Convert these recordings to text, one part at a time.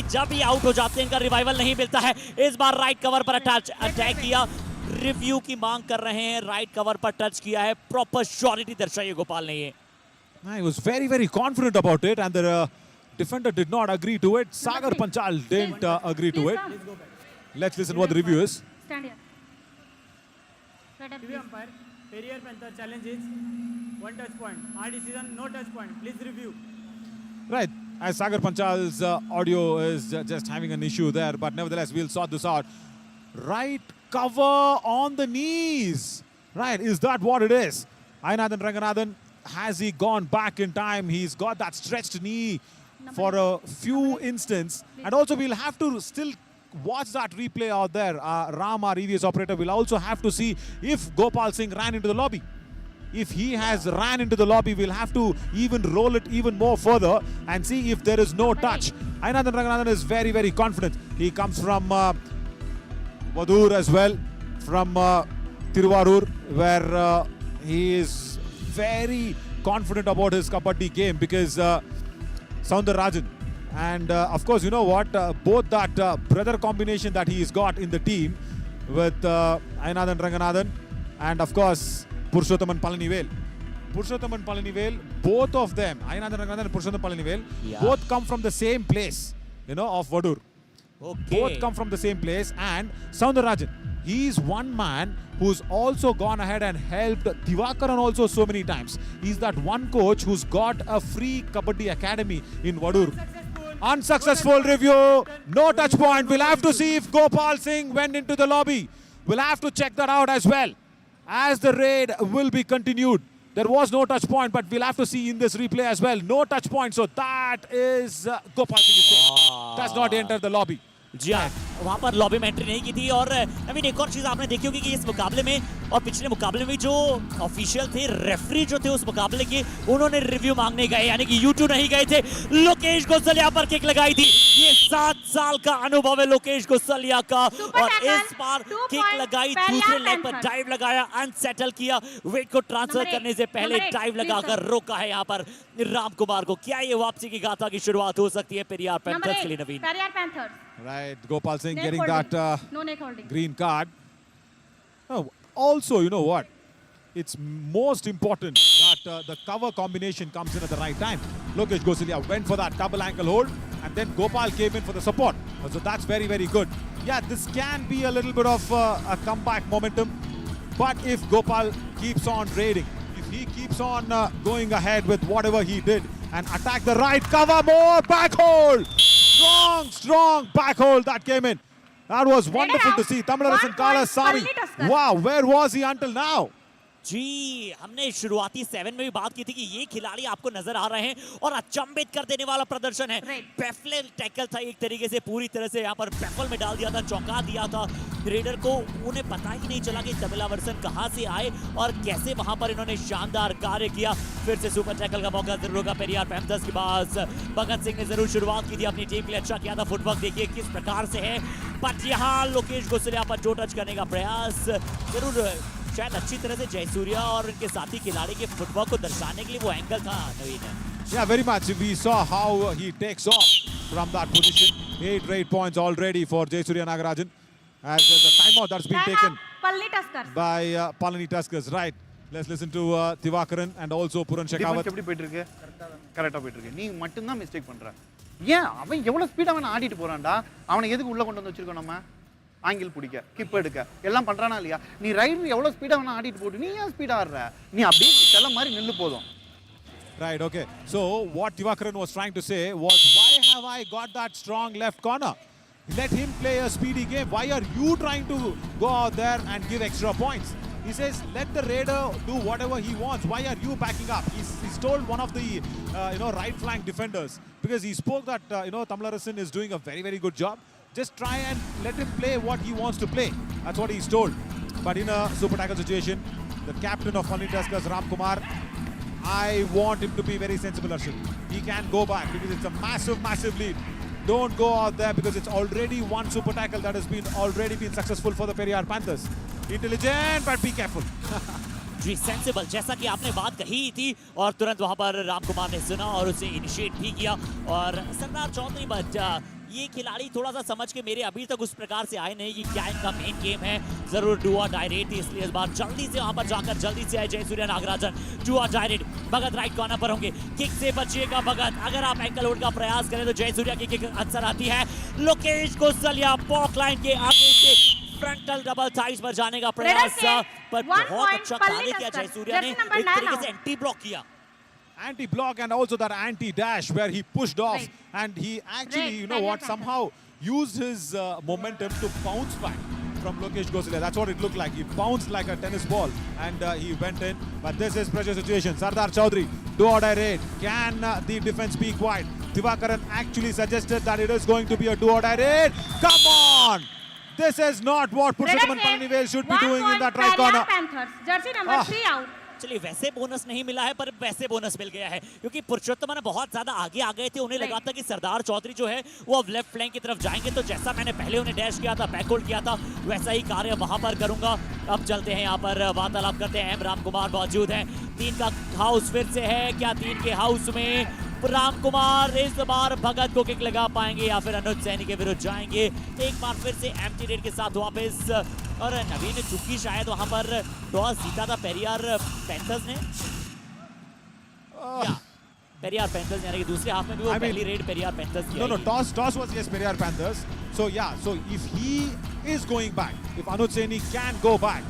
कि जब ही आउट हो जाते हैं इनका रिवाइवल नहीं मिलता है। इस बार राइट कवर पर अटैक किया, रिव्यू की मांग कर रहे हैं, राइट कवर पर टच किया है, प्रॉपर श्योरिटी दर्शाई है गोपाल ने ये। He was very confident about it, and the defender did not agree to it. Sagar Panchal didn't agree to it. Let's listen what the review is. Stand here. TV umpire, Perrier Panther challenge is 1 touch point. Our decision, no touch point. Please review. Right, as Sagar Panchal's audio is just having an issue there, but nevertheless, we'll sort this out. Right cover on the knees. Right, is that what it is? Ainathan Ranganathan, has he gone back in time? He's got that stretched knee for a few instants. And also, we'll have to still watch that replay out there. Ram, our EVS operator, will also have to see if Gopal Singh ran into the lobby. If he has ran into the lobby, we'll have to even roll it even more further and see if there is no touch. Ainathan Ranganathan is very confident. He comes from Vadur as well, from Tiruvarur, where he is very confident about his kabaddi game because Soundararajan and of course, you know what, both that brother combination that he's got in the team with Ainathan Ranganathan and of course Purushothaman Palanivel. Purushothaman Palanivel, both of them, Ainathan Ranganathan and Purushothaman Palanivel, both come from the same place, you know, of Vadur. Okay. Both come from the same place, and Soundararajan, he's one man who's also gone ahead and helped Divakaran also so many times. He's that one coach who's got a free kabaddi academy in Vadur. Unsuccessful review, no touch point. We'll have to see if Gopal Singh went into the lobby. We'll have to check that out as well, as the raid will be continued. There was no touch point, but we'll have to see in this replay as well. No touch point, so that is Gopal Singh does not enter the lobby. जी हाँ, वहाँ पर lobby में entry नहीं की थी। और नवीन, एक और चीज़ आपने देखी होगी कि इस मुकाबले में और पिछले मुकाबले में जो ऑफिशियल थे, रेफरी जो थे उस मुकाबले के, उन्होंने रिव्यू मांगने गए, यानी कि U2 नहीं गए थे। लोकेश गोसलिया पर किक लगाई थी। ये 7 साल का अनुभव है लोकेश गोसलिया का, और इस बार किक लगाई, दूसरे लेग पर डाइव लगाया, अनसेटल किया, वेट को ट्रांसफर करने से पहले डाइव लगाकर रोका है यहाँ पर राम कुमार को। क्या ये वापसी की गाथा की शुरुआत हो सकती है पेरियार पैंथर्स के लिए? नवीन, Perrier Panthers. Right, Gopal Singh Neck getting holding. that No neck holding. green card. Oh, also, you know what? It's most important that the cover combination comes in at the right time. Lokesh Gosalia went for that double ankle hold, and then Gopal came in for the support. So that's very good. Yeah, this can be a little bit of a comeback momentum. But if Gopal keeps on raiding, if he keeps on going ahead with whatever he did and attack the right cover, more back hold. Strong back hold that came in. That was wonderful to see. Tamilarasan Kala Sami. Wow, where was he until now? जी, हमने शुरुआती 7 में भी बात की थी कि ये खिलाड़ी आपको नजर आ रहे हैं और अचंभित कर देने वाला प्रदर्शन है। बेफल टैकल था, एक तरीके से पूरी तरह से यहाँ पर बेफल में डाल दिया था, चौंका दिया था रेडर को। उन्हें पता ही नहीं चला कि तमिलावर्सन कहाँ से आए और कैसे वहां पर इन्होंने शानदार कार्य किया। फिर से सुपर टैकल का मौका जरूर होगा पेरियार पैंथर्स के पास। भगत सिंह ने जरूर शुरुआत की थी, अपनी टीम के लिए अच्छा किया था। फुटवर्क देखिए किस प्रकार से है, बट यहाँ लोकेश गोसलिया पर जो टच करने का प्रयास जरूर शायद अच्छी तरह से जयसूर्या और उनके साथी खिलाड़ी के फुटवर्क को दर्शाने के लिए वो एंगल था। नवीन, Yeah, very much. We saw how he takes off from that position. 8 raid points already for Jayasuriya Nagarajan. As there's a timeout that's been taken by Palani Tuskers. Right. Let's listen to Divakaran and also Puran Shekhawat. எப்படி போயிட்டு இருக்கு? கரெக்ட்டா போயிட்டு இருக்கு. நீ மட்டும் தான் mistake பண்ற. ஏன் அவன் எவ்வளவு ஸ்பீடா அவன் ஆடிட்டு போறான்டா? அவனை எதுக்கு உள்ள கொண்டு வந்து வச்சிருக்கோம் நம்ம? ஆங்கிள் பிடிக்க, கிப் எடுக்க எல்லாம் பண்றானா இல்லையா? நீ ரைட் எவ்வளவு ஸ்பீடா அவனை ஆடிட்டு போட்டு நீ ஏன் ஸ்பீடா ஆடுற? நீ அப்படியே செல்ல மாதிரி நில்லு போதும். Right, okay. So what Divakaran was trying to say was, why have I got that strong left corner? Let him play a speedy game. Why are you trying to go out there and give extra points? He says, let the raider do whatever he wants. Why are you backing up? He's told one of the right flank defenders, because he spoke that Tamilarasan is doing a very good job. Just try and let him play what he wants to play. That's what he's told. But in a super tackle situation, the captain of Palani Tuskers, Ram Kumar, I want him to be very sensible, Arshad. He can go back because it's a massive lead. Don't go out there because it's already one super tackle that has already been successful for the Periyar Panthers. Intelligent, but be careful. जी, sensible, जैसा कि आपने बात कही थी, और तुरंत वहां पर राम कुमार ने सुना और उसे इनिशिएट भी किया। और सरदार चौधरी, बट ये खिलाड़ी थोड़ा सा समझ के मेरे अभी तक उस प्रकार से आए नहीं कि क्या इनका मेन गेम है। जरूर डू और डाई रेड थी, इसलिए इस बार जल्दी से वहां पर जाकर जल्दी से आए जयसूर्य नागराजन। डू और डाई रेड, भगत राइट कॉर्नर पर होंगे, किक से बचिएगा भगत। अगर आप एंकल होल्ड का प्रयास करें तो जयसूर्या की किक अक्सर आती है। लोकेश गोसलिया पॉक लाइन के आगे से फ्रंटल डबल थाइस पर जाने का प्रयास, पर बहुत अच्छा कार्य किया जयसूर्या ने, एक तरीके से एंटी ब्लॉक किया। Anti-block and also that anti-dash where he pushed off and he actually, you know what, somehow used his momentum to bounce back from Lokesh Gosalia. That's what it looked like. He bounced like a tennis ball and he went in. But this is pressure situation. Sardar Chaudhary, do or die raid. Can the defense be quiet? Divakaran actually suggested that it is going to be a do or die raid. Come on! This is not what Purushottam Palanivel should be doing in that right corner. Panthers. Jersey number 3 out. चलिए वैसे bonus नहीं मिला है, पर वैसे bonus मिल गया है क्योंकि पुरुषोत्तम ने बहुत ज्यादा आगे आ गए थे। उन्हें लगा था कि सरदार चौधरी जो है वो अब लेफ्ट फ्लैंक की तरफ जाएंगे, तो जैसा मैंने पहले उन्हें डैश किया था, बैक होल्ड किया था, वैसा ही कार्य वहां पर करूंगा। अब चलते हैं यहाँ पर वार्तालाप करते हैं। एम राम कुमार मौजूद है। 3 का हाउस फिर से है, क्या 3 के हाउस में राम कुमार इस बार भगत को किक लगा पाएंगे या फिर अनुज सैनी के विरुद्ध जाएंगे? एक बार फिर से एम्प्टी रेड के साथ वापस, और नवीन ने चुकी शायद वहां पर टॉस जीता था पेरियार पैंथर्स ने, या पेरियार पैंथर्स, यानी कि दूसरे हाफ में भी वो पहली रेड पेरियार पैंथर्स की। No, toss was yes Periyar Panthers. So yeah, so if he is going back, if Anuj Saini can go back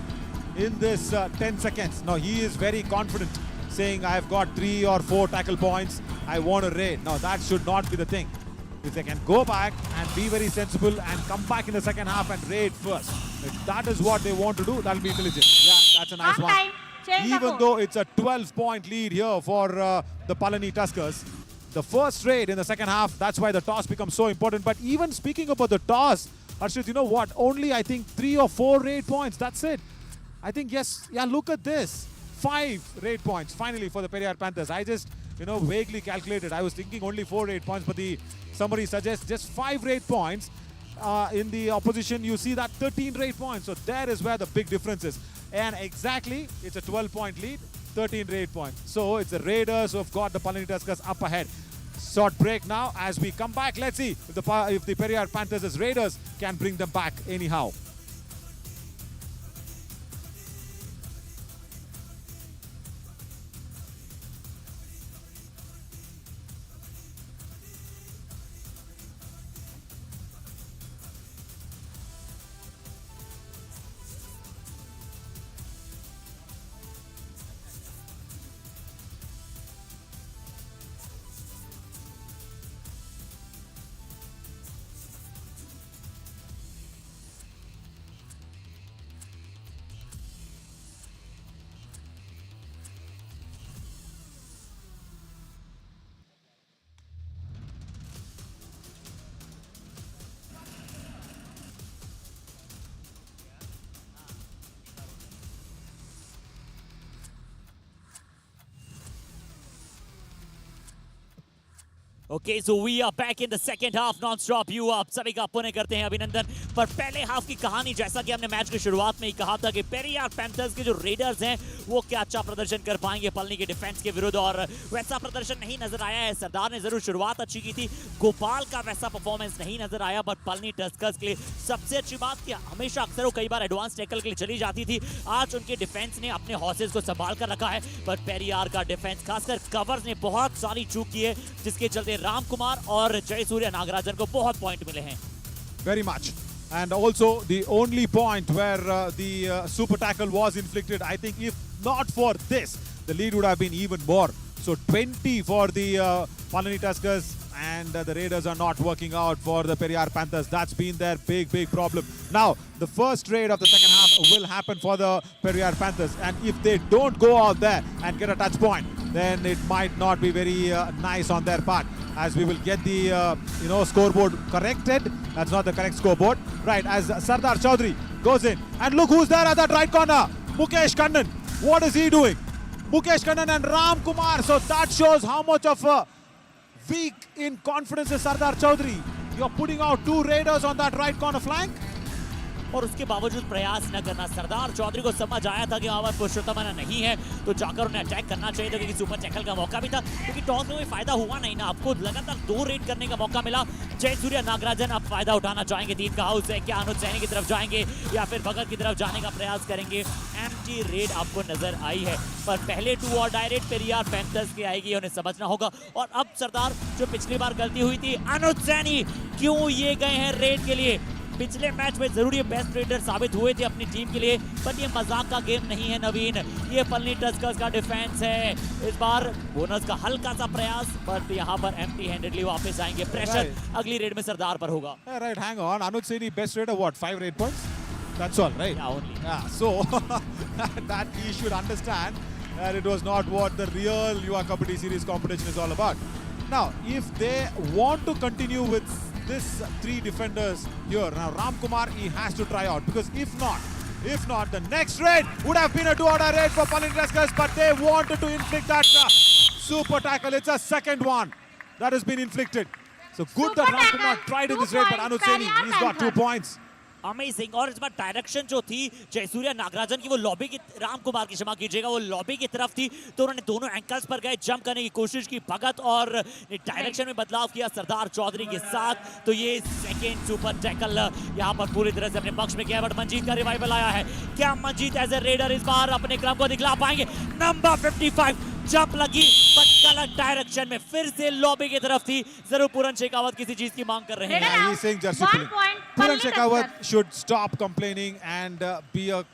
in this 10 seconds, now he is very confident, saying I've got 3 or 4 tackle points, I want to raid. Now that should not be the thing. If they can go back and be very sensible and come back in the second half and raid first, if that is what they want to do, that'll be intelligent. Yeah, that's a nice one. Even though it's a 12-point lead here for the Palani Tuskers, the first raid in the second half, that's why the toss becomes so important. But even speaking about the toss, Arshit, you know what? Only I think 3 or 4 raid points. That's it. I think yes. Yeah, look at this. 5 raid points finally for the Periyar Panthers. I just, you know, vaguely calculated. I was thinking only 4 raid points, but somebody suggests just 5 raid points. In the opposition, you see that 13 raid points. So there is where the big difference is. And exactly, it's a 12-point lead, 13 raid points. So it's the Raiders who have got the Palani Tuskers up ahead. Short break now. As we come back, let's see if the Periyar Panthers as Raiders can bring them back anyhow. Okay, so we are back in the second half, non-stop you up. सभी का पुण्य करते हैं अभिनंदन। पर पहले half की कहानी, जैसा कि हमने मैच की शुरुआत में ही कहा था कि पेरियार पैंथर्स के जो रेडर्स हैं वो क्या अच्छा प्रदर्शन कर पाएंगे पलनी के डिफेंस के विरुद्ध, और वैसा प्रदर्शन नहीं नजर आया है। सरदार ने जरूर शुरुआत अच्छी की थी, गोपाल का वैसा परफॉर्मेंस नहीं नजर आया, बट पलनी टस्कर्स के लिए सबसे अच्छी बात कि हमेशा अक्सर वो कई बार एडवांस टैकल के लिए चली जाती थी। आज उनके डिफेंस ने अपने हॉर्सेस को संभाल कर रखा है, पर पेरियार का डिफेंस खासकर कवर्स ने बहुत सारी चूक की है, जिसके चलते राम कुमार और जयसूर्य नागराजन को बहुत पॉइंट मिले हैं। Very much. And also the only point where the super tackle was inflicted, I think if not for this, the lead would have been even more. So 20 for the Palani Tuskers, and the Raiders are not working out for the Periyar Panthers. That's been their big problem. Now, the first raid of the second half will happen for the Periyar Panthers, and if they don't go out there and get a touch point, then it might not be very nice on their part, as we will get the scoreboard corrected. That's not the correct scoreboard. Right, as Sardar Chaudhary goes in, and look who's there at that right corner. Mukesh Kannan. What is he doing? Mukesh Kannan and Ram Kumar. So that shows how much of a weak in confidence is Sardar Chaudhary. You're putting out 2 raiders on that right corner flank. और उसके बावजूद प्रयास न करना। सरदार चौधरी को समझ आया था कि वहां पर पुरुषोत्तम नहीं है, तो जाकर उन्हें अटैक करना चाहिए था, क्योंकि सुपर टैकल का मौका भी था, क्योंकि टॉस में कोई फायदा हुआ नहीं ना। आपको लगातार 2 रेड करने का मौका मिला। जयसूर्या नागराजन अब फायदा उठाना चाहेंगे। 3 का हाउस है, क्या अनुज सैनी की तरफ जाएंगे या फिर भगत की तरफ जाने का प्रयास करेंगे। एम्प्टी रेड आपको नजर आई है, पर पहले 2 और डायरेक्ट फिर यार पैंथर्स की आएगी, उन्हें समझना होगा। और अब सरदार, जो पिछली बार गलती हुई थी, अनुज सैनी क्यों ये गए हैं रेड के लिए। पिछले मैच में जरूर ये बेस्ट रेडर साबित हुए थे अपनी टीम के लिए, पर ये मजाक का गेम नहीं है नवीन। ये पलनी टस्कर्स का डिफेंस है। इस बार बोनस का हल्का सा प्रयास, बट यहाँ पर एम्प्टी हैंडेडली वापस आएंगे। प्रेशर अगली रेड में सरदार पर होगा। Right, hang on. Anuj Saini, best raider, what? 5 raid points? That's all, right? Yeah, only. Yeah, so that he should understand that it was not what the real Yuva Kabaddi series competition is all about. Now, if they want to continue with this 3 defenders here, now Ram Kumar, he has to try out, because if not, the next raid would have been a 2-order raid for Palin Rescuers, but they wanted to inflict that super tackle. It's a second one that has been inflicted. So good Super that Ram tackle, Kumar tried in 2 this raid, but points, Anuj Saini, Pariya he's got 2 Panthers. points. Amazing. और इस बार direction जो थी जयसूर्या नागराजन की, वो lobby की, राम कुमार की क्षमा कीजिएगा, वो लॉबी की तरफ थी, तो उन्होंने दोनों एंकल्स पर गए, जंप करने की कोशिश की भगत, और डायरेक्शन में बदलाव किया सरदार चौधरी के साथ। तो ये सेकेंड सुपर टैकल यहाँ पर पूरी तरह से अपने पक्ष में किया, बट मंजीत का रिवाइवल आया है। क्या मंजीत एज ए रेडर इस बार अपने क्रम को दिखला पाएंगे? नंबर 55 जंप लगी, बट गलत डायरेक्शन में, फिर से लॉबी की तरफ थी। जरूर पूरन शेखावत किसी चीज की मांग कर रहे हैं। Yeah, he's saying jersey 1 pulling. point, Puran Palli Shekhawat Tusker. should stop complaining and be a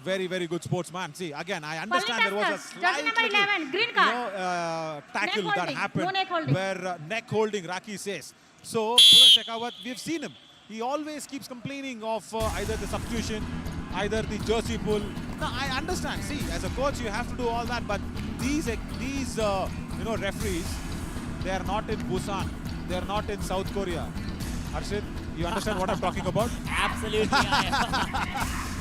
very, very good sportsman. See, again, I understand there was a Tusker, slight jersey number little, 11, green card. tackle Neck that holding, happened, no neck holding. where neck holding, Raki says. So Puran Shekhawat, we've seen him. He always keeps complaining of either the substitution, either the jersey pull. Now, I understand. See, as a coach, you have to do all that, but these referees, they are not in Busan. They are not in South Korea. Harshit, you understand what I'm talking about? Absolutely.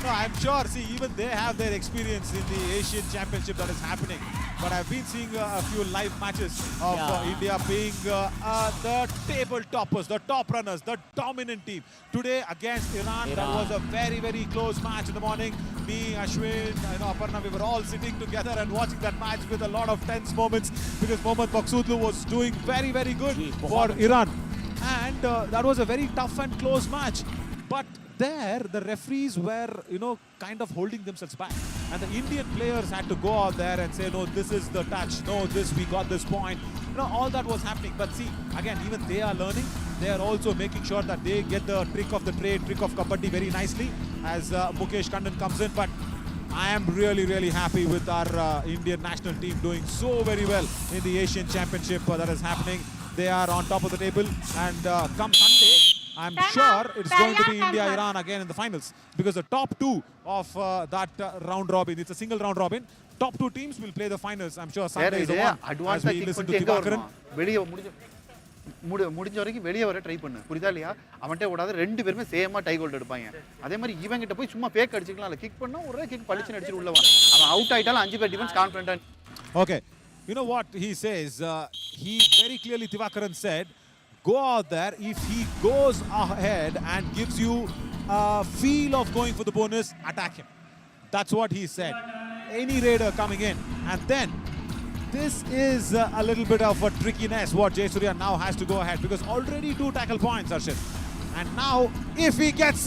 No, I'm sure. See, even they have their experience in the Asian Championship that is happening. But I've been seeing a few live matches of India being the table toppers, the top runners, the dominant team. Today against Iran, that was a very, very close match in the morning. Me, Ashwin, Aparna, we were all sitting together and watching that match with a lot of tense moments, because Mohammad Maqsoodlu was doing very, very good for Iran. And that was a very tough and close match. But there, the referees were, kind of holding themselves back. And the Indian players had to go out there and say, no, this is the touch. No, we got this point. All that was happening. But see, again, even they are learning. They are also making sure that they get the trick of the trade, trick of kabaddi very nicely as Mukesh Kandan comes in. But I am really, really happy with our Indian national team doing so very well in the Asian Championship that is happening. They are on top of the table, and come Sunday, I'm sure it's going to be India-Iran again in the finals, because the top 2 of that round robin, it's a single round robin, top 2 teams will play the finals. I'm sure Sunday is the one, as we listen to Divakaran. முடிஞ்ச வரைக்கும் வெளியே வர try பண்ணு, புரியுதா இல்லையா? அவன்கிட்ட விடாத, 2 பேருமே சேமா டை ஹோல்ட் எடுப்பாங்க. அதே மாதிரி இவன் கிட்ட போய் சும்மா பேக் அடிச்சுக்கலாம், இல்ல கிக் பண்ணா ஒரே கிக் பளிச்சுன்னு அடிச்சிட்டு உள்ள வா. அவன் அவுட் ஆயிட்டாலும் 5 பேர் defence கான்ஃபிடென்ட்டா. Okay, you know what he says? He very clearly, Divakaran said, go out there. If he goes ahead and gives you a feel of going for the bonus, attack him. That's what he said. Any raider coming in, and then this is a little bit of a trickiness what Jayasuriya now has to go ahead, because already 2 tackle points, Arshit. And now if he gets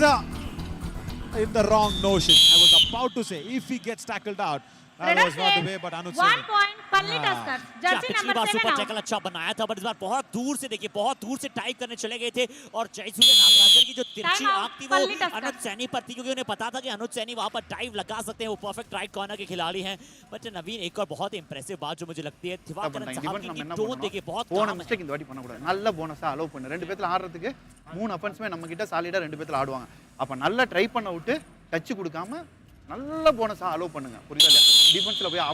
in the wrong notion, I was about to say, if he gets tackled out, that was not the way, but Anuj 1 point, Palli Tusker, jersey पिछली number बार 7 super out. Tackle अच्छा बनाया था, but इस बार बहुत दूर से, देखिए बहुत दूर से टाइप करने चले गए थे, और जयसूर्या नागराजन की जो तिरछी Time out, आंख थी वो Palli Tusker. अनुज सैनी पर थी, क्योंकि उन्हें पता था कि अनुज सैनी वहां पर टाइप लगा सकते हैं, वो परफेक्ट राइट कॉर्नर के खिलाड़ी हैं। बट नवीन, एक और बहुत इंप्रेसिव बात जो मुझे लगती है, दिवाकरन साहब की टोन देखिए, बहुत போன மிஸ்டேக் இந்த வாட்டி பண்ணக்கூடாது. நல்ல போனஸா அலோவ் பண்ணு. 2 பேத்துல ஆடுறதுக்கு 3 அஃபென்ஸ்மே நம்ம கிட்ட சாலிடா 2 பேத்துல ஆடுவாங்க. அப்ப நல்லா ட்ரை பண்ண விட்டு டச் கொடுக்காம நல்ல போனஸா அலோவ் பண்ணுங்க, புரியுதா இல்லையா? டிஃபென்ஸ்ல போய்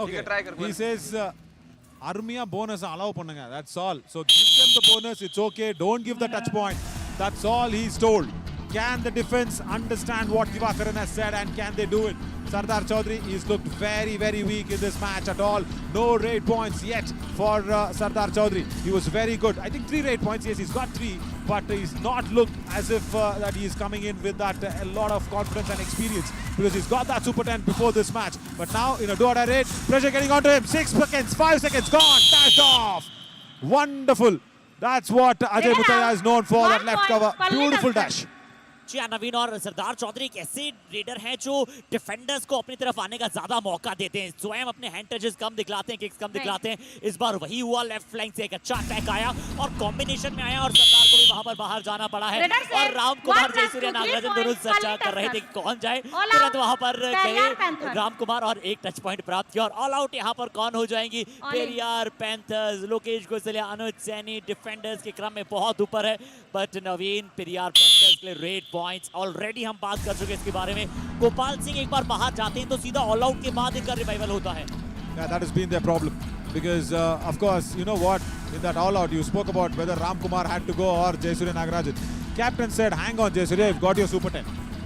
Okay, he says Armiya bonus allow pannunga, that's all. So give them the bonus, it's okay, don't give the touch point. That's all he's told. Can the defense understand what Divakaran has said and can they do it? Sardar Chaudhary is looked very, very weak in this match at all. No raid points yet for Sardar Chaudhary. He was very good. I think 3 raid points. Yes, he's got 3, but he's not looked as if that he is coming in with that a lot of confidence and experience because he's got that Super 10 before this match. But now in a do-or-die raid, pressure getting onto him. 6 seconds, 5 seconds, gone, dashed off. Wonderful. That's what Ajay Mutaya is known for, that left cover. Beautiful dash. जी हाँ, नवीन और सरदार चौधरी एक ऐसे raider हैं जो defenders को अपनी तरफ आने का ज्यादा मौका देते हैं, स्वयं अपने हैंड टचेस कम दिखलाते हैं, किक्स कम दिखलाते हैं। इस बार वही हुआ, लेफ्ट फ्लैंक से एक अच्छा अटैक आया और कॉम्बिनेशन में आया और सरदार को भी वहां पर बाहर जाना पड़ा है। और राम कुमार जयसूर्य नागराजन दोनों चर्चा कर रहे थे कि कौन जाए, तुरंत वहां पर गए राम कुमार और एक टच पॉइंट प्राप्त किया और ऑल आउट यहाँ पर कौन हो जाएंगी? पेरियार पैंथर्स। लोकेश गोसलिया, अनुज सैनी डिफेंडर्स के क्रम में बहुत ऊपर है, बट नवीन पेरियार पैंथर्स के लिए रेड पॉइंट्स ऑलरेडी हम बात कर चुके हैं इसके बारे में। गोपाल सिंह एक बार बाहर जाते हैं तो सीधा ऑल आउट के बाद इनका रिवाइवल होता है। Yeah, that has been their problem because of course, you know what, in that all out you spoke about whether Ram Kumar had to go or Jayasurya Nagarajan. Captain said, hang on Jayasurya, you've got your Super 10.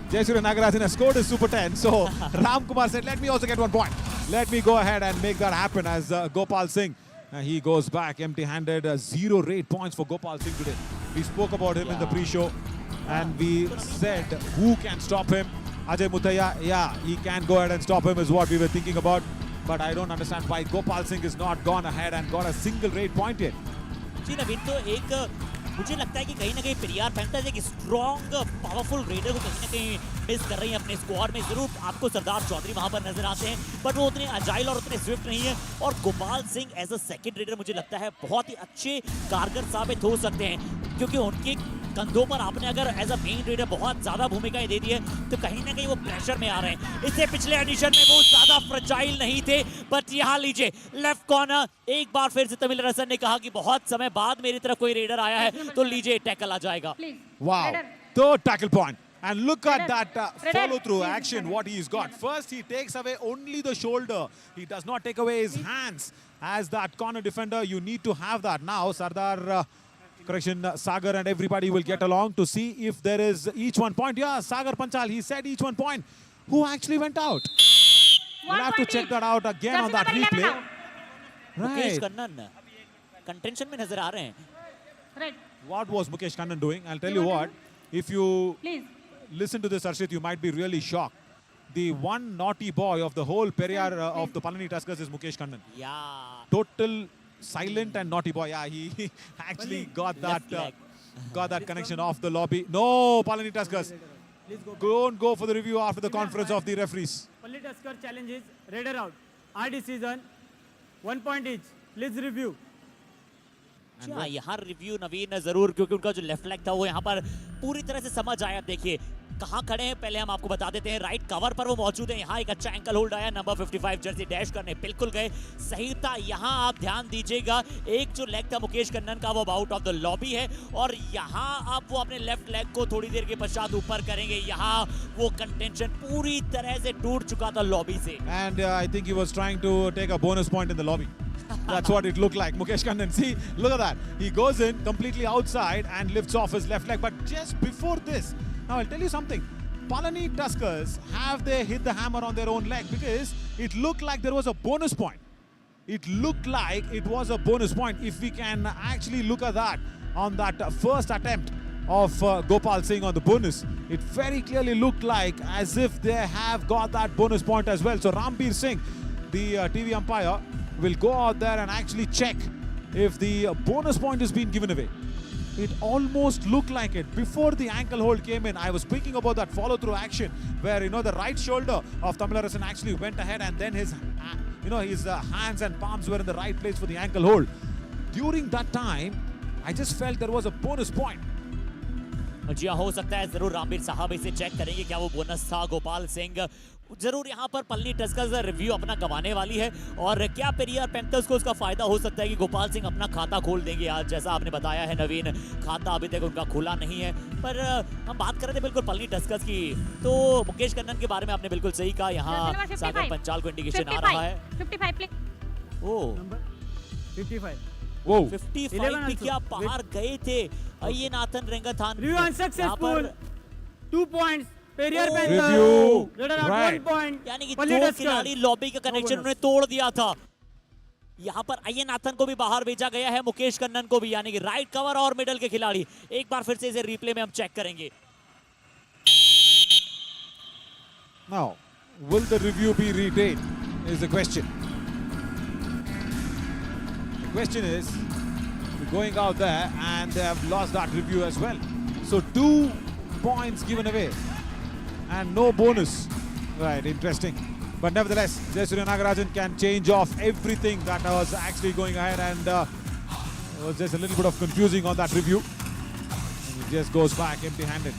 Jayasurya Nagarajan has scored his Super 10, so Ram Kumar said, let me also get 1 point. Let me go ahead and make that happen as Gopal Singh. He goes back empty-handed. 0 raid points for Gopal Singh today. We spoke about him in the pre-show and we said who can stop him. Ajay Mutaya, yeah, he can go ahead and stop him is what we were thinking about. But I don't understand why Gopal Singh has not gone ahead and got a single raid point yet. जी नवीन, तो एक मुझे लगता है कि कहीं ना कहीं Periyar panthers एक स्ट्रॉन्ग पावरफुल रेडर को कहीं ना कहीं मिस कर रही है अपने स्क्वाड में। जरूर आपको सरदार चौधरी वहां पर नजर आते हैं, बट वो उतने अजाइल और उतने स्विफ्ट नहीं है। और Gopal Singh as a second raider मुझे लगता है बहुत ही अच्छे कारगर साबित हो सकते हैं, क्योंकि उनके कंधों पर आपने अगर एज अ मेन रेडर बहुत ज्यादा भूमिकाएं दे दी है तो कहीं ना कहीं वो प्रेशर में आ रहे हैं। इससे पिछले एडिशन में वो ज्यादा फ्रजाइल नहीं थे, बट यहाँ लीजिए लेफ्ट कॉर्नर, एक बार फिर से तमिल रसन ने कहा कि बहुत समय बाद मेरी तरफ कोई रेडर आया है तो लीजिए टैकल आ जाएगा। Wow, third tackle point. And look at that follow-through action, what he's got. First, he takes away only the shoulder. He does not take away his hands. As that corner defender, you need to have that. Now, Sardar, Sagar and everybody will get along to see if there is each 1 point. Yeah, Sagar Panchal, he said each 1 point. Who actually went out? We'll have to check that out again on that replay. Mukesh Right. Kannan contention में नजर आ रहे हैं। Right. What was Mukesh Kannan doing? I'll tell you what. If you Please. listen to this, Arshit, you might be really shocked. The one naughty boy of the whole Periyar of the Palani Tuskers is Mukesh Kannan. या Total silent and naughty boy. Yeah, he actually got that leg. connection off the lobby. No, Palani Tuskers. Please go. Don't go for the review after the conference of the referees. Palli Tusker challenge is raider out. Our decision 1 point each. Please review. अच्छा, यहाँ review नवीन जरूर, क्योंकि उनका जो left leg था वो यहाँ पर पूरी तरह से समझ आया। देखिए कहाँ खड़े हैं पहले हम आपको बता देते हैं। राइट कवर पर वो मौजूद है। यहाँ एक अच्छा एंकल होल्ड आया, नंबर 55 जर्सी डैश करने बिल्कुल गए, सही था। यहाँ आप ध्यान दीजिएगा, एक जो लेग था मुकेश कन्नन का वो आउट ऑफ द लॉबी है और यहाँ आप वो अपने लेफ्ट लेग को थोड़ी देर के पश्चात ऊपर करेंगे। यहाँ वो कंटेंशन पूरी तरह से टूट चुका था लॉबी से। And I think he was trying to take a bonus point in the lobby. That's what it looked like. Mukesh Kannan, see, look at that. He goes in completely outside and lifts off his left leg. But just before this, now I'll tell you something. Palani Tuskers, have they hit the hammer on their own leg? Because it looked like there was a bonus point. It looked like it was a bonus point. If we can actually look at that on that first attempt of Gopal Singh on the bonus, it very clearly looked like as if they have got that bonus point as well. So Rambir Singh, the TV umpire, will go out there and actually check if the bonus point has been given away. It almost looked like it. Before the ankle hold came in, I was speaking about that follow-through action where, you know, the right shoulder of Tamilarasan actually went ahead and then his, his hands and palms were in the right place for the ankle hold. During that time, I just felt there was a bonus point. जी हाँ, हो सकता है जरूर रामबीर साहब इसे check करेंगे क्या वो बोनस था। गोपाल सिंह जरूर यहाँ पर पल्ली टस्कर्स रिव्यू अपना गंवाने वाली है और क्या पेरियार पैंथर्स को उसका फायदा हो सकता है कि गोपाल सिंह अपना खाता खोल देंगे आज, जैसा आपने बताया है नवीन, खाता अभी तक उनका खुला नहीं है। पर हम बात कर रहे थे बिल्कुल पल्ली टस्कर्स की, तो मुकेश कन्नन के बारे में आपने बिल्कुल सही कहा। यहाँ सागर पंचाल को इंडिकेशन आ रहा है। 55 प्लीज। O Number 55. Whoa. 55 भी क्या पार गए थे ये Nathan रेंगाथान। Review unsuccessful. 2 points. Perrier Oh. Panther. Review. Red alert, Right. 1 point. यानी कि Palli दो Tusker. खिलाड़ी लॉबी का कनेक्शन उन्होंने तोड़ दिया था। यहाँ पर अय्यनाथन को भी बाहर भेजा गया है, मुकेश कन्नन को भी, यानी कि राइट कवर और मिडल के खिलाड़ी। एक बार फिर से इसे रिप्ले में हम चेक करेंगे। Now, will the review be retained? Is the question. The question is, going out there and they have lost that review as well. So 2 points given away and no bonus. Right, interesting. But nevertheless, Jayasuriya Nagarajan can change off everything that was actually going ahead, and it was just a little bit of confusing on that review. And he just goes back empty-handed.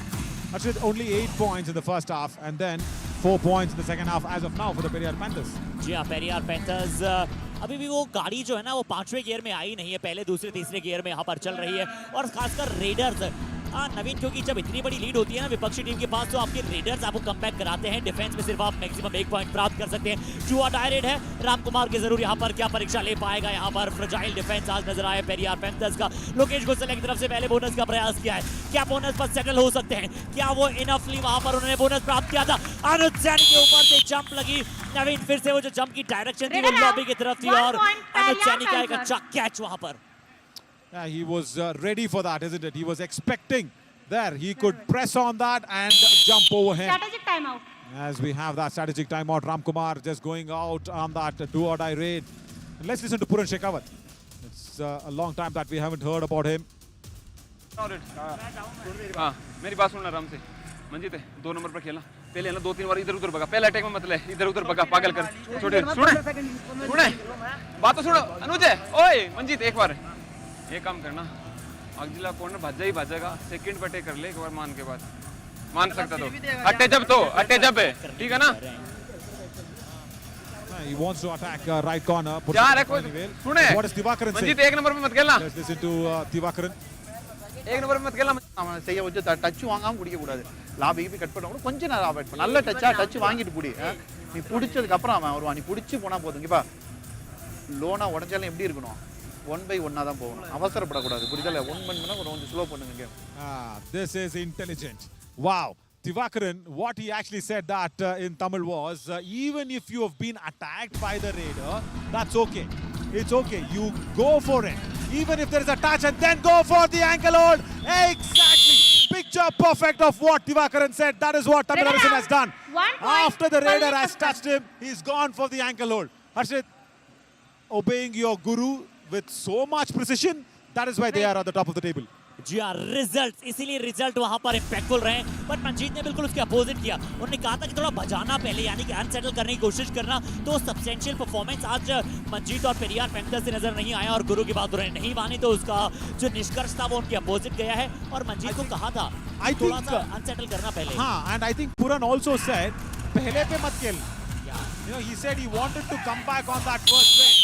Actually, only 8 points in the first half and then 4 points in the second half as of now for the Periyar Panthers. जी हाँ, Periyar panthers अभी भी वो गाड़ी जो है ना वो 5वें गियर में आई नहीं है, पहले दूसरे तीसरे गियर में यहाँ पर चल रही है। और खासकर रेडर्स नवीन, क्योंकि जब इतनी बड़ी लीड होती है ना विपक्षी टीम के पास, तो आपके रेडर्स आपको कमबैक कराते हैं। डिफेंस में सिर्फ आप मैक्सिमम 1 पॉइंट प्राप्त कर सकते हैं। जुआ डायरेक्ट है, रामकुमार के जरूर यहाँ पर क्या परीक्षा ले पाएगा। यहाँ पर फ्रजाइल डिफेंस आज नजर आया पेरियार पैंथर्स का। लोकेश गोसले की तरफ से पहले बोनस का प्रयास किया है, क्या बोनस पर सेटल हो सकते हैं? क्या वो इनफली वहां पर उन्होंने बोनस प्राप्त किया था? अनुज सैनी के ऊपर से जंप लगी। नवीन फिर से वो जो जंप की डायरेक्शन थी वो लॉबी की तरफ थी, और अनुज सैनी का एक अच्छा कैच वहां पर। Yeah, he was ready for that, isn't it? He was expecting there. He could press on that and jump over him. Strategic timeout. As we have that strategic timeout, Ramkumar just going out on that do-or-die raid. And let's listen to Puran Shekhawat. It's a long time that we haven't heard about him. हाँ, मेरी बात सुनना आराम से। मंजीत है, 2 number पर खेलना। पहले है ना 2-3 बार इधर उधर भगा। पहला अटैक में मत ले, इधर उधर भगा, पागल कर। छोटे सुने बात तो सुनो। अनुज है, ओए मंजीत, एक बार ये काम करना, अगला कॉर्नर भाजा ही भाजेगा, सेकंड पे अटैक कर ले एक बार, मान के बाद मान सकता तो अटैक जब है, ठीक है ना? He wants to attack right corner. यार है कोई सुने, What is Divakaran saying? Manjeet 1 number पे मत खेलना, Let's listen to Divakaran. 1 number पे मत खेलना। அவன் செய்ய வச்சு டச் வாங்காம குடிக்க கூடாது. லாபி கட் பண்ண கூட கொஞ்ச நேரம் அவாய்ட் பண்ணு. நல்ல டச் வாங்கிட்டு புடி. நீ புடிச்சதுக்கு அப்புறம் அவன் வருவான். நீ புடிச்சு போனா போதும். இங்க பா, லோனா உடைஞ்சாலும் எப்படி இருக்கணும்? 1 by 1 தான் போகணும். அவசரப்படக்கூடாது. புரியுதா? 1 பண்ணா கொஞ்சம் ஸ்லோ பண்ணுங்க game. This is intelligent. Wow. Divakaran, what he actually said that in Tamil was, even if you have been attacked by the raider, that's okay. It's okay. You go for it. Even if there is a touch, and then go for the ankle hold. Exactly. Picture perfect of what Divakaran said. That is what Tamil Arasan has done. 1 point. After the raider Palli has Tusker. touched him, he's gone for the ankle hold. Harshit, obeying your guru with so much precision, that is why they are at the top of the table. जी हाँ, result, इसीलिए result वहां पर impactful रहे। But Manjeet ने बिल्कुल उसके opposite किया। उन्होंने कहा था कि थोड़ा बजाना पहले, यानी कि अनसेटल करने की कोशिश करना। तो सब्सटेंशियल परफॉर्मेंस आज मंजीत और पेरियार पैंथर्स से नजर नहीं आया, और गुरु की बात उन्होंने नहीं मानी, तो उसका जो निष्कर्ष था वो उनके अपोजिट गया है। और मंजीत को कहा था थोड़ा सा अनसेटल करना पहले। हाँ, and I think Puran also said, पहले पे मत खेल. You know, he said he wanted to come back on that first raid.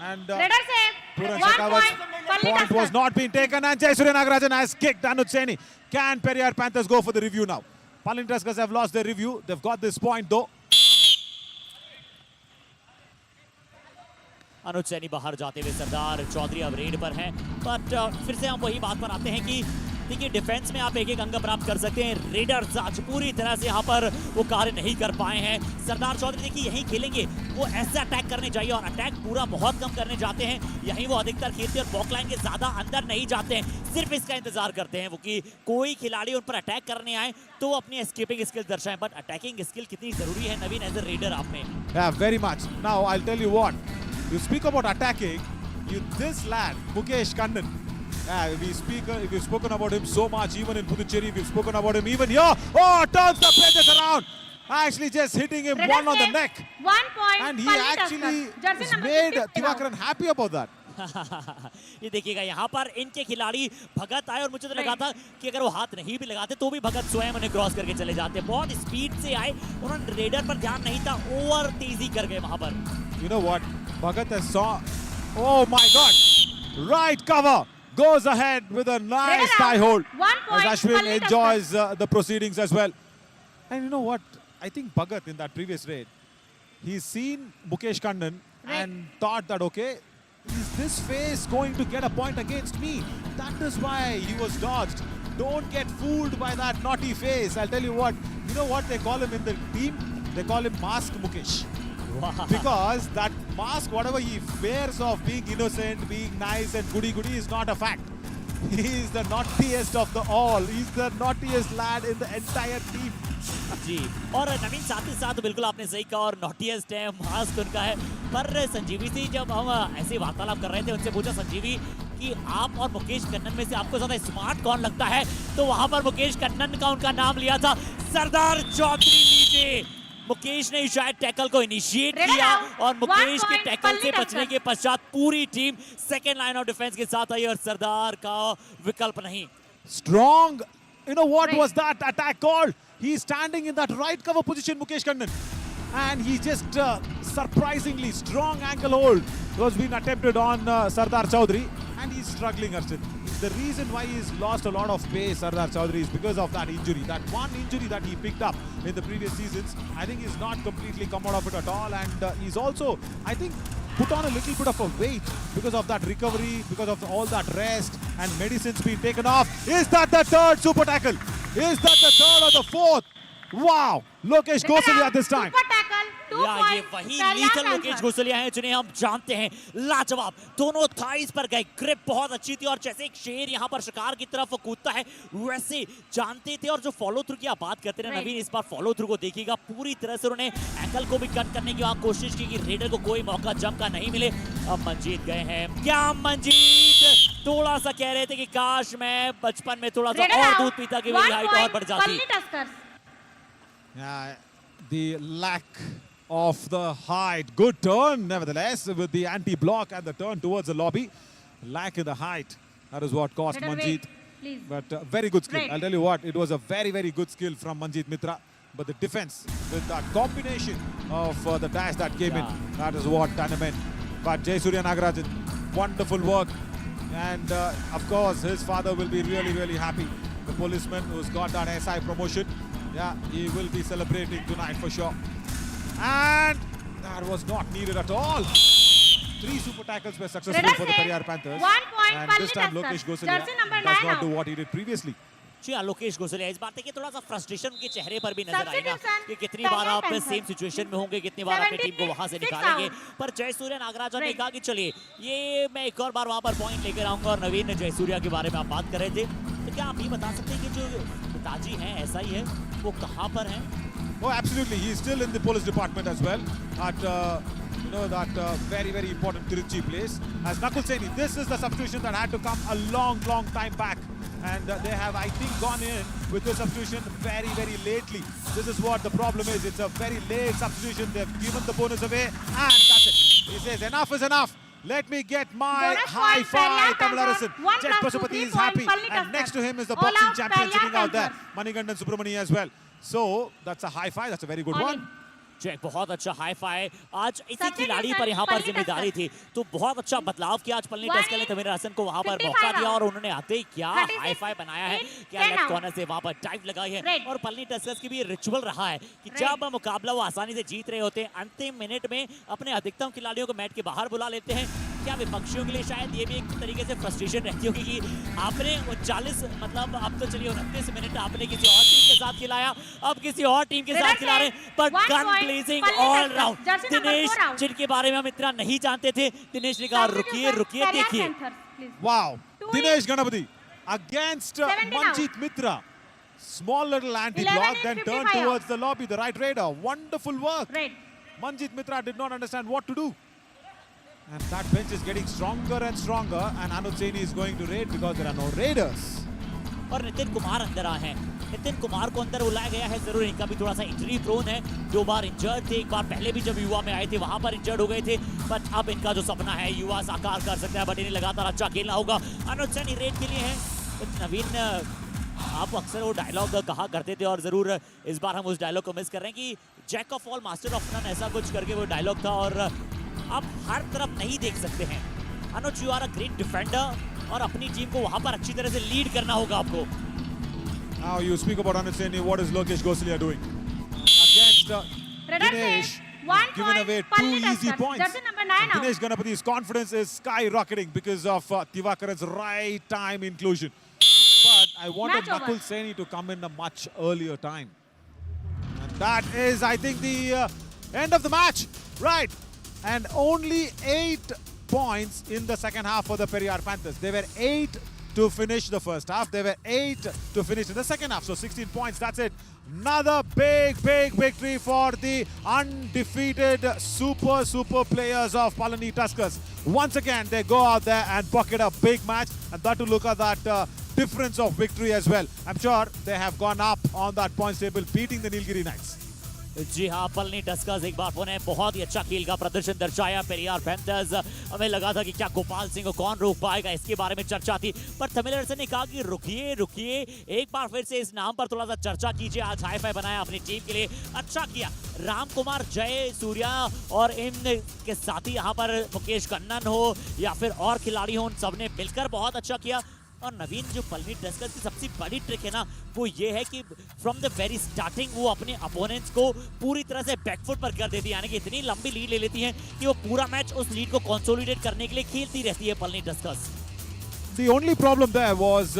And Raider save. Puran 1 Shekhawat's point. Palli point was Tusker. not being taken, and Jayasuriya Nagarajan has kicked Anuj Seni. Can Periyar Panthers go for the review now? Palli Tuskers have lost their review. They've got this point though. अनुज सैनी बाहर जाते हुए, सरदार चौधरी अब red पर हैं। But फिर से हम वही बात पर आते हैं कि देखिए, डिफेंस में आप एक अंक प्राप्त कर सकते हैं। रेडर्स आज पूरी तरह से यहाँ पर वो कार्य नहीं कर पाए हैं। सरदार चौधरी देखिए यहीं खेलेंगे, वो ऐसे अटैक करने चाहिए, और अटैक पूरा बहुत कम करने जाते हैं। यहीं वो अधिकतर खेलते हैं और बॉक लाइन के ज्यादा अंदर नहीं जाते हैं, सिर्फ इसका इंतजार करते हैं वो कि कोई खिलाड़ी उन पर अटैक करने आए तो वो अपनी एस्केपिंग स्किल दर्शाएं। बट अटैकिंग स्किल कितनी जरूरी है नवीन एज ए रेडर आप में? Yeah, very much. Now I'll tell you what. You speak about attacking. This lad, Mukesh Kannan. We've spoken about him so much, even in Puducherry. We've spoken about him even here. Oh, turns the pages around. Actually, just hitting him Raider one on the save. neck. 1 point. And he Palli actually Tusker. Jersey has number made 50 Divakaran happy about that. ये देखिएगा यहाँ पर इनके खिलाड़ी भगत आए, और मुझे तो लगा था कि अगर वो हाथ नहीं भी लगाते तो भी भगत स्वयं उन्हें क्रॉस करके चले जाते। बहुत स्पीड से आए, उन्होंने रेडर पर ध्यान नहीं था, ओवर तेजी कर गए वहां पर। You know what? Bhagat has saw. Oh my God! Right cover goes ahead with a nice Raider tie out. hold. 1 point. As Ashwin Palli Tusker. enjoys the proceedings as well. And you know what? I think Bhagat in that previous raid, he's seen Mukesh Kannan and thought that, okay, is this face going to get a point against me? That is why he was dodged. Don't get fooled by that naughty face. I'll tell you what. You know what they call him in the team? They call him Mask Mukesh. Wow. Because that mask, whatever he wears of being innocent, being nice and goody-goody is not a fact. He is the naughtiest of the all. He's the naughtiest lad in the entire team. जी, और नवीन साथ ही साथ बिल्कुल आपने सही कहा और naughtiest है, mask उनका है। पर संजीवी से जब हम ऐसे वार्तालाप कर रहे थे, उनसे पूछा संजीवी कि आप और मुकेश कन्नन में से आपको ज्यादा स्मार्ट कौन लगता है, तो वहां पर मुकेश कन्नन का उनका नाम लिया था। सरदार चौधरी लीजिए, मुकेश ने शायद टैकल को इनिशिएट किया और मुकेश के टैकल से बचने के पश्चात पूरी team second line of defence के साथ आई और सरदार का विकल्प नहीं। Strong. You know what was that attack called? He's standing in that right cover position, Mukesh Kannan. And he just surprisingly strong ankle hold was being attempted on Sardar Chaudhary. And he's struggling, Arshit. The reason why he's lost a lot of pace, Sardar Chaudhary, is because of that injury. That one injury that he picked up in the previous seasons, I think he's not completely come out of it at all. And he's also, I think, put on a little bit of a weight because of that recovery, because of all that rest and medicines being taken off. Is that the third super tackle? Is that the third or the fourth? Wow! Lokesh Gosalia this time. Super tackle, 2 या ये points. वही Kalyan lethal Panthers. Lokesh Ghosliya हैं जिन्हें हम जानते हैं। लाजवाब, दोनों थाइस पर गए, ग्रिप बहुत अच्छी थी और जैसे एक शेर यहाँ पर शिकार की तरफ कूदता है वैसे जानते थे। और जो फॉलो थ्रू की आप बात करते हैं नवीन, इस बार फॉलो थ्रू को देखिएगा, पूरी तरह से उन्होंने एंकल को भी कट करने की कोशिश की कि रेडर को कोई मौका जम का नहीं मिले। अब मंजीत गए हैं, क्या मंजीत थोड़ा सा कह रहे थे कि काश मैं बचपन में थोड़ा सा Raider और out. दूध पीता कि 1 मेरी हाइट और point, बढ़ जाती। Palli Tuskers. Yeah, the lack of the height. Good turn, nevertheless, with the anti-block and the turn towards the lobby. Lack in the height. That is what cost Raider, Manjeet. wait, please. But very good skill. Right. I'll tell you what, it was a very, very good skill from Manjeet Mitra. But the defense, with that combination of the dash that came in, that is what done him in. But Jayasuriya Nagarajan, wonderful work. And of course, his father will be really, really happy. The policeman who's got that SI promotion. Yeah, he will be celebrating tonight for sure. And that was not needed at all. 3 super tackles were successful Raider for the safe. Kariyar Panthers. 1 point, And Palli this time Tuskers. Lokesh Gosalia Jersey number does 9 not do out. what he did previously. जी हाँ, लोकेश घोसलिया, इस बात है कि थोड़ा सा frustration उनके चेहरे पर भी नजर आई ना Substitution, कि कितनी बार आप Karyan सेम Panthers. सिचुएशन में होंगे, कितनी बार अपनी टीम को वहां से 76 निकालेंगे। out. पर जयसूर्या नागराजन ने Right. कहा कि चलिए ये मैं एक और बार वहां पर पॉइंट लेकर आऊंगा। और नवीन जयसूर्या के बारे में आप बात कर रहे थे, तो क्या आप ये बता सकते हैं कि जो पिताजी हैं ऐसा ही है, वो कहाँ पर हैं? Oh, absolutely. He's still in the police department as well. At that very, very important Tiruchi place. As Nakul Saini, this is the substitution that had to come a long, long time back. And they have, I think, gone in with this substitution very, very lately. This is what the problem is. It's a very late substitution. They've given the bonus away. And that's it. He says, enough is enough. Let me get my Bonus high point, five. Kalyan Tamil Panthers. Arasan. 1 Jet plus 2, Pasupati 3 is point, happy. Palli And Tuskers. next to him is the All boxing out, champion Kalyan sitting out there. Panthers. Manikandan Subramani as well. So that's a high five. That's a very good All one. in. Check बहुत अच्छा hi fi. आज इसी सबसे खिलाड़ी नुकसान पर यहाँ पर पल्ली जिम्मेदारी थी, तो बहुत अच्छा बदलाव किया आज पल्ली टस्कर ने। तमीर हसन को वहां पर 55 मौका दिया और out. उन्होंने आते ही क्या 36 हाई फाई बनाया है, क्या 10 लेफ्ट out. कॉर्नर से वहां पर टाइप लगाई है। Red. और पल्ली टस्कर्स की भी रिचुअल रहा है कि Red. जब मुकाबला वो आसानी से जीत रहे होते हैं, अंतिम मिनट में अपने अधिकतम खिलाड़ियों को मैट के बाहर बुला लेते हैं। क्या विपक्षियों के लिए शायद ये भी एक तरीके से फ्रस्ट्रेशन रहती होगी कि आपने 39 मतलब अब तो चलिए 29 मिनट आपने किसी और टीम के साथ खिलाया, अब किसी और टीम के साथ खिला रहे हैं। But 1 gun point, blazing Palli all Tuskers. Round. Jersey number Dinesh 4 out. जिनके बारे में हम इतना नहीं जानते थे, दिनेश ने कहा रुकिए रुकिए Kalyan देखिए। Panthers, please. Wow. Two Dinesh Ganapati against 17 out. Manjeet Mitra. Small little 11 anti-block, and then 55 turned out. towards the lobby, the right raider. Wonderful work. Red. Manjeet Mitra did not understand what to do. And that bench is getting stronger and stronger. And Anuj Saini is going to raid because there are no raiders. और नितिन कुमार अंदर आए हैं। नितिन कुमार को अंदर बुलाया गया है, जरूर इनका भी थोड़ा सा इंजरी प्रोन है। 2 बार इंजर्ड थे, एक बार पहले भी जब युवा में आए थे वहां पर इंजर्ड हो गए थे। बट अब इनका जो सपना है युवा साकार कर सकता है, बट इन्हें लगातार अच्छा खेलना होगा। अनुज सैनी रेड के लिए है। नवीन, आप अक्सर वो डायलॉग कहा करते थे और जरूर इस बार हम उस डायलॉग को मिस कर रहे हैं कि jack of all master of none, ऐसा कुछ करके वो डायलॉग था। और आप हर तरफ नहीं देख सकते हैं। Anuj, you are a great defender और अपनी टीम को वहां पर अच्छी तरह से लीड करना होगा आपको। Now you speak about Anuj Saini. What is Lokesh Gosalia doing? Against Raider Dinesh. safe. 1 Given point, away Palli 2 easy Tuskers. points. Jersey number 9 out. Dinesh Ganapati's confidence is skyrocketing because of Tivakaran's right time inclusion. but I wanted Match over. Nakul Saini to come in a much earlier time. And that is, I think, the end of the match. Right. And only 8 points in the second half for the Periyar Panthers. They were 8 to finish the first half. They were 8 to finish in the second half. So 16 points, that's it. Another big victory for the undefeated super players of Palani Tuskers. Once again, they go out there and pocket a big match. And that to look at that difference of victory as well. I'm sure they have gone up on that points table, beating the Nilgiri Knights. जी हाँ, Palani Tuskers एक बार पुनः बहुत ही अच्छा खेल का प्रदर्शन दर्शाया। Periyar panthers, हमें लगा था कि क्या गोपाल सिंह को कौन रोक पाएगा, इसके बारे में चर्चा थी, पर तमिलनाडु ने कहा कि रुकिए एक बार फिर से इस नाम पर थोड़ा सा चर्चा कीजिए। आज हाई फाई बनाया अपनी टीम के लिए, अच्छा किया। राम कुमार, जय सूर्या और इन के साथी यहाँ पर मुकेश कन्नन हो या फिर और खिलाड़ी हो, उन सबने मिलकर बहुत अच्छा किया। और नवीन, जो पलनी टस्कर्स की सबसे बड़ी ट्रिक है ना, वो ये है कि फ्रॉम द वेरी स्टार्टिंग वो अपने अपोनेंट्स को पूरी तरह से बैकफुट पर कर देती है, यानी कि इतनी लंबी लीड ले लेती हैं कि वो पूरा मैच उस लीड को कंसोलिडेट करने के लिए खेलती रहती है Palani Tuskers. The only problem there was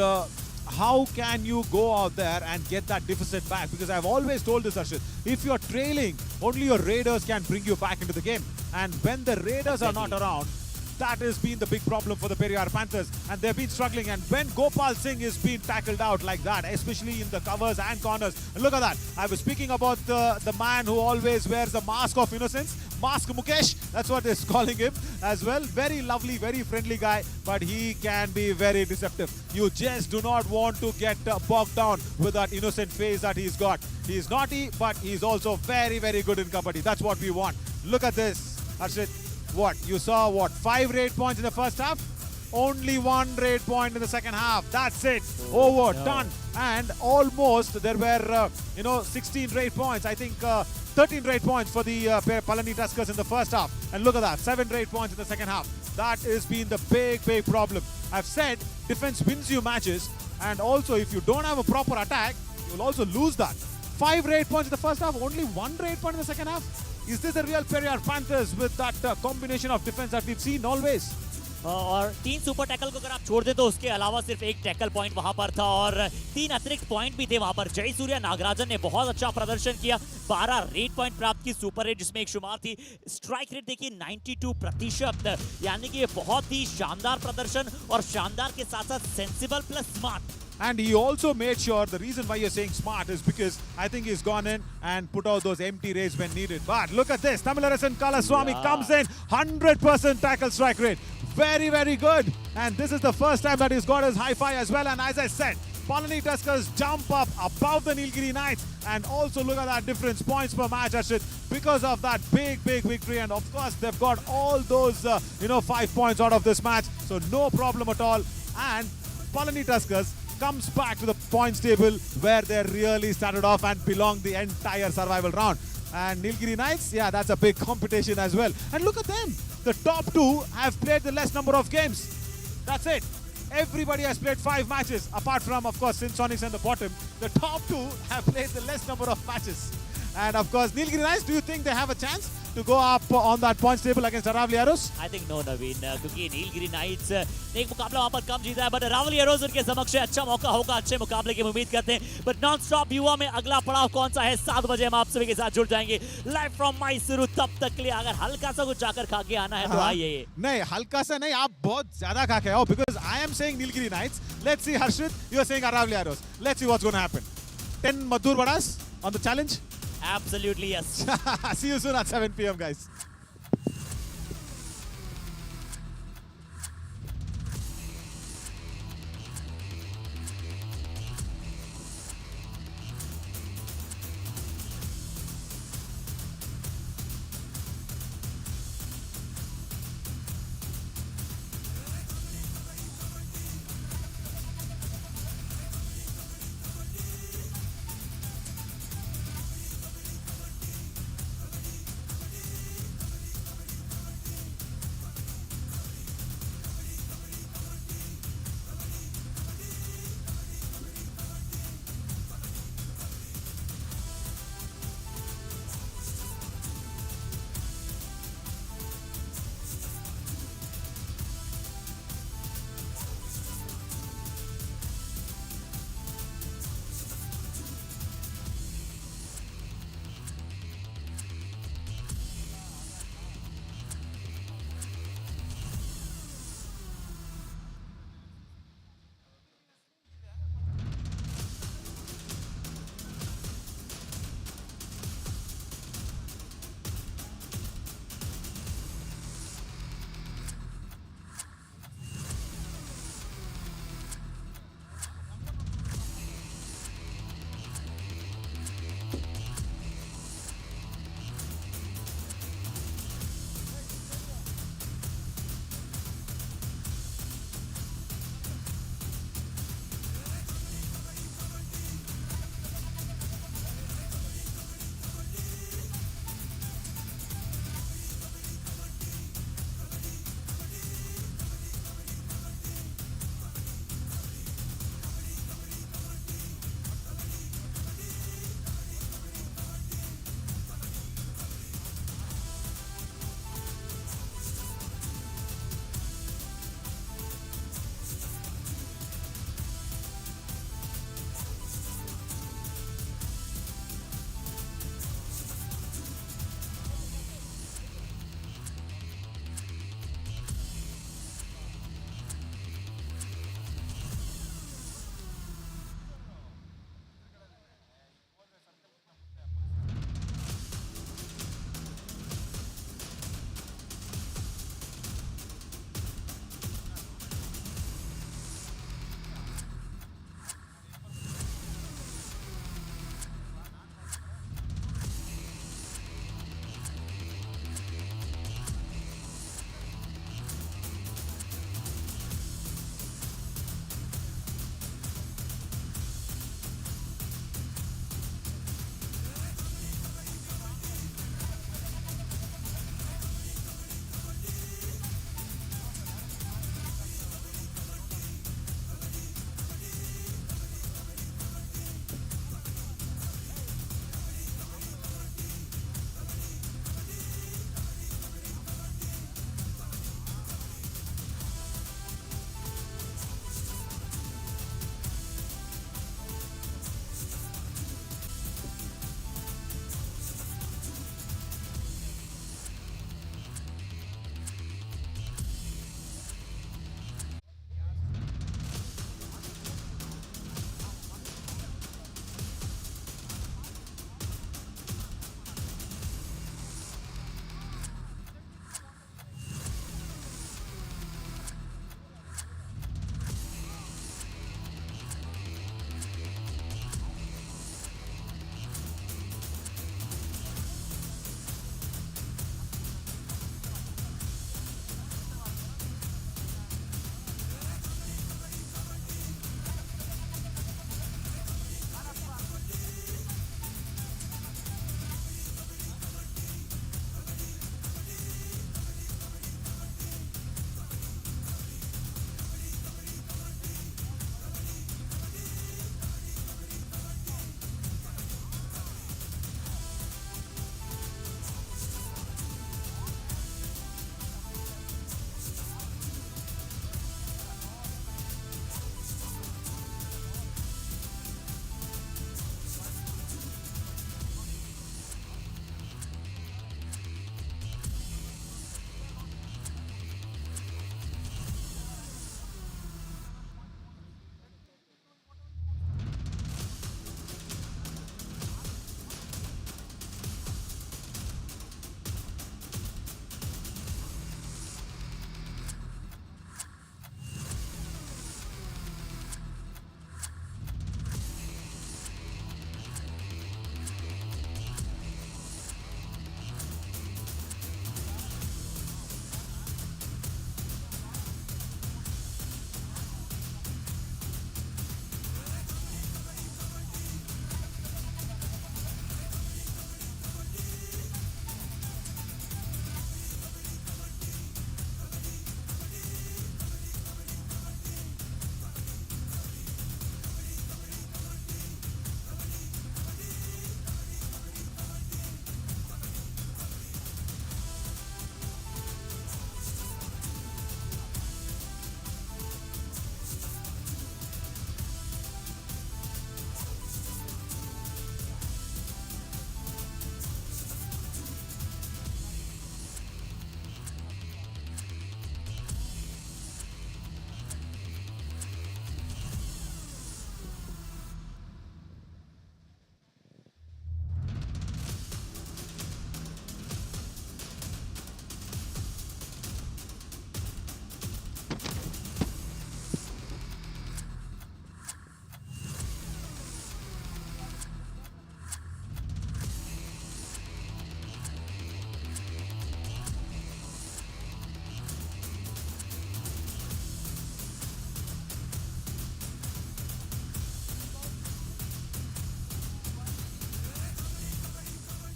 how can you go out there and get that deficit back? Because I've always told this, Arshit, if you're trailing, only your Raiders can bring you back into the game. And when the Raiders are not around, that has been the big problem for the Periyar Panthers, and they've been struggling. And when Gopal Singh is being tackled out like that, especially in the covers and corners, and look at that. I was speaking about the man who always wears the mask of innocence, Mask Mukesh, that's what they're calling him as well. Very lovely, very friendly guy, but he can be very deceptive. You just do not want to get bogged down with that innocent face that he's got. He's naughty, but he's also very good in kabaddi. That's what we want. Look at this, Arshit. What? You saw what? 5 raid points in the first half? Only 1 raid point in the second half. That's it. Over. No. Done. And almost there were, 16 raid points. I think 13 raid points for the Palani Tuskers in the first half. And look at that. 7 raid points in the second half. That has been the big problem. I've said defense wins you matches. And also if you don't have a proper attack, you'll also lose that. 5 raid points in the first half. Only 1 raid point in the second half. Is this the real Periyar Panthers with that combination of defense that we've seen always? और 3 super tackle को अगर आप छोड़ दे तो उसके अलावा सिर्फ 1 tackle point वहां पर था और 3 अतिरिक्त पॉइंट भी थे वहां पर। जय सूर्या नागराजन ने बहुत अच्छा प्रदर्शन किया, 12 रेड पॉइंट प्राप्त की, सुपर रेड जिसमें एक शुमार थी। स्ट्राइक रेट देखिए 92%, यानी कि ये बहुत ही शानदार प्रदर्शन और शानदार के साथ साथ sensible plus smart. And he also made sure, the reason why you're saying smart is because I think he's gone in and put out those empty raids when needed. But look at this, Tamilarasan Kalaswamy comes in, 100% tackle strike rate. Very good. And this is the first time that he's got his high-fi as well. And as I said, Palani Tuskers jump up above the Nilgiri Knights. And also look at that difference, points per match, Ashit, because of that big victory. And of course, they've got all those, 5 points out of this match. So no problem at all. And Palani Tuskers comes back to the points table where they really started off and belonged the entire survival round. And Nilgiri Knights, yeah, that's a big competition as well. And look at them. The top 2 have played the less number of games. That's it. Everybody has played 5 matches, apart from, of course, Sinsonics and the bottom. The top 2 have played the less number of matches. And of course, Nilgiri Knights, do you think they have a chance to go up on that points table against Aravali Arrows? I think no, Naveen, क्योंकि Nilgiri nights ने एक मुकाबला वहां पर कम जीता है, but Aravalli arrows उनके समक्ष अच्छा मौका होगा, अच्छे मुकाबले की उम्मीद करते हैं। बट नॉन स्टॉप युवा में अगला पड़ाव कौन सा है, 7 बजे हम आप सभी के साथ जुड़ जाएंगे लाइव फ्रॉम मैसूरू। तब तक के लिए अगर हल्का सा कुछ जाकर खा के आना है तो आइए। नहीं, हल्का सा नहीं, आप बहुत ज्यादा खा के आओ, because I am saying Nilgiri Knights. Let's see, Harshit, you are saying Aravali Arrows. Let's see what's going to happen. 10 Madhur Vadas on the challenge. Absolutely yes. See you soon at 7 p.m. guys.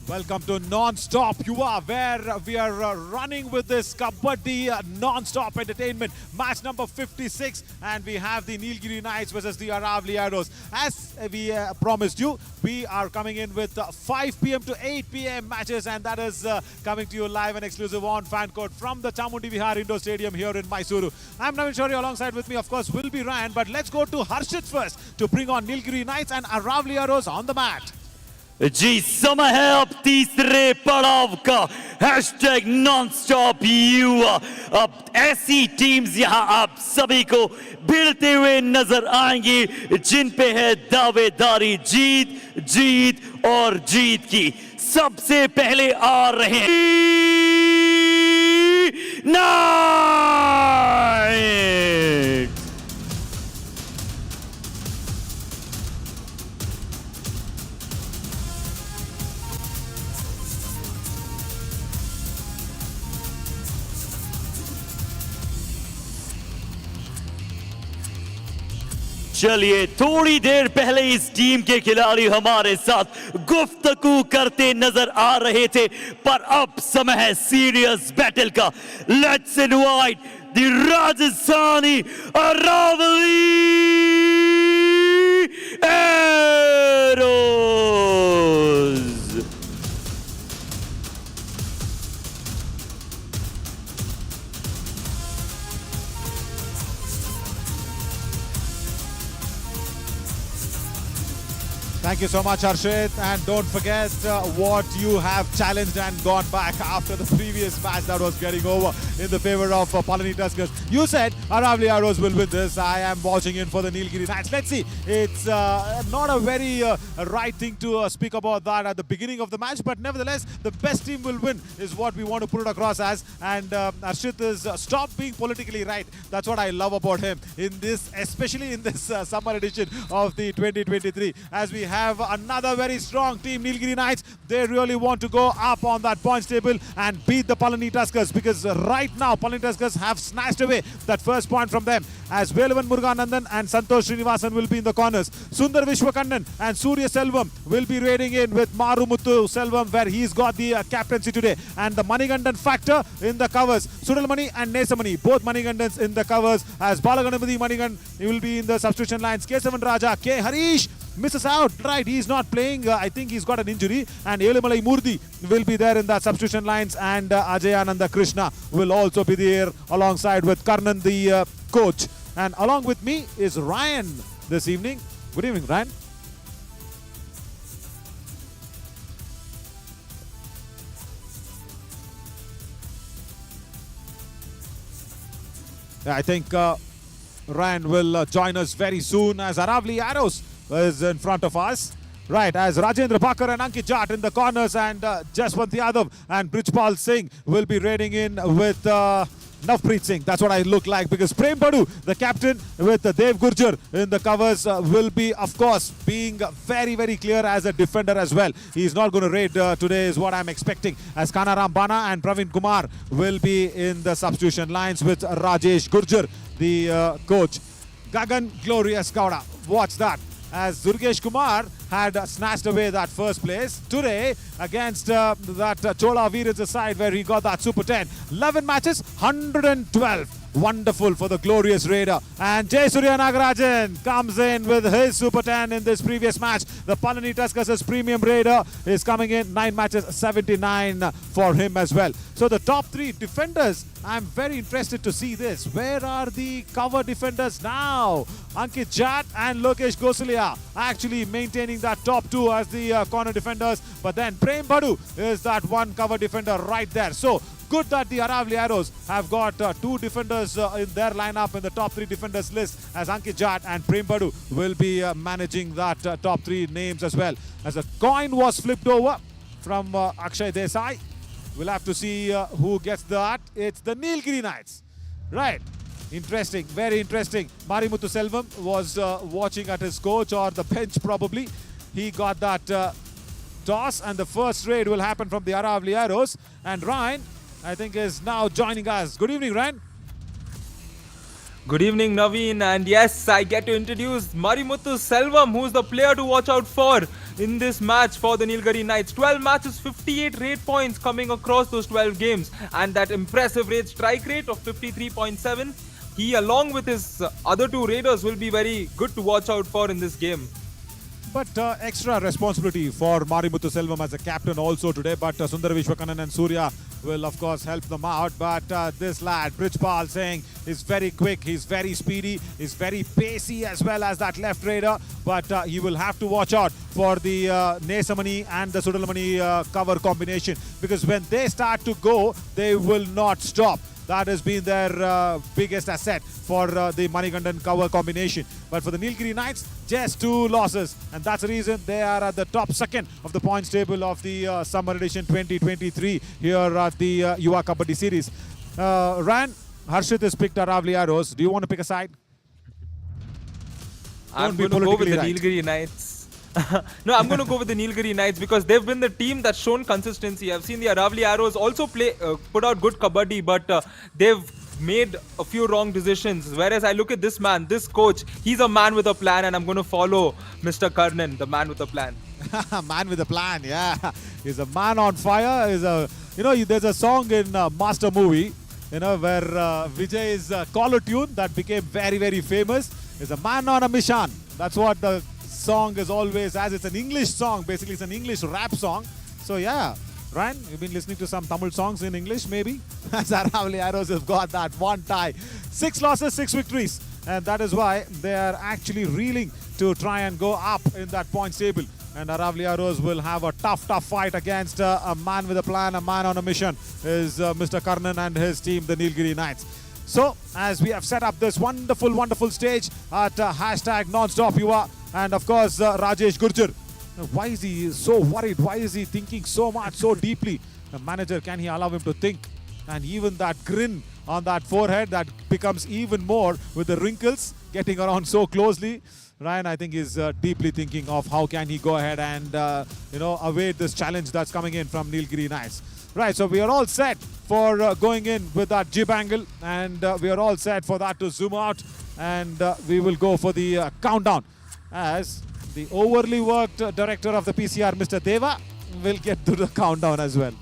Welcome to Non-Stop Yuva, where we are running with this Kabaddi non-stop entertainment. Match number 56, and we have the Nilgiri Knights versus the Aravali Arrows. As we promised you, we are coming in with 5 p.m. to 8 p.m. matches, and that is coming to you live and exclusive on Fan Court from the Chamundi Vihar Indoor Stadium here in Mysuru. I'm Navin Shaurya, alongside with me, of course, will be Ryan, but let's go to Harshit first to bring on Nilgiri Knights and Aravali Arrows on the mat. जी समय है अब तीसरे पड़ाव का hashtag non stop युवा। अब ऐसी teams यहां आप सभी को भिड़ते हुए नजर आएंगी जिन पे है दावेदारी जीत जीत और जीत की। सबसे पहले आ रहे हैं नाइट। चलिए थोड़ी देर पहले इस टीम के खिलाड़ी हमारे साथ गुफ्तगू करते नजर आ रहे थे, पर अब समय है सीरियस बैटल का। Let's invite the Rajasthani Aravalli Arrows. Thank you so much, Harshit. And don't forget what you have challenged and gone back after the previous match that was getting over in the favor of Palani Tuskers. You said Aravali Arrows will win this. I am watching in for the Nilgiri Knights. Let's see. It's not a very right thing to speak about that at the beginning of the match, but nevertheless, the best team will win is what we want to put it across as. And Harshit is stop being politically right. That's what I love about him in this, especially in this summer edition of the 2023. As we have another very strong team, Nilgiri Knights. They really want to go up on that points table and beat the Palani Tuskers, because right now Palani Tuskers have snatched away that first point from them, as Velavan Muruganandan and Santosh Srinivasan will be in the corners. Sundar Vishwakandan and Surya Selvam will be raiding in with Marumuthu Selvam, where he's got the captaincy today, and the Manigandan factor in the covers. Sudalmani and Nesamani, both Manigandans in the covers, as Balaganapati Manigandan will be in the substitution lines. Kesavan Raja, K. Harish misses out, right? He's not playing. I think he's got an injury. And Elimalai Murthy will be there in the substitution lines. And Ajayananda Krishna will also be there alongside with Karnan, the coach. And along with me is Ryan this evening. Good evening, Ryan. Yeah, I think Ryan will join us very soon, as Aravali Arrows is in front of us. Right, as Rajendra Bhakkar and Ankit Jat in the corners, and Jaswant Yadav and Brijpal Singh will be raiding in with Navpreet Singh. That's what I look like, because Prem Badu, the captain, with Dev Gurjar in the covers, will be, of course, being very, very clear as a defender as well. He's not going to raid today is what I'm expecting, as Kanaram Bana and Praveen Kumar will be in the substitution lines with Rajesh Gurjar, the coach. Gagan Glorious Gowda, watch that, as Durgesh Kumar had snatched away that first place today against that Chola Veer's side, where he got that Super 10. 11 matches, 112. Wonderful for the glorious Raider. And Jay Surya Nagarajan comes in with his Super 10 in this previous match. The Palani Tuskers' premium Raider is coming in, 9 matches, 79 for him as well. So the top 3 defenders, I'm very interested to see this. Where are the cover defenders now? Ankit Jat and Lokesh Gosalia actually maintaining that top 2 as the corner defenders. But then Prem Badu is that one cover defender right there. So good that the Aravali Arrows have got 2 defenders in their lineup in the top 3 defenders list, as Ankit Jat and Prem Badu will be managing that top 3 names as well. As a coin was flipped over from Akshay Desai. We'll have to see who gets that. It's the Nilgiri Knights. Right. Interesting. Very interesting. Marimuthu Selvam was watching at his coach or the bench probably. He got that toss, and the first raid will happen from the Aravali Arrows. And Ryan, I think, is now joining us. Good evening, Ryan. Good evening, Naveen, and yes, I get to introduce Marimuthu Selvam, who's the player to watch out for. in this match for the Nilgiri Knights. 12 matches, 58 rate points coming across those 12 games, and that impressive strike rate of 53.7. He, along with his other two raiders, will be very good to watch out for in this game. But extra responsibility for Marimuthu Selvam as a captain also today. But Sundar Vishwakannan and Surya will of course help them out. But this lad, Brijpal Singh, is very quick, he's very speedy, he's very pacey as well as that left raider. But he will have to watch out for the Nesamani and the Sudalamani cover combination, because when they start to go, they will not stop. That has been their biggest asset for the Manikandan cover combination. But for the Nilgiri Knights, just 2 losses. And that's the reason they are at the top second of the points table of the Summer Edition 2023 here at the Yuva Kabaddi series. Ran, Harshit has picked Aravali Arrows. Do you want to pick a side? I'm Don't be going to go with the politically right. Nilgiri Knights. No, I'm going to go with the Nilgiri Knights because they've been the team that's shown consistency. I've seen the Aravali Arrows also put out good kabaddi, but they've made a few wrong decisions. Whereas I look at this man, this coach, he's a man with a plan, and I'm going to follow Mr. Karnan, the man with a plan. Man with a plan, yeah. He's a man on fire. He's a, there's a song in Master Movie, where Vijay's collar tune that became very, very famous is a man on a mission. That's what the song is always as. It's an English song, basically it's an English rap song. So yeah, Ryan, you've been listening to some Tamil songs in English maybe? As Aravali Arrows have got that one tie. 6 losses, 6 victories. And that is why they are actually reeling to try and go up in that points table. And Aravali Arrows will have a tough fight against a man with a plan, a man on a mission, is Mr. Karnan and his team, the Nilgiri Knights. So, as we have set up this wonderful stage at hashtag Nonstop Yuva, and of course Rajesh Gurjar. Why is he so worried? Why is he thinking so much, so deeply? The manager, can he allow him to think? And even that grin on that forehead that becomes even more with the wrinkles getting around so closely. Ryan, I think, is deeply thinking of how can he go ahead and await this challenge that's coming in from Nilgiri Knights. Right, so we are all set for going in with that jib angle, and we are all set for that to zoom out, and we will go for the countdown as the overly worked director of the PCR, Mr. Deva, will get to the countdown as well.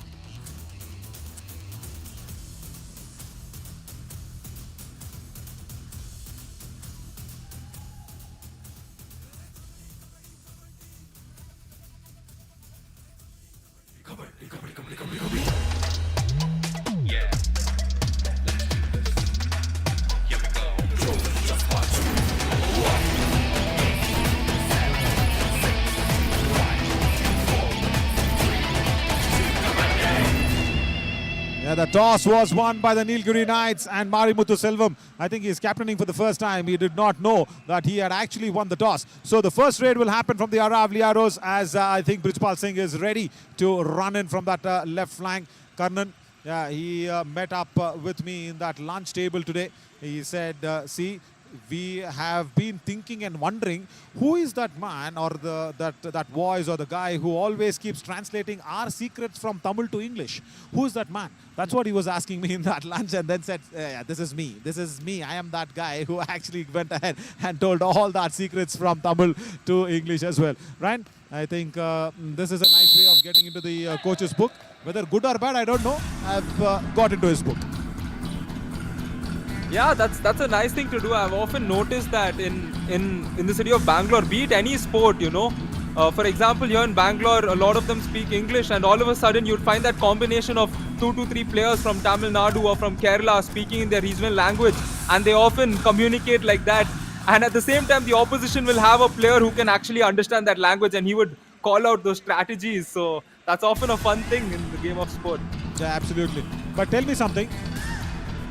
Yeah, the toss was won by the Nilgiri Knights, and Marimuthu Selvam, I think he is captaining for the first time. He did not know that he had actually won the toss. So the first raid will happen from the Aravali Arrows, as I think Brijpal Singh is ready to run in from that left flank. Karnan, yeah, he met up with me in that lunch table today. He said, see, we have been thinking and wondering who is that man or that voice or the guy who always keeps translating our secrets from Tamil to English. Who is that man? That's what he was asking me in that lunch, and then said, yeah, this is me. This is me. I am that guy who actually went ahead and told all that secrets from Tamil to English as well. Ryan, I think this is a nice way of getting into the coach's book. Whether good or bad, I don't know. I've got into his book. Yeah, that's a nice thing to do. I've often noticed that in the city of Bangalore, be it any sport, for example, here in Bangalore, a lot of them speak English, and all of a sudden you'd find that combination of 2 to 3 players from Tamil Nadu or from Kerala speaking in their regional language, and they often communicate like that. And at the same time, the opposition will have a player who can actually understand that language, and he would call out those strategies. So that's often a fun thing in the game of sport. Yeah, absolutely. But tell me something.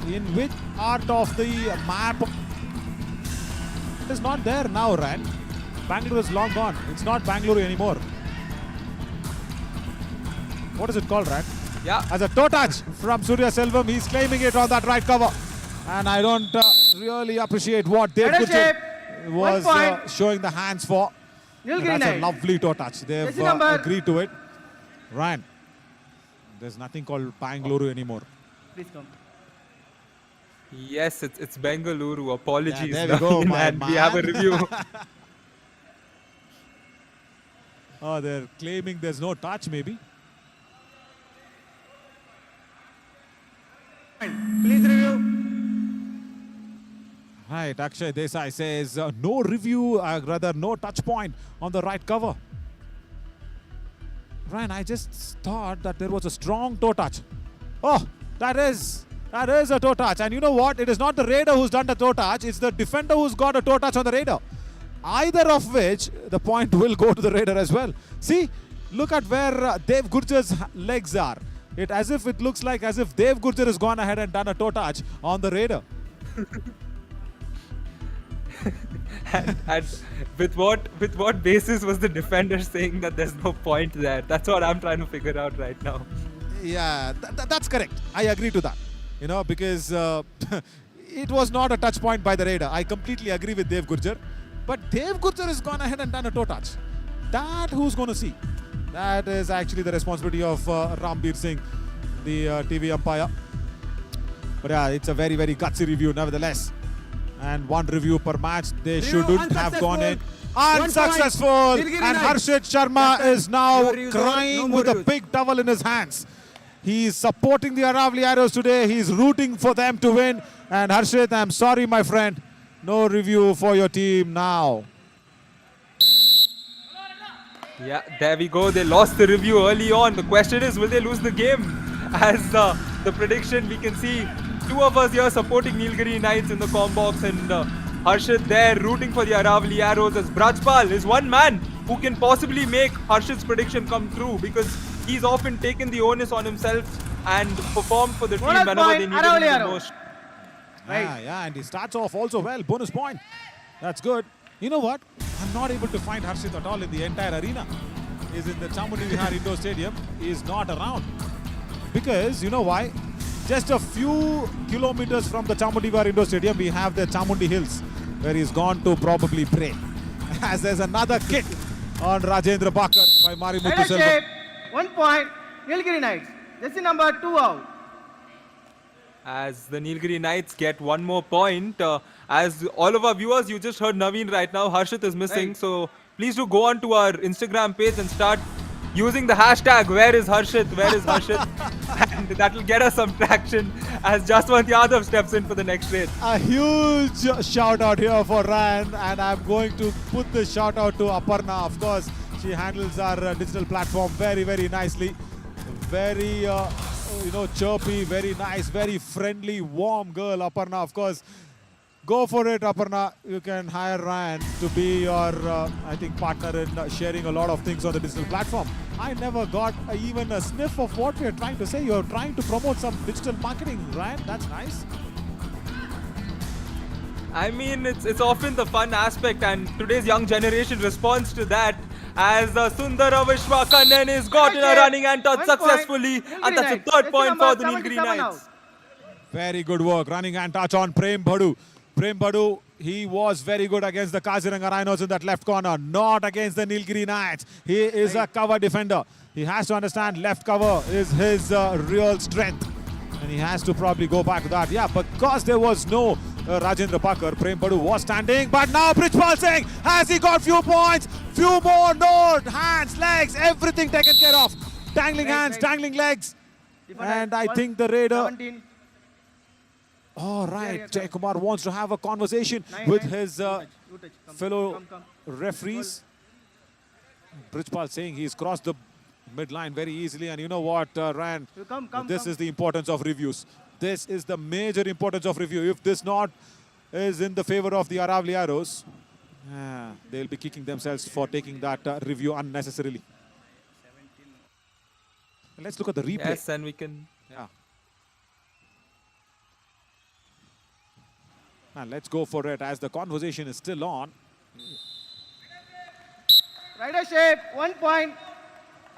In which part of the map is not there now, Ryan? Bangalore is long gone. It's not Bangalore anymore. What is it called, Ryan? Yeah. As a toe touch from Surya Selvam, he's claiming it on that right cover. And I don't really appreciate what Dev Gurjar was showing the hands for. That's a lovely toe touch. They've agreed to it. Ryan, there's nothing called Bangalore anymore. Please come. Yes, it's Bengaluru. Apologies. Yeah, there we go, and we have a review. Oh, they're claiming there's no touch, maybe. Please review. Right, Akshay Desai says no review, rather no touch point on the right cover. Ryan, I just thought that there was a strong toe touch. Oh, that is a toe touch. And you know what? It is not the raider who's done the toe touch. It's the defender who's got a toe touch on the raider. Either of which, the point will go to the raider as well. See, look at where Dev Gurjar's legs are. It looks like as if Dev Gurjar has gone ahead and done a toe touch on the raider. And with what basis was the defender saying that there's no point there? That's what I'm trying to figure out right now. Yeah, that's correct. I agree to that. You know, because it was not a touch point by the raider. I completely agree with Dev Gurjar. But Dev Gurjar has gone ahead and done a toe touch. That who's going to see? That is actually the responsibility of Rambir Singh, the TV umpire. But yeah, it's a very, very gutsy review nevertheless. And one review per match. They shouldn't have gone in. Unsuccessful! And Harshit Sharma is now crying with a big towel in his hands. He's supporting the Aravali Arrows today. He's rooting for them to win. And Harshit, I'm sorry, my friend. No review for your team now. Yeah, there we go. They lost the review early on. The question is, will they lose the game? As the prediction, we can see two of us here supporting Nilgiri Knights in the com box, and Harshit there rooting for the Aravali Arrows, as Brajpal is one man who can possibly make Harshit's prediction come true, because he's often taken the onus on himself and performed for the team whenever they needed him the most. Right. Yeah, and he starts off also well. Bonus point. That's good. You know what? I'm not able to find Harshit at all in the entire arena. He's in the Chamundi Vihar Indoor Stadium. He is not around. Because, you know why? Just a few kilometers from the Chamundi Vihar Indoor Stadium, we have the Chamundi Hills, where he's gone to probably pray. As there's another kick on Rajendra Bakar by Marimuthu Selvam. 1 point, Nilgiri Knights. This is number 2 out. As the Nilgiri Knights get one more point. As all of our viewers, you just heard Naveen right now. Harshit is missing. Right. So please do go on to our Instagram page and start using the hashtag where is Harshit, where is Harshit. And that will get us some traction as Jaswant Yadav steps in for the next raid. A huge shout out here for Ryan, and I'm going to put the shout out to Aparna. Of course, she handles our digital platform very, very nicely. Very, chirpy, very nice, very friendly, warm girl, Aparna. Of course, go for it, Aparna. You can hire Ryan to be your, partner in sharing a lot of things on the digital platform. I never got even a sniff of what you're trying to say. You're trying to promote some digital marketing, Ryan. That's nice. I mean, it's often the fun aspect, and today's young generation responds to that. As Sundara Vishwakannan is got in a running and touch successfully, and that's a third point for the Nilgiri Knights. Very good work, running and touch on Prem Bhadu. Prem Bhadu, he was very good against the Kaziranga Rhinos in that left corner, not against the Nilgiri Knights. He is a cover defender. He has to understand left cover is his real strength. And he has to probably go back to that. Yeah, because there was no Rajendra Bakar, Prem Bhadu was standing. But now Brijpal Singh, has he got few points? Few more, no, hands, legs, everything taken care of. Dangling hands, dangling legs. And I think the raider... 17. All right, Jay Kumar wants to have a conversation with his fellow referees. Brijpal saying he's crossed the midline very easily. And you know what, Ryan? This is the importance of reviews. This is the major importance of review. If this not is in the favor of the Aravali Arrows, they'll be kicking themselves for taking that review unnecessarily. Let's look at the replay. Yes, and we can... Yeah. And let's go for it as the conversation is still on. Rider shape, 1 point.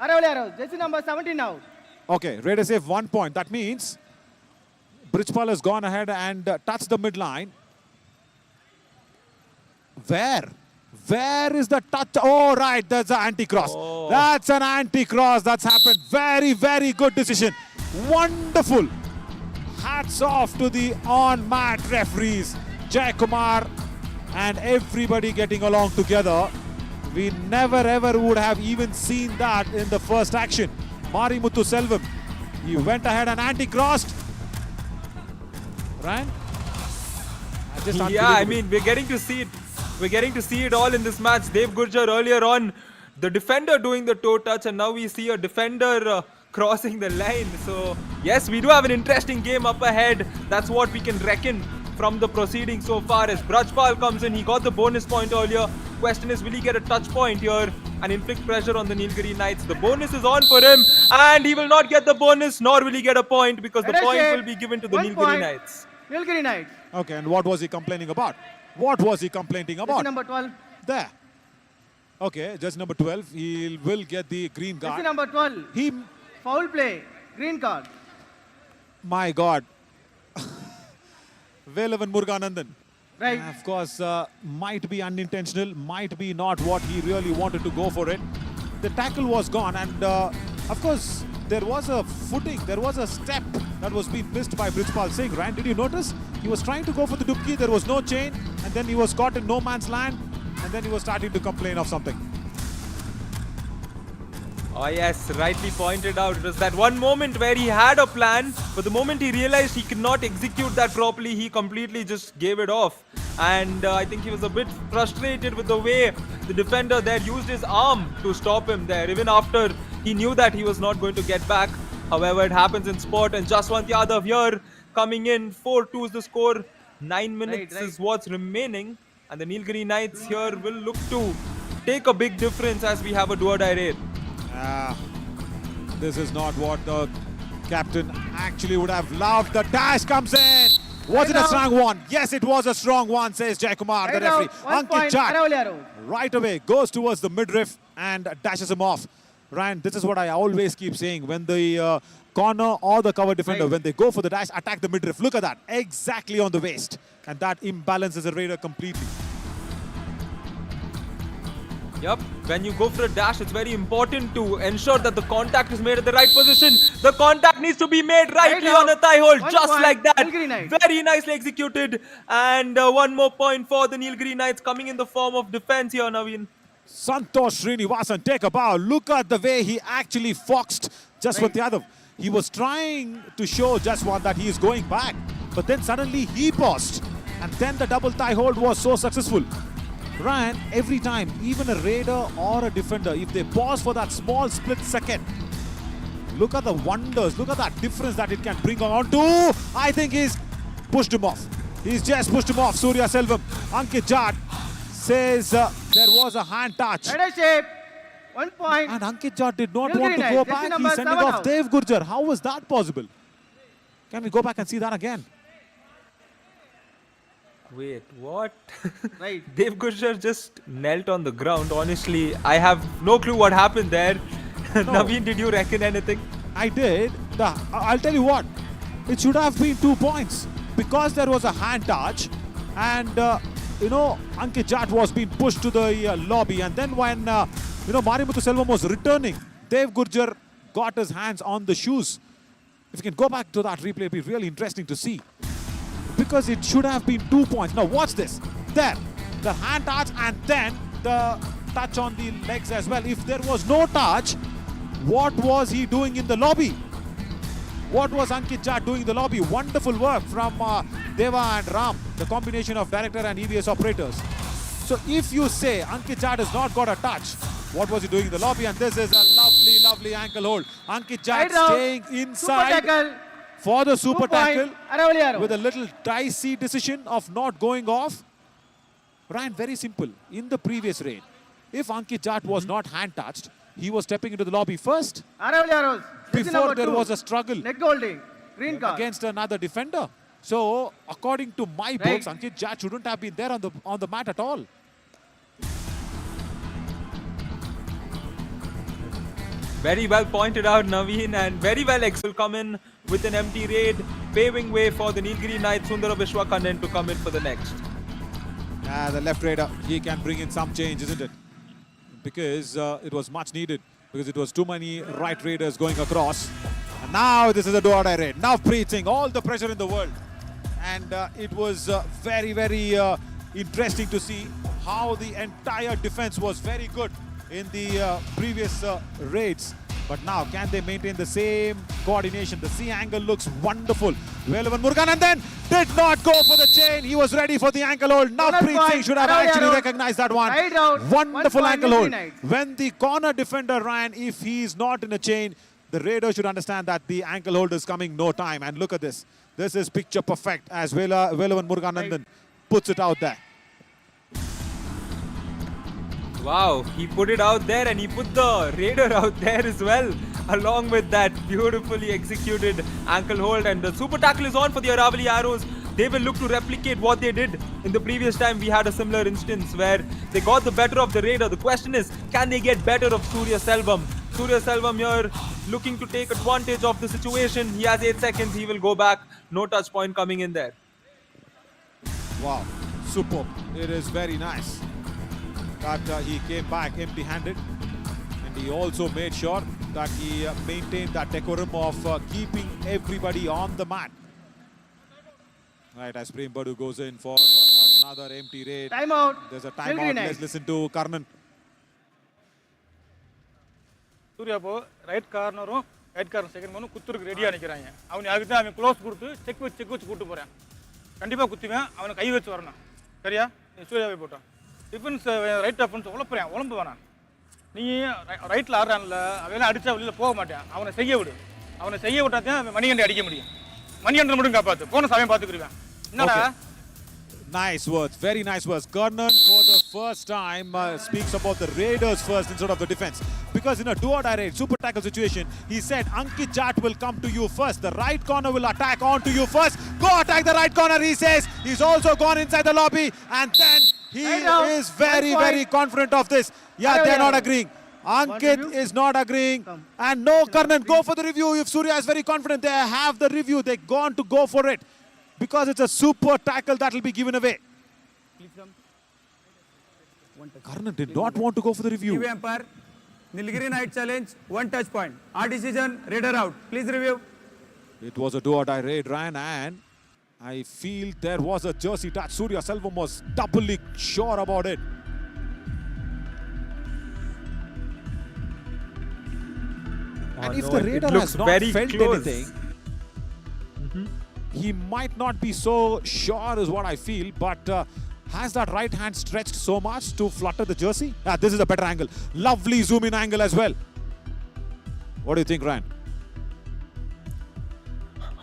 Aravali Arrows. This is number 17 now. Okay, Raider save 1 point. That means Brijpal has gone ahead and touched the midline. Where is the touch? Oh, right, that's an anti-cross. Oh. That's an anti-cross. That's happened. Very, very good decision. Wonderful. Hats off to the on-mat referees, Jay Kumar and everybody getting along together. We never ever would have even seen that in the first action. Marimuthu Selvam, he went ahead and anti-crossed. Right? Yeah, I mean, we're getting to see it. We're getting to see it all in this match. Dev Gurjar earlier on, the defender doing the toe touch, and now we see a defender crossing the line. So yes, we do have an interesting game up ahead. That's what we can reckon from the proceedings so far. As Brajpal comes in, he got the bonus point earlier. Question is, will he get a touch point here and inflict pressure on the Nilgiri Knights? The bonus is on for him, and he will not get the bonus, nor will he get a point, because the point will be given to the Nilgiri Knights. Nilgiri Knights. Okay, and what was he complaining about? What was he complaining about? Number 12. There. Okay, judge number 12. He will get the green card. Number 12. He, Foul play. Green card. my God. Velavan Muruganandan. Right. Of course, might be unintentional, might be not what he really wanted to go for it. The tackle was gone, and of course, there was a footing, there was a step that was being missed by Brijpal Singh. Ryan, did you notice? He was trying to go for the dubki, there was no chain, and then he was caught in no man's land, and then he was starting to complain of something. Oh yes, rightly pointed out. It was that one moment where he had a plan, but the moment he realized he could not execute that properly, he completely just gave it off. And I think he was a bit frustrated with the way the defender there used his arm to stop him there, even after he knew that he was not going to get back. However, it happens in sport, and Jaswant Yadav here coming in. 4-2 is the score. 9 minutes is what's remaining, and the Nilgiri Knights here will look to take a big difference as we have a do-or-die raid. This is not what the captain actually would have loved. The dash comes in. Was it a strong one? Yes, it was a strong one, says Jaykumar, the referee. Ankit Jat right away goes towards the midriff and dashes him off. Ryan, this is what I always keep saying. When the corner or the cover defender, when they go for the dash, attack the midriff. Look at that. Exactly on the waist. And that imbalances the raider completely. Yep, when you go for a dash, it's very important to ensure that the contact is made at the right position. The contact needs to be made rightly on a thigh hold, just like that. Very nicely executed. And one more point for the Nilgiri Knights, coming in the form of defense here, Naveen. Santosh Srinivasan, take a bow. Look at the way he actually foxed Jaswant Yadav. He was trying to show Jaswant that he is going back, but then suddenly he paused. And then the double thigh hold was so successful. Ryan, every time, even a raider or a defender, if they pause for that small split second, look at the wonders, look at that difference that it can bring on to. I think he's pushed him off. He's just pushed him off. Surya Selvam. Ankit Jat says there was a hand touch. Shape. 1 point. And Ankit Jat did not want to go back. He's sending off Dev Gurjar. How was that possible? Can we go back and see that again? Wait, what? Right. Dev Gurjar just knelt on the ground. Honestly, I have no clue what happened there. No. Naveen, did you reckon anything? I did. I'll tell you what. It should have been 2 points. Because there was a hand touch. And, Ankit Jat was being pushed to the lobby. And then when, Marimuthu Selvam was returning, Dev Gurjar got his hands on the shoes. If you can go back to that replay, it'd be really interesting to see. Because it should have been 2 points. Now watch this. There, the hand touch and then the touch on the legs as well. If there was no touch, what was he doing in the lobby? What was Ankit Jat doing in the lobby? Wonderful work from Deva and Ram, the combination of director and EVS operators. So if you say Ankit Jat has not got a touch, what was he doing in the lobby? And this is a lovely, lovely ankle hold. Ankit Jat staying inside for the super tackle with a little dicey decision of not going off. Ryan, very simple. In the previous raid, if Ankit Jat was not hand touched, he was stepping into the lobby first. Before there was a struggle against another defender. So, according to my books, Ankit Jat shouldn't have been there on the mat at all. Very well pointed out, Naveen, and very well will come in with an empty raid, paving way for the Nilgiri Knights, Sundara Vishwakannan, to come in for the next. The left raider, he can bring in some change, isn't it? Because it was much needed, because it was too many right raiders going across. And now this is a do-or-die raid. Now preaching all the pressure in the world. And it was very, very interesting to see how the entire defense was very good in the previous raids. But now, can they maintain the same coordination? The C angle looks wonderful. Velavan Murugan and then did not go for the chain. He was ready for the ankle hold. Now Preet Singh should have actually recognized that one. Right out. Wonderful 1 point ankle hold. Nilgiri Knights. When the corner defender ran, if he is not in a chain, the raider should understand that the ankle hold is coming no time. And look at this. This is picture perfect as Velavan Muruganandan puts it out there. Wow, he put it out there and he put the raider out there as well, along with that beautifully executed ankle hold. And the super tackle is on for the Aravali Arrows. They will look to replicate what they did in the previous time. We had a similar instance where they got the better of the raider. The question is, can they get better of Surya Selvam? Surya Selvam here looking to take advantage of the situation. He has 8 seconds. He will go back. No touch point coming in there. Wow, superb. It is very nice that he came back empty-handed, and he also made sure that he maintained that decorum of keeping everybody on the mat. Right, as Prem Badu goes in for another empty raid. Timeout. There's a Nilgiri timeout. Knights. Let's listen to Karnan. Suriya இப்போ right கார்னரும் right corner second மனும் குத்துருக்கு ரெடியாக நிற்கிறாங்க. அவன் அதுக்கு தான் அவன் க்ளோஸ் கொடுத்து செக் வச்சு கூட்டு போகிறேன். கண்டிப்பாக குத்துவேன். அவனை கை வச்சு வரணும். சரியா? நீ சூர்யாவை போட்டான். டிஃபென்ஸ் ரைட் டிஃபென்ஸ் உழம்பு வேணாம். நீ ரைட்டில் ஆடுறான்ல அவெல்லாம் அடித்தா வெளியில் போக மாட்டேன். அவனை செய்ய விடு. அவனை செய்ய விட்டா தான் அவன் மணிகண்டை அடிக்க முடியும். மணிகண்டன் மட்டும் காப்பாற்று. போன சமயம் பார்த்துக்கிடுவேன். என்னடா? Nice words, very nice words. Karnan, for the first time, speaks about the Raiders first instead of the defense. Because in a do-or-die raid, super tackle situation, he said, Ankit Jat will come to you first. The right corner will attack onto you first. Go attack the right corner, he says. He's also gone inside the lobby. And then he is very confident of this. Yeah, they're not agreeing. Ankit is not agreeing. And no, Karnan, go for the review. If Surya is very confident, they have the review. They're going to go for it. Because it's a super tackle that will be given away. Karnan did not want to go for the review. Review umpire, Nilgiri Knight challenge, 1 touch point. Our decision, raider out. Please review. It was a do-or-die raid, Ryan, and I feel there was a jersey touch. Surya Selvam was doubly sure about it. And if the raider has not felt anything, he might not be so sure is what I feel, but has that right hand stretched so much to flutter the jersey? This is a better angle. Lovely zoom in angle as well. What do you think, Ryan?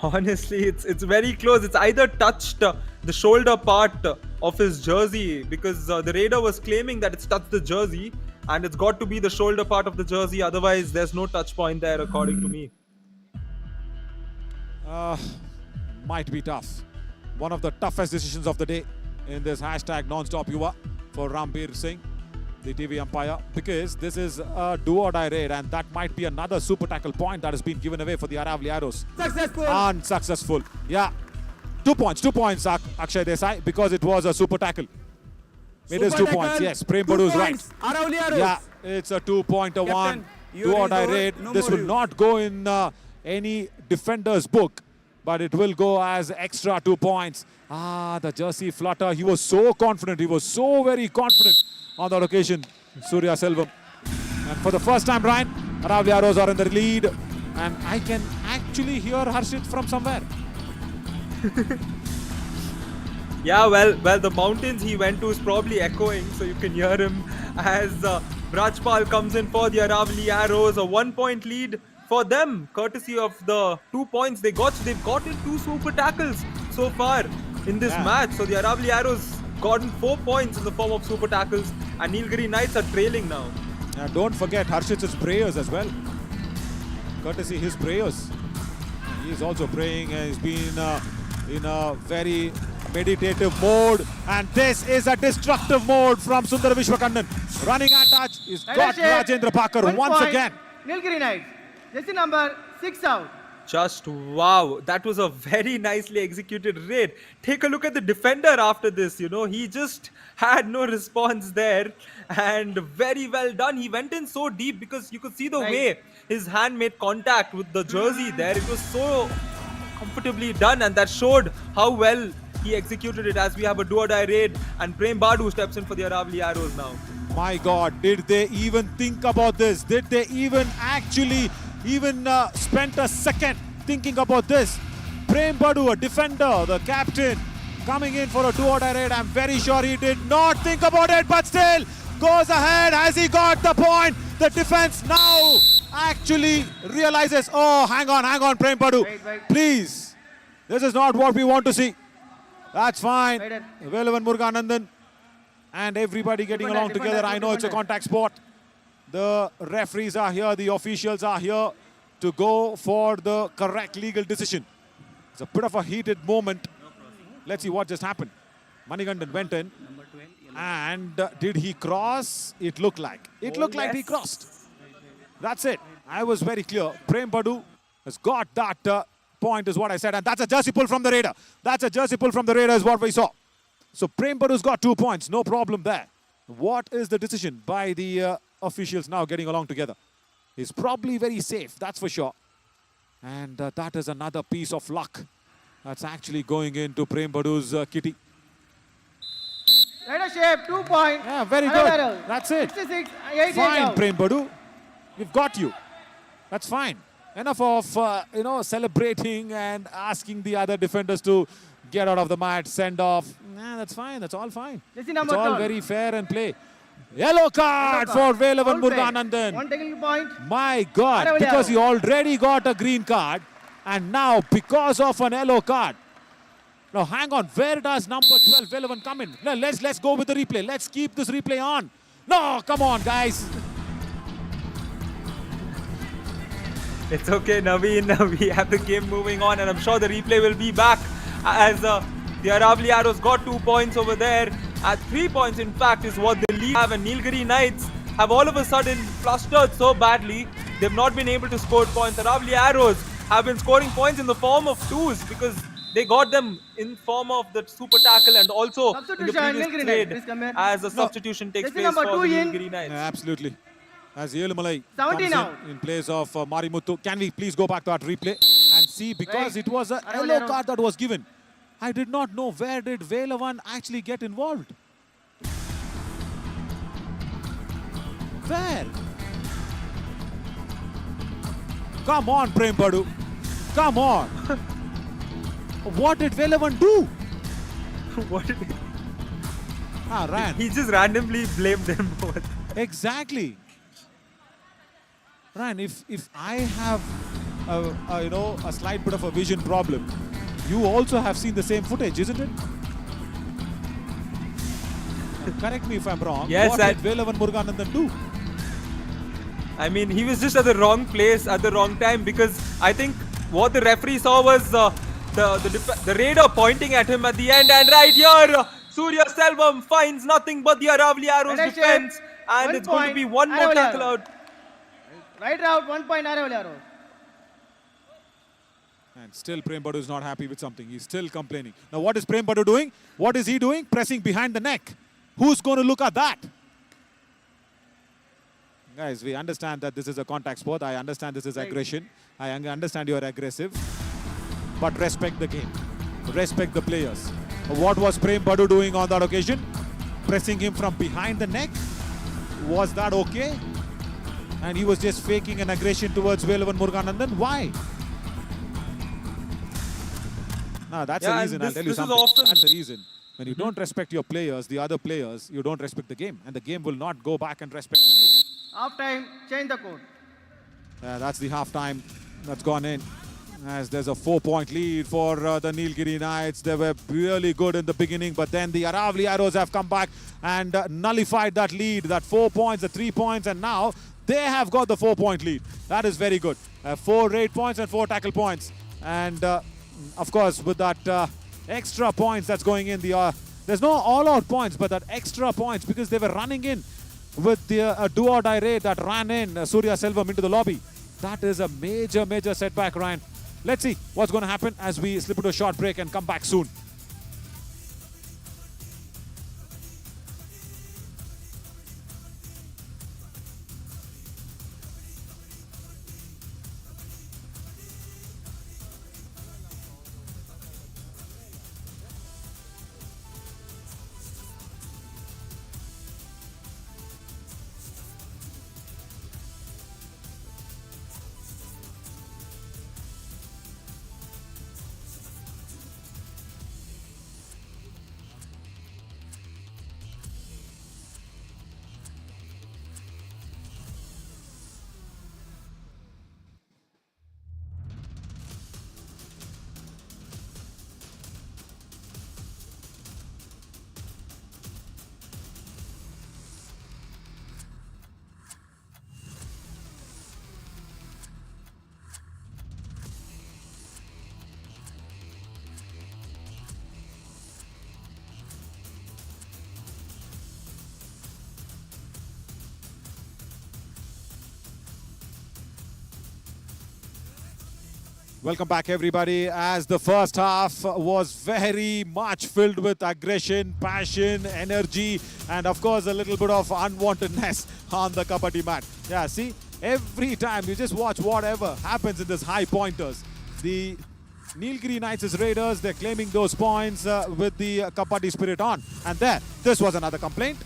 Honestly, it's very close. It's either touched the shoulder part of his jersey, because the raider was claiming that it's touched the jersey, and it's got to be the shoulder part of the jersey. Otherwise, there's no touch point there, according to me. Might be tough. One of the toughest decisions of the day in this hashtag non-stop Yuva for Rambir Singh, the TV umpire, because this is a do-or-die raid, and that might be another super tackle point that has been given away for the Aravali Arrows. Successful. Unsuccessful. Yeah. 2 points, Akshay Desai, because it was a super tackle. It is 2 points, yes. Prem Badu is right. Aravali Arrows. Yeah, it's a 2-pointer one. Do-or-die raid. This will not go in any defender's book, but it will go as extra 2 points. The jersey flutter. He was so confident. He was so very confident on that occasion, Surya Selvam. And for the first time, Ryan, Aravali Arrows are in the lead. And I can actually hear Harshit from somewhere. Yeah, well, the mountains he went to is probably echoing, so you can hear him as Rajpal comes in for the Aravali Arrows. A 1 point lead for them, courtesy of the 2 points they got. So they've gotten 2 super tackles so far in this match. So the Aravali Arrows gotten 4 points in the form of super tackles, and Nilgiri Knights are trailing now. Don't forget Harshit's prayers as well. Courtesy his prayers. He is also praying, and he's been in a very meditative mode. And this is a destructive mode from Sundar Vishwakandan. Running at touch. He's got Rajendra Pakar once again. Nilgiri Knights. Jersey number 6 out. Just wow, that was a very nicely executed raid. Take a look at the defender after this, he just had no response there, and very well done. He went in so deep because you could see the way his hand made contact with the jersey there. It was so comfortably done, and that showed how well he executed it as we have a do-or-die raid, and Prem Badu steps in for the Aravali Arrows now. My God, did they even think about this? Did they even actually spent a second thinking about this? Prem Badu, a defender, the captain, coming in for a do-or-die raid. I'm very sure he did not think about it, but still goes ahead. Has he got the point? The defense now actually realizes, oh, hang on, Prem Badu. Wait. Please, this is not what we want to see. That's fine. Wait. Velavan Muruganandan and everybody getting along together. I know it's a contact sport. The referees are here, the officials are here to go for the correct legal decision. It's a bit of a heated moment. Let's see what just happened. Manigandan went in. And did he cross? It looked like. It looked like he crossed. That's it. I was very clear. Prem Badu has got that point is what I said. And that's a jersey pull from the Raider. That's a jersey pull from the Raider is what we saw. So Prem Badu's got 2 points. No problem there. What is the decision by the officials now getting along together? He's probably very safe. That's for sure. And that is another piece of luck that's actually going into Prem Badu's kitty. Raider shape, 2 points. Yeah, very Another good. arrow. That's it. 66, 88 Fine, now. Prem Badu. We've got you. That's fine. Enough of, celebrating and asking the other defenders to get out of the mat, send off. Nah, that's fine. That's all fine. This is It's number all 12. very fair and play. Yellow card for Velavan Foul play. Muruganandan. 1 technical point. My God, Aravali because he arrow. already got a green card and now because of an yellow card. Now hang on, where does number 12 Velavan come in? No, let's go with the replay. Let's keep this replay on. No, come on guys. It's okay, Naveen. We have the game moving on, and I'm sure the replay will be back as the Aravali Arrows got 2 points over there. At 3 points, in fact, is what the lead have, and Nilgiri Knights have all of a sudden flustered so badly they've not been able to score points. Aravali Arrows have been scoring points in the form of twos because they got them in form of the super tackle and also in the Substitution, previous Nilgiri Knights, trade please come here. as a substitution takes This is place number for the 2 in. Nilgiri Knights. Yeah, absolutely. As Yelumalai 70 comes now. in place of Marimuthu. Can we please go back to that replay and see, because Right. it was a Aravali yellow arrow. card that was given. I did not know where did Velavan actually get involved. Where? Come on, Prem Badu. Come on. What did Velavan do? What did Ran. he just randomly blamed them both. Exactly. Ryan, if I have a slight bit of a vision problem, you also have seen the same footage, isn't it? Correct me if I'm wrong. Yes, what did Velavan Muruganandan do? I mean, he was just at the wrong place at the wrong time, because I think what the referee saw was the raider pointing at him at the end, and right here, Surya Selvam finds nothing but the Aravali Arrows Raider defense, shape, and 1 it's going to be point, one more Aravali tackle Arrows. out. Raider out, 1 point Aravali arrow. And still Prem Badu is not happy with something. He's still complaining. Now what is Prem Badu doing? What is he doing? Pressing behind the neck. Who's going to look at that? Guys, we understand that this is a contact sport. I understand this is aggression. I understand you're aggressive. But respect the game. Respect the players. What was Prem Badu doing on that occasion? Pressing him from behind the neck? Was that okay? And he was just faking an aggression towards Velavan Muruganandan. Why? No, that's the Yeah, reason. and I'll tell you this is something. often- That's the reason. When you don't respect your players, the other players, you don't respect the game. And the game will not go back and respect you. Half time, change the code. That's the half-time that's gone in. As there's a 4-point lead for the Nilgiri Knights. They were really good in the beginning, but then the Aravali Arrows have come back and nullified that lead, that 4 points, the 3 points, and now they have got the 4-point lead. That is very good. 4 raid points and 4 tackle points. And of course, with that extra points that's going in, there's no all-out points, but that extra points, because they were running in with the do-or-die raid that ran in Surya Selvam into the lobby. That is a major, major setback, Ryan. Let's see what's going to happen as we slip into a short break and come back soon. Welcome back, everybody. As the first half was very much filled with aggression, passion, energy, and of course a little bit of unwantedness on the kabaddi mat. Yeah, see, every time you just watch whatever happens in this high pointers. The Nilgiri Knights' Raiders, they're claiming those points with the kabaddi spirit on. And this was another complaint.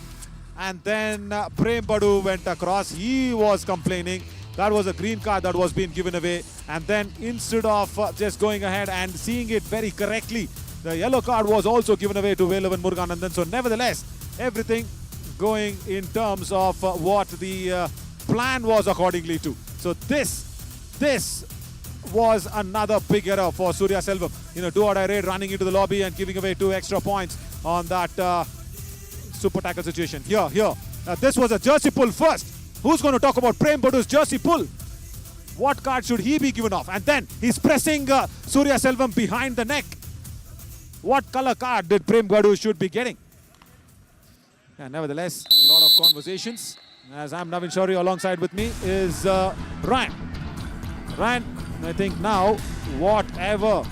And then Prem Badu went across. He was complaining. That was a green card that was being given away. And then instead of just going ahead and seeing it very correctly, the yellow card was also given away to Velavan Muruganandan. So nevertheless, everything going in terms of what the plan was accordingly to. So this was another big error for Surya Selvam. You know, do-or-die raid running into the lobby and giving away 2 extra points on that super tackle situation. Here. This was a jersey pull first. Who's going to talk about Prem Badu's jersey pull? What card should he be given off? And then he's pressing Surya Selvam behind the neck. What color card did Prem Badu should be getting? Yeah, nevertheless, a lot of conversations. As I'm Navin Shauri, alongside with me is Ryan. Ryan, I think now whatever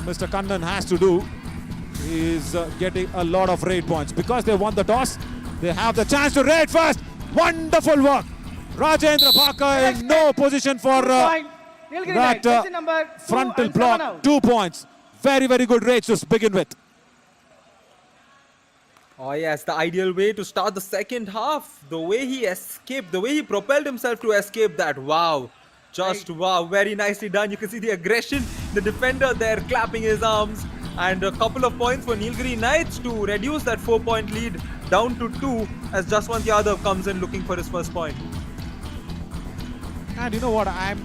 Mr. Kannan has to do is getting a lot of raid points. Because they won the toss, they have the chance to raid first. Wonderful work. Rajendra Bhakar in no position for that frontal block. 2 points. Very, very good raids to begin with. Oh yes, the ideal way to start the second half. The way he escaped, the way he propelled himself to escape that. Wow. Just wow, very nicely done. You can see the aggression. The defender there clapping his arms. And a couple of points for Nilgiri Knights to reduce that 4-point lead down to 2 as Jaswant Yadav comes in looking for his first point. And you know what? I'm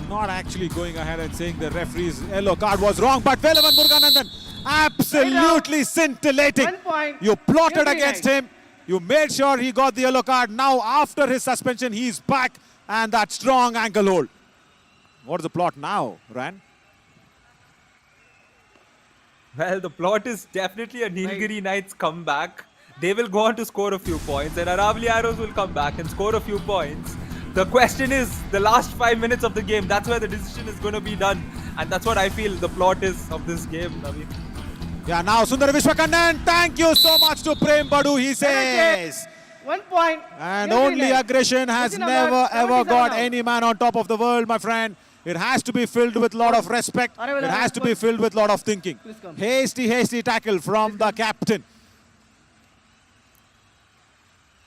not actually going ahead and saying the referee's yellow card was wrong, but Velavan Muruganandan absolutely scintillating. 1 point. You plotted Nilgiri against Knights. him. You made sure he got the yellow card. Now, after his suspension, he's back and that strong ankle hold. What is the plot now, Ran? Well, the plot is definitely a Nilgiri Knights comeback. They will go on to score a few points and Aravali Arrows will come back and score a few points. The question is the last 5 minutes of the game. That's where the decision is going to be done. And that's what I feel the plot is of this game, Naveen. Yeah, now Sundar Vishwakannan, thank you so much to Prem Badu, he says. 1 point. And Nilgiri only Knights. aggression has Jersey number never ever 77 got now. any man on top of the world, my friend. It has to be filled with a lot of respect. It has to be filled with a lot of thinking. Hasty tackle from the captain.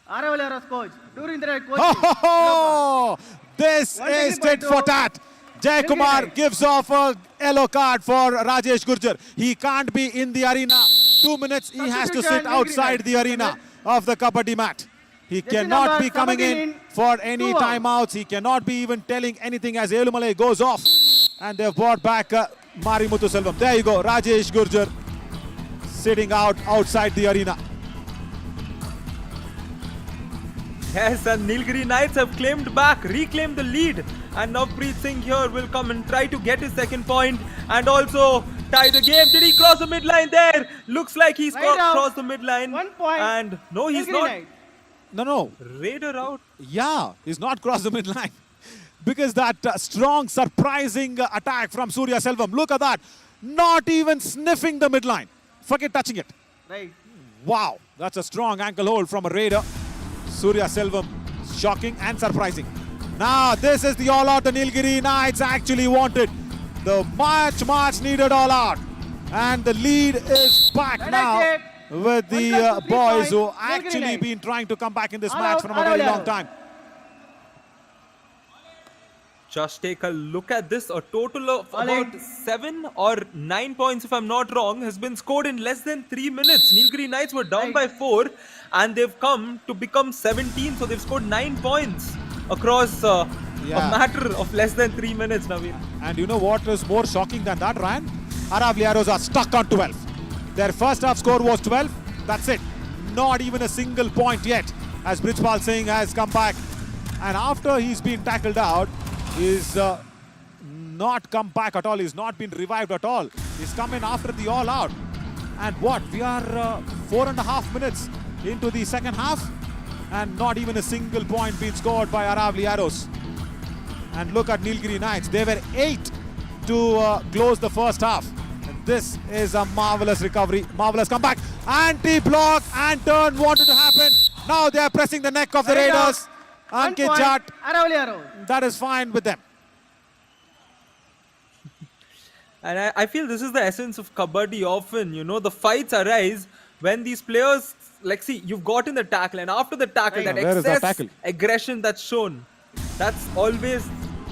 Aravala's coach. During the coach. Oh, this is tit for tat. Jay Kumar gives off a yellow card for Rajesh Gurjar. He can't be in the arena 2 minutes. He has to sit outside the arena of the kabaddi mat. He cannot be coming in for any timeouts. He cannot be even telling anything as Elumalai goes off. And they've brought back Marimuthu Selvam. There you go, Rajesh Gurjar sitting outside the arena. Yes, and Nilgiri Knights have reclaimed the lead. And Navpreet Singh here will come and try to get his second point and also tie the game. Did he cross the midline there? Looks like he's crossed the midline. 1 point. And no, he's Nilgiri not. Knights. No. Raider out. Yeah, he's not crossed the midline. Because that strong, surprising attack from Surya Selvam. Look at that. Not even sniffing the midline. Forget touching it. Right. Wow, that's a strong ankle hold from a Raider. Surya Selvam, shocking and surprising. Now, this is the all-out the Nilgiri Knights actually wanted. The much needed all-out. And the lead is back now with the boys who actually been trying to come back in this match from a very long time. Just take a look at this. A total of about 7 or 9 points, if I'm not wrong, has been scored in less than 3 minutes. Nilgiri Knights were down by 4 and they've come to become 17. So they've scored 9 points across a matter of less than 3 minutes, Naveen. And you know what is more shocking than that, Ryan? Aravali Arrows are stuck on 12. Their first half score was 12. That's it. Not even a single point yet. As Brijpal Singh has come back. And after he's been tackled out, he's not come back at all. He's not been revived at all. He's come in after the all-out. And what? We are 4.5 minutes into the second half. And not even a single point being scored by Aravali Arrows. And look at Nilgiri Knights. They were 8 to close the first half. And this is a marvelous recovery, marvelous comeback. Anti-block and turn wanted to happen. Now they are pressing the neck of the Right out. Raiders. 1 Ankit point. Jat, Aravali Arrow. that is fine with them. And I feel this is the essence of kabaddi often, you know, the fights arise when these players, like, see, you've gotten the tackle, and after the tackle, that Where is that excess tackle? aggression that's shown, that's always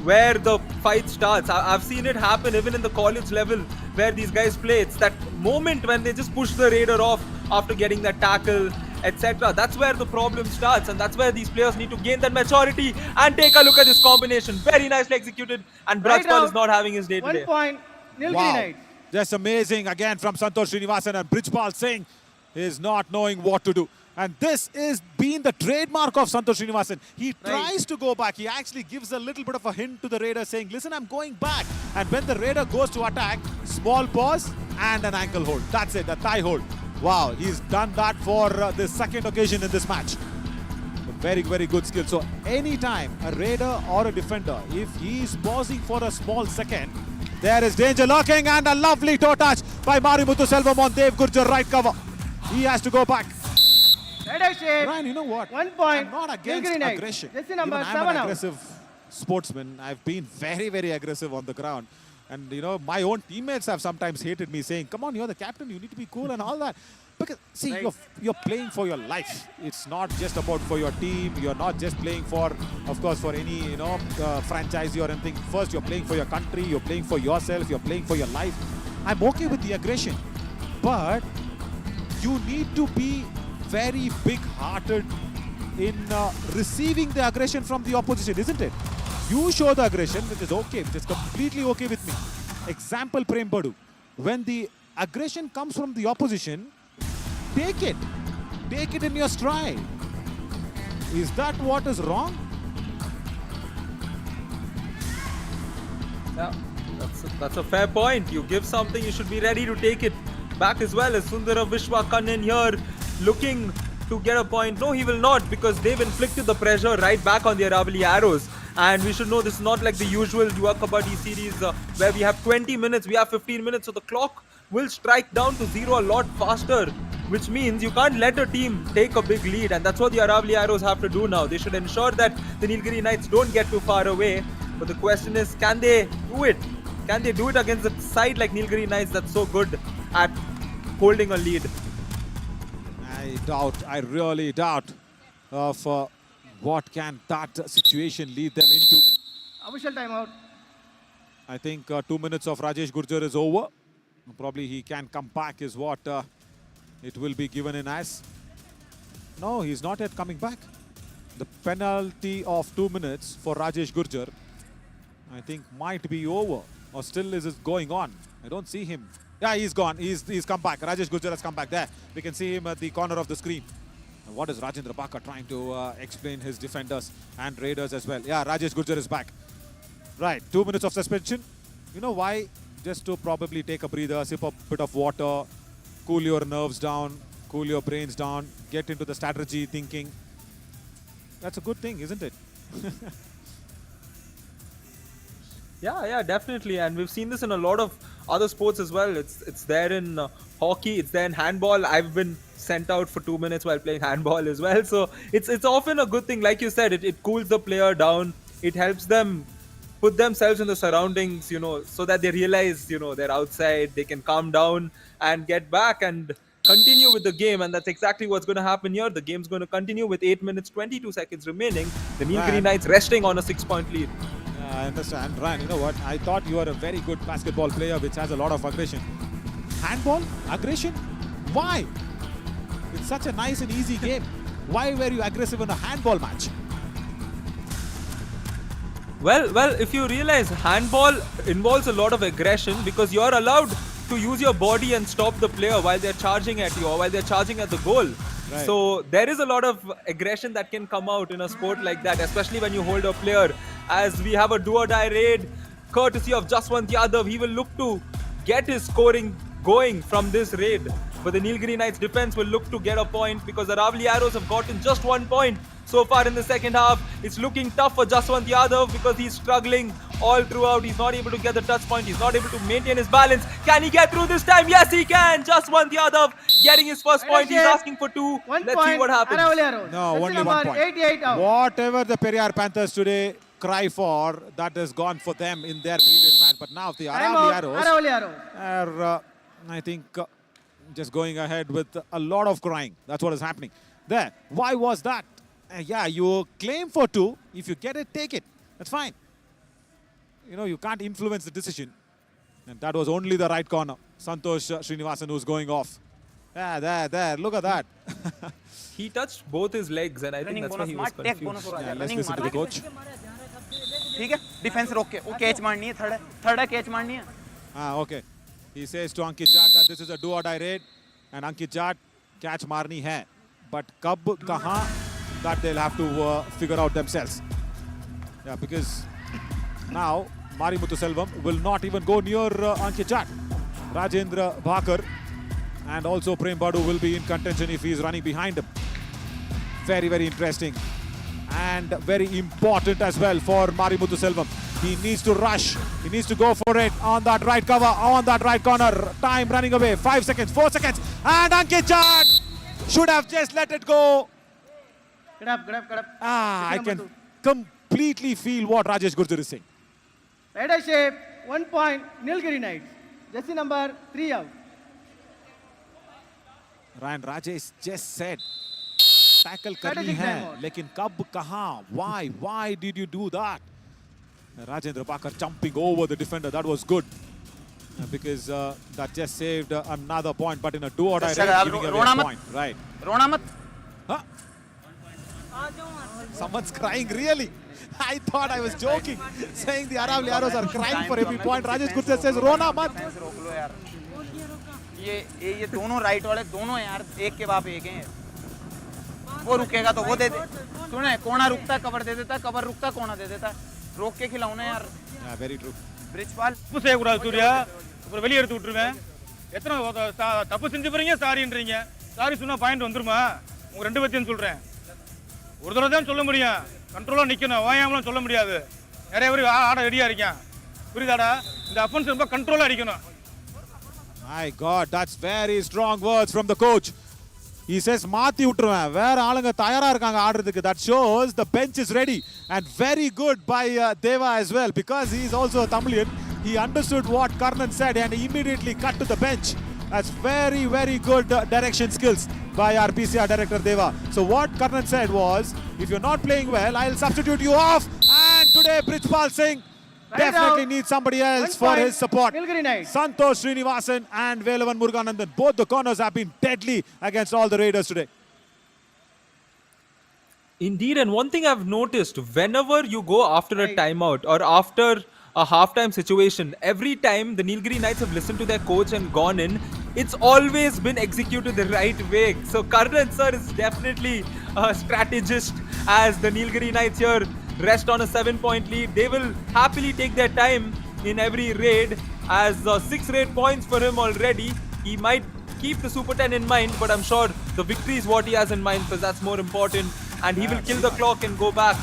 where the fight starts. I've seen it happen even in the college level where these guys play. It's that moment when they just push the raider off after getting that tackle, etc. That's where the problem starts, and that's where these players need to gain that maturity. And take a look at this combination. Very nicely executed, and Right Brajpal out. is not having his day 1 today. point. Nilgiri Wow, Knights. just amazing again from Santosh Srinivasan, and Brijpal Singh is not knowing what to do. And this is been the trademark of Santosh Srinivasan. He tries to go back. He actually gives a little bit of a hint to the Raider saying, listen, I'm going back. And when the Raider goes to attack, small pause and an ankle hold. That's it, a thigh hold. Wow, he's done that for the second occasion in this match. A very, very good skill. So anytime a Raider or a defender, if he's pausing for a small second, there is danger lurking, and a lovely toe touch by Marimuthu Selvam on Dev Gurjar right cover. He has to go back. Red eye shade. Ryan, you know what? 1 point. I'm not against Nilgiri Knights. aggression. Jersey number Even I'm 7 an out. aggressive sportsman. I've been very, very aggressive on the ground. And, you know, my own teammates have sometimes hated me saying, come on, you're the captain, you need to be cool and all that. Because, see, you're playing for your life. It's not just about for your team. You're not just playing for, of course, for any, you know, franchise or anything. First, you're playing for your country. You're playing for yourself. You're playing for your life. I'm okay with the aggression. But you need to be very big-hearted in receiving the aggression from the opposition, isn't it? You show the aggression, which is okay, which is completely okay with me. Example, Prem Badu. When the aggression comes from the opposition, take it. Take it in your stride. Is that what is wrong? Yeah, that's a fair point. You give something, you should be ready to take it back as well. As Sundara Vishwa Kannan here looking to get a point. No, he will not, because they've inflicted the pressure right back on the Aravali Arrows. And we should know this is not like the usual Yuva Kabaddi series where we have 20 minutes, we have 15 minutes. So the clock will strike down to 0 a lot faster, which means you can't let a team take a big lead. And that's what the Aravali Arrows have to do now. They should ensure that the Nilgiri Knights don't get too far away. But the question is, can they do it? Can they do it against a side like Nilgiri Knights that's so good at holding a lead? I doubt, I really doubt of what can that situation lead them into. Official timeout. I think 2 minutes of Rajesh Gurjar is over. Probably he can come back is what it will be given in as. No, he's not yet coming back. The penalty of 2 minutes for Rajesh Gurjar, I think, might be over. Or still is it going on? I don't see him. Yeah, he's gone. He's come back. Rajesh Gurjar has come back there. We can see him at the corner of the screen. And what is Rajendra Baka trying to explain his defenders and raiders as well? Yeah, Rajesh Gurjar is back. Right, 2 minutes of suspension. You know why? Just to probably take a breather, sip a bit of water, cool your nerves down, cool your brains down, get into the strategy thinking. That's a good thing, isn't it? Yeah, definitely. And we've seen this in a lot of other sports as well. It's there in hockey, it's there in handball. I've been sent out for 2 minutes while playing handball as well. So it's often a good thing. Like you said, it cools the player down. It helps them put themselves in the surroundings, you know, so that they realize, you know, they're outside, they can calm down and get back and continue with the game. And that's exactly what's going to happen here. The game's going to continue with 8 minutes, 22 seconds remaining. The Nilgiri Knights resting on a 6-point lead. I understand. Ryan, you know what? I thought you were a very good basketball player which has a lot of aggression. Handball? Aggression? Why? It's such a nice and easy game. Why were you aggressive in a handball match? Well, if you realize handball involves a lot of aggression because you're allowed to use your body and stop the player while they're charging at you or while they're charging at the goal. Right. So there is a lot of aggression that can come out in a sport like that, especially when you hold a player. As we have a do-or-die raid, courtesy of Jaswant Yadav, he will look to get his scoring going from this raid. But the Nilgiri Knights defense will look to get a point because the Aravali Arrows have gotten just 1 point so far in the second half. It's looking tough for Jaswant Yadav because he's struggling all throughout. He's not able to get the touch point. He's not able to maintain his balance. Can he get through this time? Yes, he can. Just one Yadav getting his first point. He's asking for 2. 1 Let's point. see what happens. Aravali arrows. No, Jersey only number 1 point. 88 out. Whatever the Periyar Panthers today cry for, that has gone for them in their previous match. But now the Time Aravali out. Arrows Aravali arrows. are, I think, just going ahead with a lot of crying. That's what is happening there. Why was that? Yeah, you claim for 2. If you get it, take it. That's fine. You know, you can't influence the decision. And that was only the right corner. Santosh Srinivasan who's going off. Yeah, there. Look at that. He touched both his legs, and I think that's why he was confused. Yeah, let's listen to the coach. ठीक है defence रोक के वो catch मारनी है third है catch मारनी है Okay. He says to Ankit Jat that this is a do or die raid, and Ankit Jat catch marni hai, but kab kahan, that they'll have to figure out themselves. Yeah, because now Mari Muthuselvam will not even go near Ankit Jat. Rajendra Bhakar and also Prem Badu will be in contention if he is running behind him. Very, very interesting and very important as well for Mari Muthuselvam. He needs to rush. He needs to go for it on that right cover, on that right corner. Time running away. 5 seconds, 4 seconds. And Ankit Jat should have just let it go. Get up. I Jersey can number completely feel what Rajesh Gurjar is saying. 2. Red eye shape. 1 point. Nilgiri Knights. Jersey number 3 out. Ryan Rajesh just said, tackle karni Strategic hai, timeout. lekin kab kahan? Why did you do that? Rajendra Bhakar jumping over the defender, that was good. Because that just saved another point, but in a do or die race, giving away a point. Right. रोना मत Huh? Someone's crying, really? I thought I was joking, saying the Aravali Arrows are crying for every point. Rajesh Gurjar says, Rona mat. रोक लो यार ये दोनों right वाले दोनों यार एक के बाप एक हैं वो रुकेगा तो वो दे दे सुने कोना रुकता कवर दे देता कवर रुकता कोना दे देता रोक के खिलाओ ना यार Yeah, very true. ब्रिजपाल தப்பு செய்யக்கூடாது சூர்யா அப்புறம் வெளியே எடுத்து விட்டுருவேன் எத்தனை தப்பு செஞ்சு போறீங்க சாரின்றீங்க சாரி சொன்னா பாயிண்ட் வந்துருமா உங்க 2 பத்தியும் சொல்றேன் ஒரு தடவை தான் சொல்ல முடியும் கண்ட்ரோலா நிக்கணும் ஓயாமலாம் சொல்ல முடியாது நிறைய பேர் ஆட ரெடியா இருக்கேன் புரியுதாடா இந்த அஃபென்ஸ் ரொம்ப கண்ட்ரோலா அடிக்கணும் My God, that's very strong words from the coach. He says, Mathi utruven. Where aalanga tayara irukanga aadradhukku. That shows the bench is ready. And very good by Deva as well, because he is also a Tamilian. He understood what Karnan said and immediately cut to the bench. That's very, very good direction skills by our PCR director Deva. So what Karnan said was, if you're not playing well, I'll substitute you off. And today Brijpal Singh definitely needs somebody else for his support. Nilgiri Knights. Santosh Srinivasan and Velavan Muruganandan. Both the corners have been deadly against all the Raiders today. Indeed, and one thing I've noticed, whenever you go after a timeout or after a halftime situation, every time the Nilgiri Knights have listened to their coach and gone in, it's always been executed the right way. So Karnan sir is definitely a strategist, as the Nilgiri Knights here rest on a 7-point lead. They will happily take their time in every raid, as 6 raid points for him already. He might keep the Super 10 in mind, but I'm sure the victory is what he has in mind, because that's more important, and he will kill the clock and go back.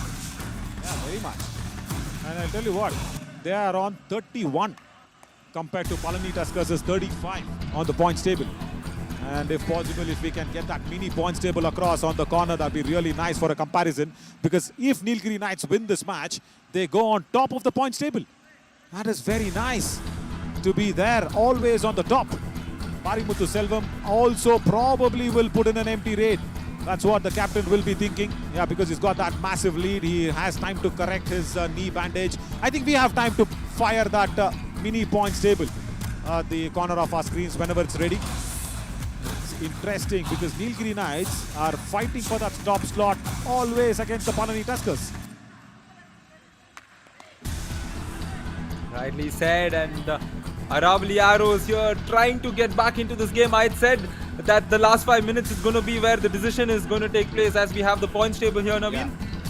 Yeah, very much. And I'll tell you what, they are on 31 compared to Palani Tuskers' 35 on the points table. And if possible, if we can get that mini points table across on the corner, that'd be really nice for a comparison. Because if Nilgiri Knights win this match, they go on top of the points table. That is very nice to be there, always on the top. Mari Muthuselvam also probably will put in an empty raid. That's what the captain will be thinking. Yeah, because he's got that massive lead. He has time to correct his knee bandage. I think we have time to fire that mini points table at the corner of our screens whenever it's ready. Interesting, because Nilgiri Knights are fighting for that top slot always against the Palani Tuskers. Rightly said, and Aravali Arrows here trying to get back into this game. I had said that the last 5 minutes is going to be where the decision is going to take place, as we have the points table here, Naveen. Yeah,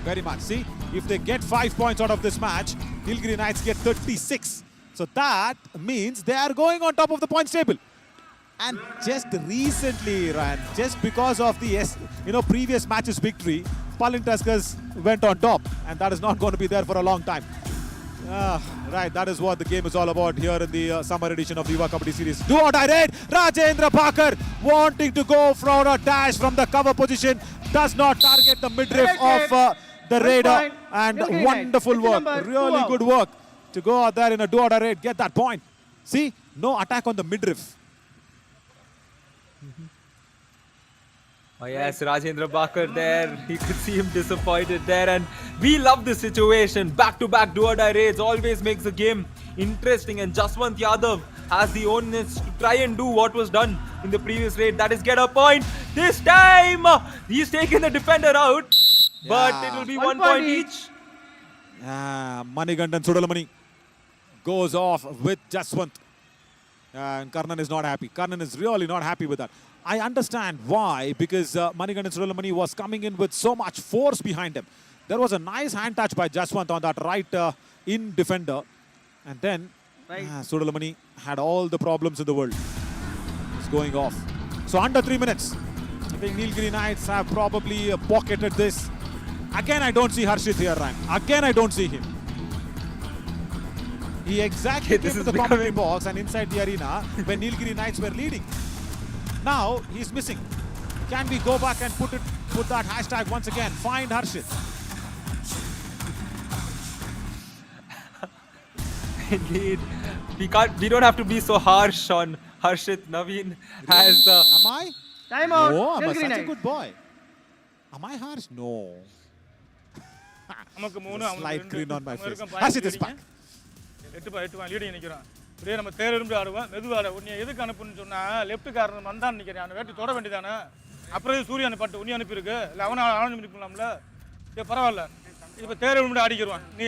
very much. See, if they get 5 points out of this match, Nilgiri Knights get 36. So that means they are going on top of the points table. And just recently, Ryan, just because of the previous match's victory, Palani Tuskers went on top, and that is not going to be there for a long time. Right, that is what the game is all about here in the summer edition of the Yuva Kabaddi series. Do or die raid. Rajendra Bhakar wanting to go for a dash from the cover position. Does not target the midriff of the raider. And wonderful work. Really good work to go out there in a do or die raid. Get that point. See, no attack on the midriff. Oh yes, Rajendra Bhakar there. You could see him disappointed there, and we love this situation. Back-to-back do-or-die raids always makes the game interesting, and Jaswant Yadav has the onus to try and do what was done in the previous raid. That is get a point. This time, he's taken the defender out, but it will be 1 point each. Manigandan Sudalamani goes off with Jaswant. And Karnan is not happy. Karnan is really not happy with that. I understand why, because Manigandan Sudalamani was coming in with so much force behind him. There was a nice hand touch by Jaswant on that right in defender. And then Sudalamani had all the problems in the world. It's going off. So under 3 minutes. I think Nilgiri Knights have probably pocketed this. Again, I don't see Harshit here, Ryan. Again, I don't see him. He exactly came to the commentary box and inside the arena when Nilgiri Knights were leading. Now he's missing. Can we go back and put that hashtag once again? Find Harshit. Indeed, we don't have to be so harsh on Harshit. Naveen has. Am I? Time out. Oh, I'm Nilgiri such a Knights. good boy. Am I harsh? No. நமக்கு 3 Slight grin on my face. இருக்கும் Harshit is back. 8 leading நிக்கிறோம். இப்படியே நம்ம தேர்ந்து ஆடுவோம். மெதுவாட உன்னை எதுக்கு அனுப்புன்னு சொன்னா லெஃப்ட் கார்னர் வந்தான் நிக்கிறேன். அவனை வேட்டி தொட வேண்டியதானே. அப்புறம் சூரியனை பட்டு உன்னை அனுப்பி இருக்கு. இல்ல அவன ஆனந்து பண்ணிக்கலாம்ல. ஏ பரவாயில்ல. இப்ப தேர்ந்து ஆடிக்கிறோம். நீ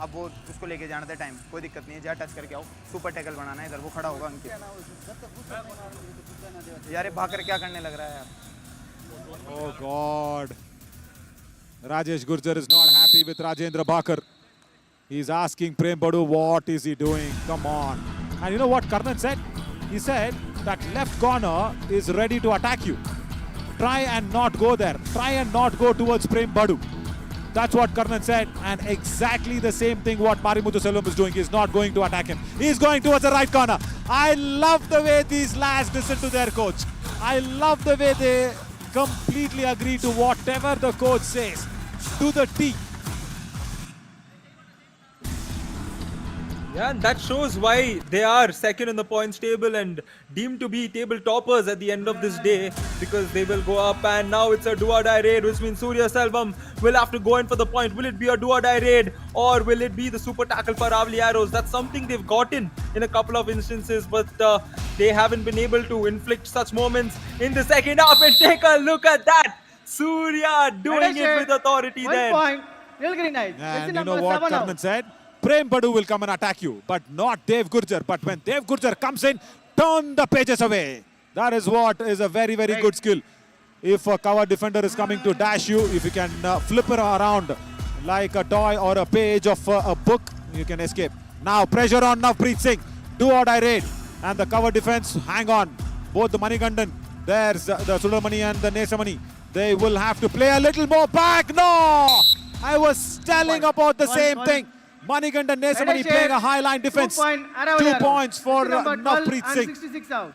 अब वो उसको लेके जाना था टाइम कोई दिक्कत नहीं है जा टच करके आओ सुपर टैकल बनाना है इधर वो खड़ा होगा अंकित यार भाकर क्या करने लग रहा है यार Oh God. Rajesh Gurjar is not happy with Rajendra Bhakar. He's asking Prem Badu what is he doing? Come on. And you know what Karnan said? He said that left corner is ready to attack you. Try and not go there. Try and not go towards Prem Badu. That's what Karnan said, and exactly the same thing what Marimuthu Selvam is doing. He's not going to attack him. He's going towards the right corner. I love the way these lads listen to their coach. I love the way they completely agree to whatever the coach says. To the T. Yeah, and that shows why they are second in the points table and deemed to be table toppers at the end of this day, because they will go up, and now it's a do-or-die raid, which means Surya Selvam will have to go in for the point. Will it be a do-or-die raid or will it be the super tackle for Ravli Arrows? That's something they've gotten in a couple of instances, but they haven't been able to inflict such moments in the second half. And take a look at that. Surya doing it with authority 1 there. point. Nilgiri Knights. And you know what Karnan said? Prem Badu will come and attack you, but not Dev Gurjar. But when Dev Gurjar comes in, turn the pages away. That is what is a very, very good skill. If a cover defender is coming to dash you, if you can flip it around like a toy or a page of a book, you can escape. Now pressure on Navpreet Singh. Do or die raid. And the cover defense, hang on. Both the Manigandan, there's the Sulamani and the Nesamani. They will have to play a little more back. No! I was telling about the same thing. Manigandan Nesamani playing a high line defense. 2 points for Navpreet Singh. 66 out.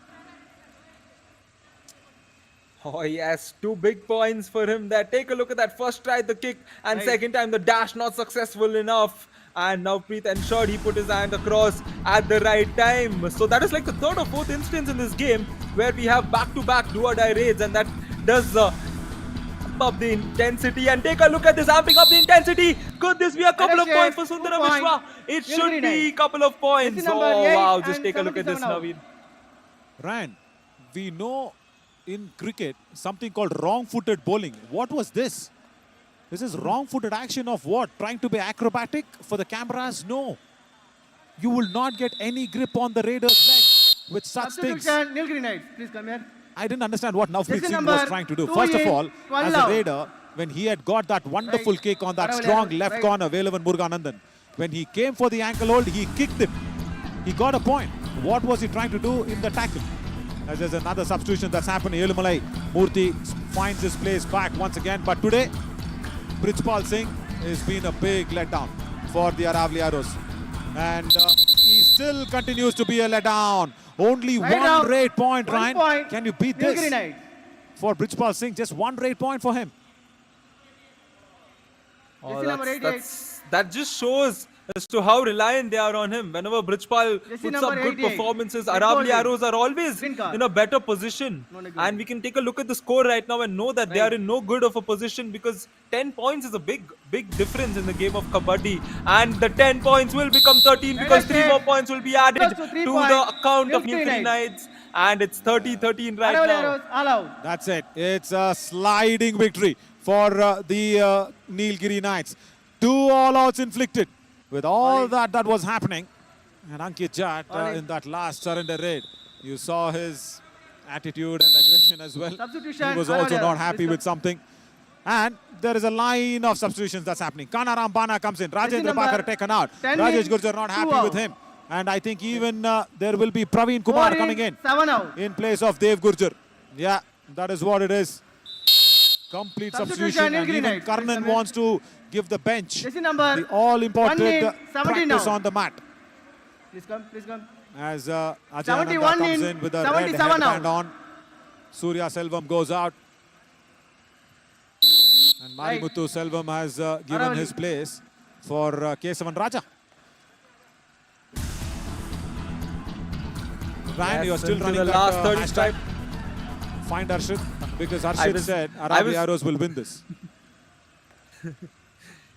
Oh yes, 2 big points for him there. Take a look at that. First try the kick, and second time the dash not successful enough. And now Preet ensured he put his hand across at the right time. So that is like the 3rd or 4th instance in this game where we have back-to-back do-or-die raids, and that does up the intensity. And take a look at this, amping up the intensity. Could this be a couple of points for Sundaram Vishwa? It should be a couple of points. Oh wow, just take a look at this, Naveen. Ryan, we know in cricket something called wrong-footed bowling. What was this? This is wrong-footed action of what? Trying to be acrobatic for the cameras? No. You will not get any grip on the Raiders' leg with such things. Nilgiri Knights, please come here. I didn't understand what Navpreet Singh was trying to do. First of all, as a Raider, when he had got that wonderful kick on that strong left corner, Velavan Muruganandan, when he came for the ankle hold, he kicked him. He got a point. What was he trying to do in the tackle? As there's another substitution that's happened. Elumalai Murthy finds his place back once again. But today, Brijpal Singh has been a big letdown. for the Aravali Arrows. And he still continues to be a letdown. Only Right one out. rate point, 1 Ryan. point. Can you beat Nilgiri this? Knights. For Brijpal Singh, just one rate point for him. Oh, Jersey number 88. that just shows as to how reliant they are on him. Whenever Brijpal Jersey puts number up good 88. performances, Red Aravali ball Arrows are always Green card. in a better position. No negotiable. And we can take a look at the score right now and know that they Right. are in no good of a position, because 10 points is a big difference in the game of Kabaddi. And the 10 points will become 13 because 3 more points will be added Close to 3 to points. the account of Nilgiri Nilgiri Knights. Knights. And it's 30-13 right Aravali now. Arrows all out. That's it. It's a sliding victory for the Nilgiri Knights. 2 all-outs inflicted with all that was happening. And Ankit Jat in that last surrender raid, you saw his attitude and aggression as well. Substitution, He was also Aravali not Arrows. happy with something. And there is a line of substitutions that's happening. Kanaram Bana comes in. Rajendra number Pakar taken out. 10 Rajesh in, Gurjar not 2 happy out. with him. And I think even there will be Praveen Kumar 4 coming in 7 out. in place of Dev Gurjar. Yeah, that is what it is. Complete substitution, and Nilgiri even Knights. Karnan wants to give the bench Jersey number the all-important 1 in, 17 practice now. on the mat. Please come, please come. As Ajay 71 Ananda comes in, in with a red 77 headband out. on. Surya Selvam goes out. And Marimuthu Selvam has given Aravali. his place for Kesavan Raja. Ryan, Yes, you're still into running the that last hashtag. 35. Find Harshit, because Harshit said I Aravali was- Arrows will win this.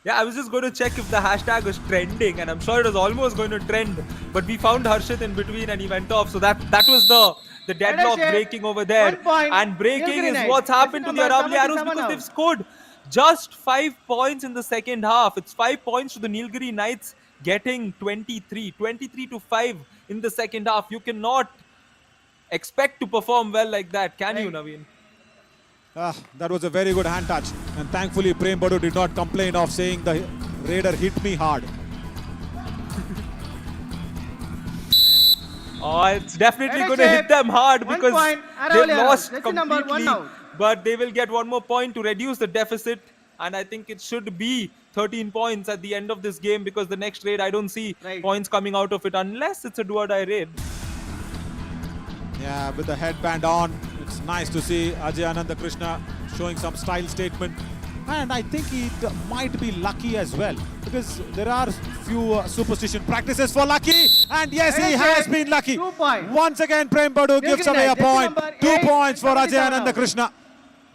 Yeah, I was just going to check if the hashtag was trending, and I'm sure it was almost going to trend. But we found Harshit in between, and he went off. So that was the deadlock Finish it. breaking over there. 1 point. And breaking Nilgiri is Knights. what's happened to the Number Aravali Arrows, 77 because now. they've scored just 5 points in the second half. It's 5 points to the Nilgiri Knights getting 23 to 5 in the second half. You cannot expect to perform well like that, can you, Naveen? That was a very good hand touch. And thankfully, Prem Badu did not complain of saying the raider hit me hard. Oh, it's definitely Red going to hit shape. them hard 1 because point. they've Aravali lost Arrows. Jersey number 1 completely. now. But they will get 1 more point to reduce the deficit. And I think it should be 13 points at the end of this game, because the next raid, I don't see Right. points coming out of it unless it's a do-or-die raid. Yeah, with the headband on, it's nice to see Ajay Ananda Krishna showing some style statement. And I think it might be lucky as well, because there are few superstition practices for lucky. And yes, he has been lucky. 2 points. Once again, Prem Badu gives away a Jersey point. number 2 8, points for Ajay 77 Ananda out. Krishna.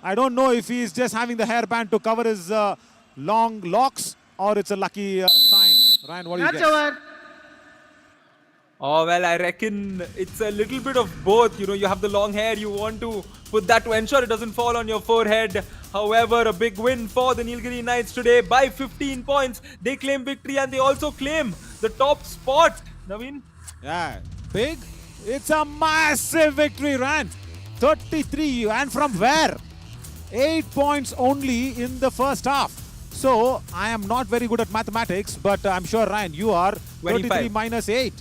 I don't know if he's just having the hairband to cover his long locks, or it's a lucky sign. Ryan, what do you Match guess? over. Oh, well, I reckon it's a little bit of both. You know, you have the long hair, you want to put that to ensure it doesn't fall on your forehead. However, a big win for the Nilgiri Knights today by 15 points. They claim victory and they also claim the top spot. Naveen? Yeah, big. It's a massive victory, Ryan. 33, and from where? 8 points only in the first half. So, I am not very good at mathematics, but I'm sure, Ryan, you are. 33 25. minus 8.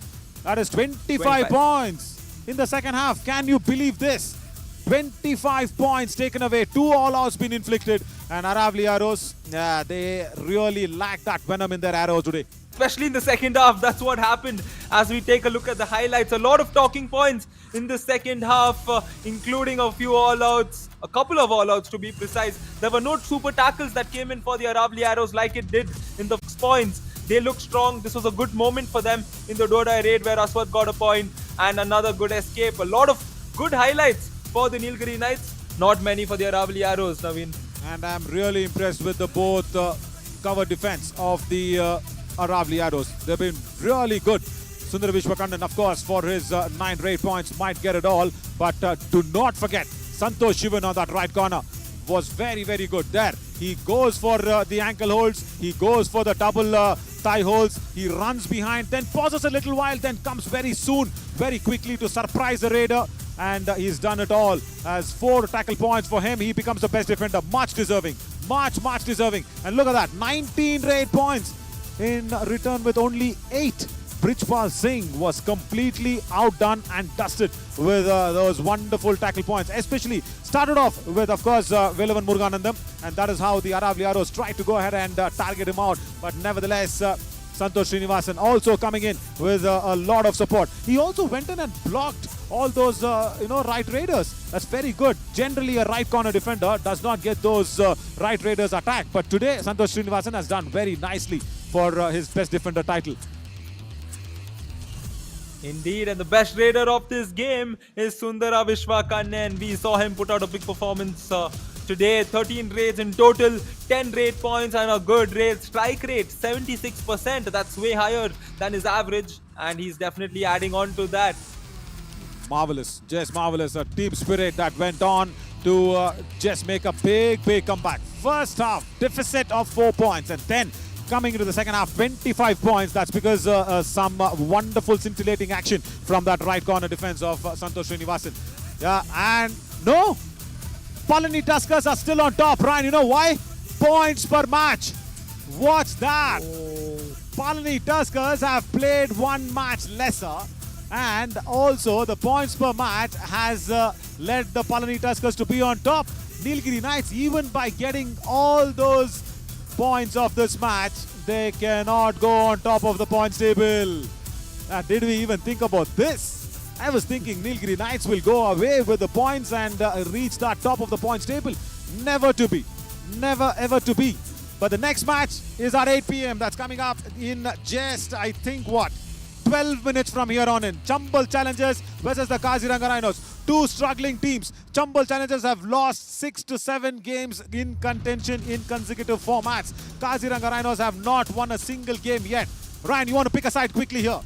That is 25 25. points in the second half. Can you believe this? 25 points taken away. 2 all-outs been inflicted. And Aravali Arrows, they really lack that venom in their arrow today. Especially in the second half, that's what happened. As we take a look at the highlights, a lot of talking points in the second half, including a few all-outs, a couple of all-outs to be precise. There were no super tackles that came in for the Aravali Arrows like it did in the first points. They look strong. This was a good moment for them in the Dodai raid, where Aswat got a point and another good escape. A lot of good highlights for the Nilgiri Knights. Not many for the Aravali Arrows, Naveen. And I'm really impressed with the both cover defense of the Aravali Arrows. They've been really good. Sundar Vishwakandan, of course, for his 9 raid points, might get it all. But do not forget, Santosh Shivan on that right corner was very, very good there. He goes for the ankle holds. He goes for the double thigh holds. He runs behind, then pauses a little while, then comes very soon, very quickly to surprise the raider. And he's done it all. As 4 tackle points for him, he becomes the best defender. Much deserving. Much deserving. And look at that, 19 raid points in return with only 8. Brijpal Singh was completely outdone and dusted with those wonderful tackle points. Especially started off with, of course, Velavan Muruganandam. And that is how the Aravali Arrows tried to go ahead and target him out. But nevertheless, Santosh Srinivasan also coming in with a lot of support. He also went in and blocked all those right raiders. That's very good. Generally a right corner defender does not get those right raiders attacked, but today Santosh Srinivasan has done very nicely for his best defender title. Indeed, and the best raider of this game is Sundara Vishwakannan. We saw him put out a big performance today. 13 raids in total, 10 raid points and a good raid strike rate, 76%. That's way higher than his average, and he's definitely adding on to that. Marvelous, just marvelous. A team spirit that went on to just make a big comeback. First half deficit of 4 points, and then coming into the second half, 25 points. That's because some wonderful scintillating action from that right corner defense of Santosh Srinivasan. Yeah, and no, Palani Tuskers are still on top. Ryan, you know why? Points per match. Watch that. Palani Tuskers have played one match lesser, and also the points per match has led the Palani Tuskers to be on top. Nilgiri Knights, even by getting all those points of this match, they cannot go on top of the points table. Did we even think about this? I was thinking Nilgiri Knights will go away with the points and reach that top of the points table. Never to be. Never ever to be. But the next match is at 8 p.m. That's coming up in just, I think, 12 minutes from here on in. Chambal Challengers versus the Kaziranga Rhinos. Two struggling teams. Chambal Challengers have lost 6 to 7 games in contention in consecutive formats. Kaziranga Rhinos have not won a single game yet. Ryan, you want to pick a side quickly here?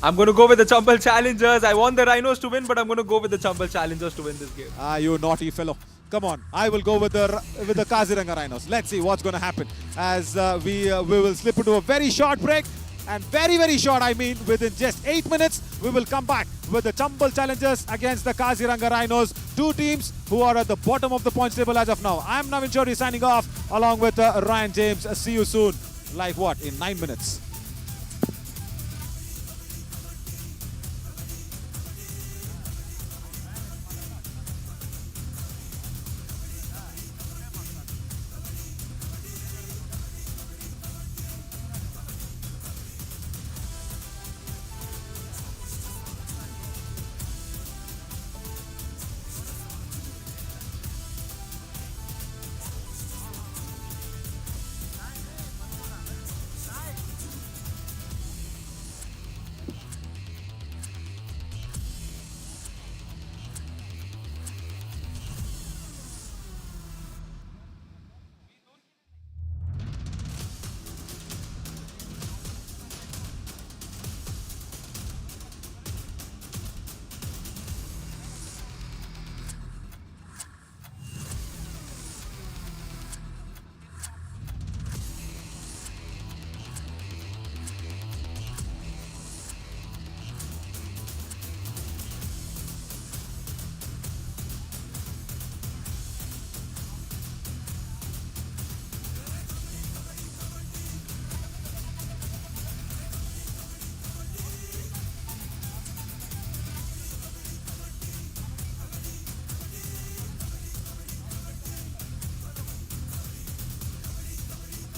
I'm going to go with the Chambal Challengers. I want the Rhinos to win, but I'm going to go with the Chambal Challengers to win this game. You naughty fellow. Come on, I will go with the Kaziranga Rhinos. Let's see what's going to happen as we will slip into a very short break. And very short, I mean, within just 8 minutes, we will come back with the Chambal Challengers against the Kaziranga Rhinos. Two teams who are at the bottom of the points table as of now. I'm Navin Chaudhary signing off along with Ryan James. See you soon. Like what? In 9 minutes.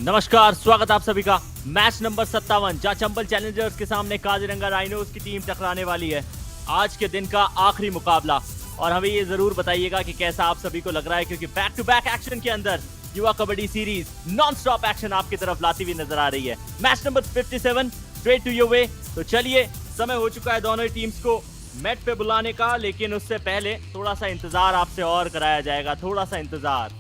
नमस्कार, स्वागत आप सभी का match number 57 जहां Chambal Challengers के सामने Kaziranga rhinos की team टकराने वाली है। आज के दिन का आखिरी मुकाबला, और हमें ये जरूर बताइएगा कि कैसा आप सभी को लग रहा है, क्योंकि बैक टू बैक एक्शन के अंदर Yuva kabaddi series non stop action आपकी तरफ लाती हुई नजर आ रही है। Match number 57 straight to your way. तो चलिए, समय हो चुका है दोनों ही टीम्स को मैट पे बुलाने का, लेकिन उससे पहले थोड़ा सा इंतजार आपसे और कराया जाएगा, थोड़ा सा इंतजार।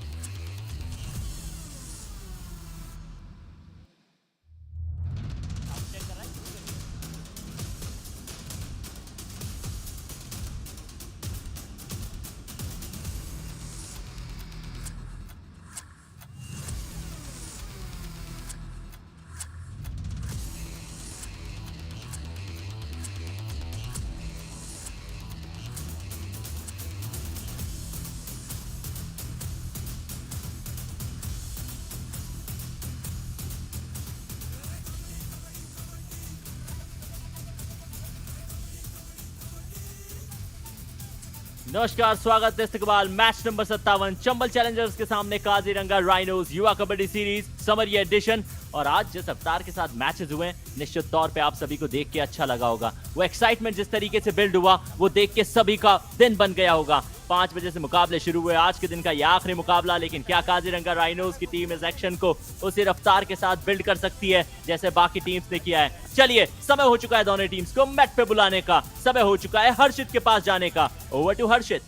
नमस्कार, स्वागत है इस्तकबाल मैच नंबर 57 चंबल चैलेंजर्स के सामने काजीरंगा राइनोस युवा कबड्डी सीरीज समर एडिशन। और आज जिस अवतार के साथ मैचेस हुए निश्चित तौर पे आप सभी को देख के अच्छा लगा होगा। वो एक्साइटमेंट जिस तरीके से बिल्ड हुआ वो देख के सभी का दिन बन गया होगा। 5 बजे से मुकाबले शुरू हुए, आज के दिन का यह आखिरी मुकाबला, लेकिन क्या काजीरंगा राइनोज की टीम इस एक्शन को उसी रफ्तार के साथ बिल्ड कर सकती है जैसे बाकी टीम्स ने किया है। चलिए समय हो चुका है दोनों टीम्स को मैट पे बुलाने का, समय हो चुका है हर्षित के पास जाने का। ओवर टू हर्षित।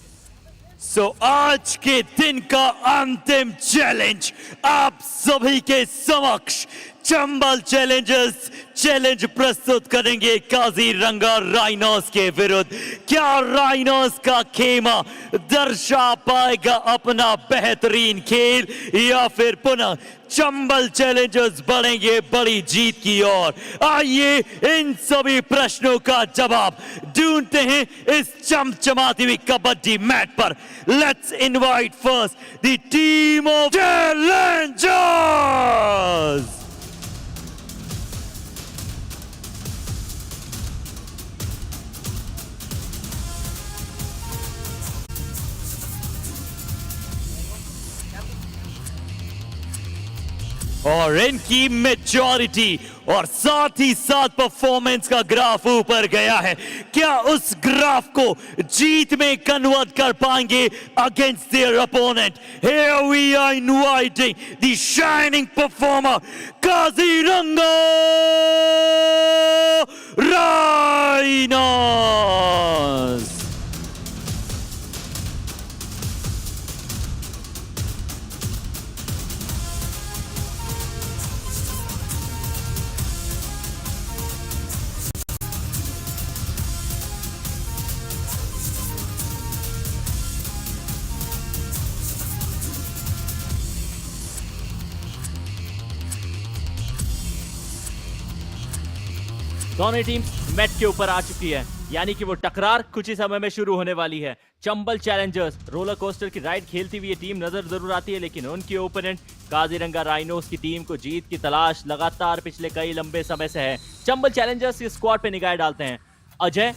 आज के दिन का अंतिम चैलेंज आप सभी के समक्ष चंबल चैलेंजर्स चैलेंज प्रस्तुत करेंगे काजीरंगा राइनोस के विरुद्ध। क्या राइनोस का खेमा दर्शा पाएगा अपना बेहतरीन खेल या फिर पुनः चंबल चैलेंजर्स बढ़ेंगे बड़ी जीत की ओर? आइए इन सभी प्रश्नों का जवाब ढूंढते हैं इस चमचमाती हुई कबड्डी मैट पर। Let's invite first the team of Challengers. और इनकी मेजॉरिटी और साथ ही साथ परफॉर्मेंस का ग्राफ ऊपर गया है। क्या उस ग्राफ को जीत में कन्वर्ट कर पाएंगे against there opponent? Here we are inviting the shining performer Kaziranga rhinos. दोनों टीम मैट के ऊपर आ चुकी है, यानी कि वो टकरार कुछ ही समय में शुरू होने वाली है। चंबल चैलेंजर्स रोलर कोस्टर की राइड खेलती हुई ये टीम नजर जरूर आती है, लेकिन उनके ओपोनेंट काजीरंगा राइनोस की टीम को जीत की तलाश लगातार पिछले कई लंबे समय से है। चंबल चैलेंजर्स की स्क्वाड पे निगाह डालते हैं। अजय,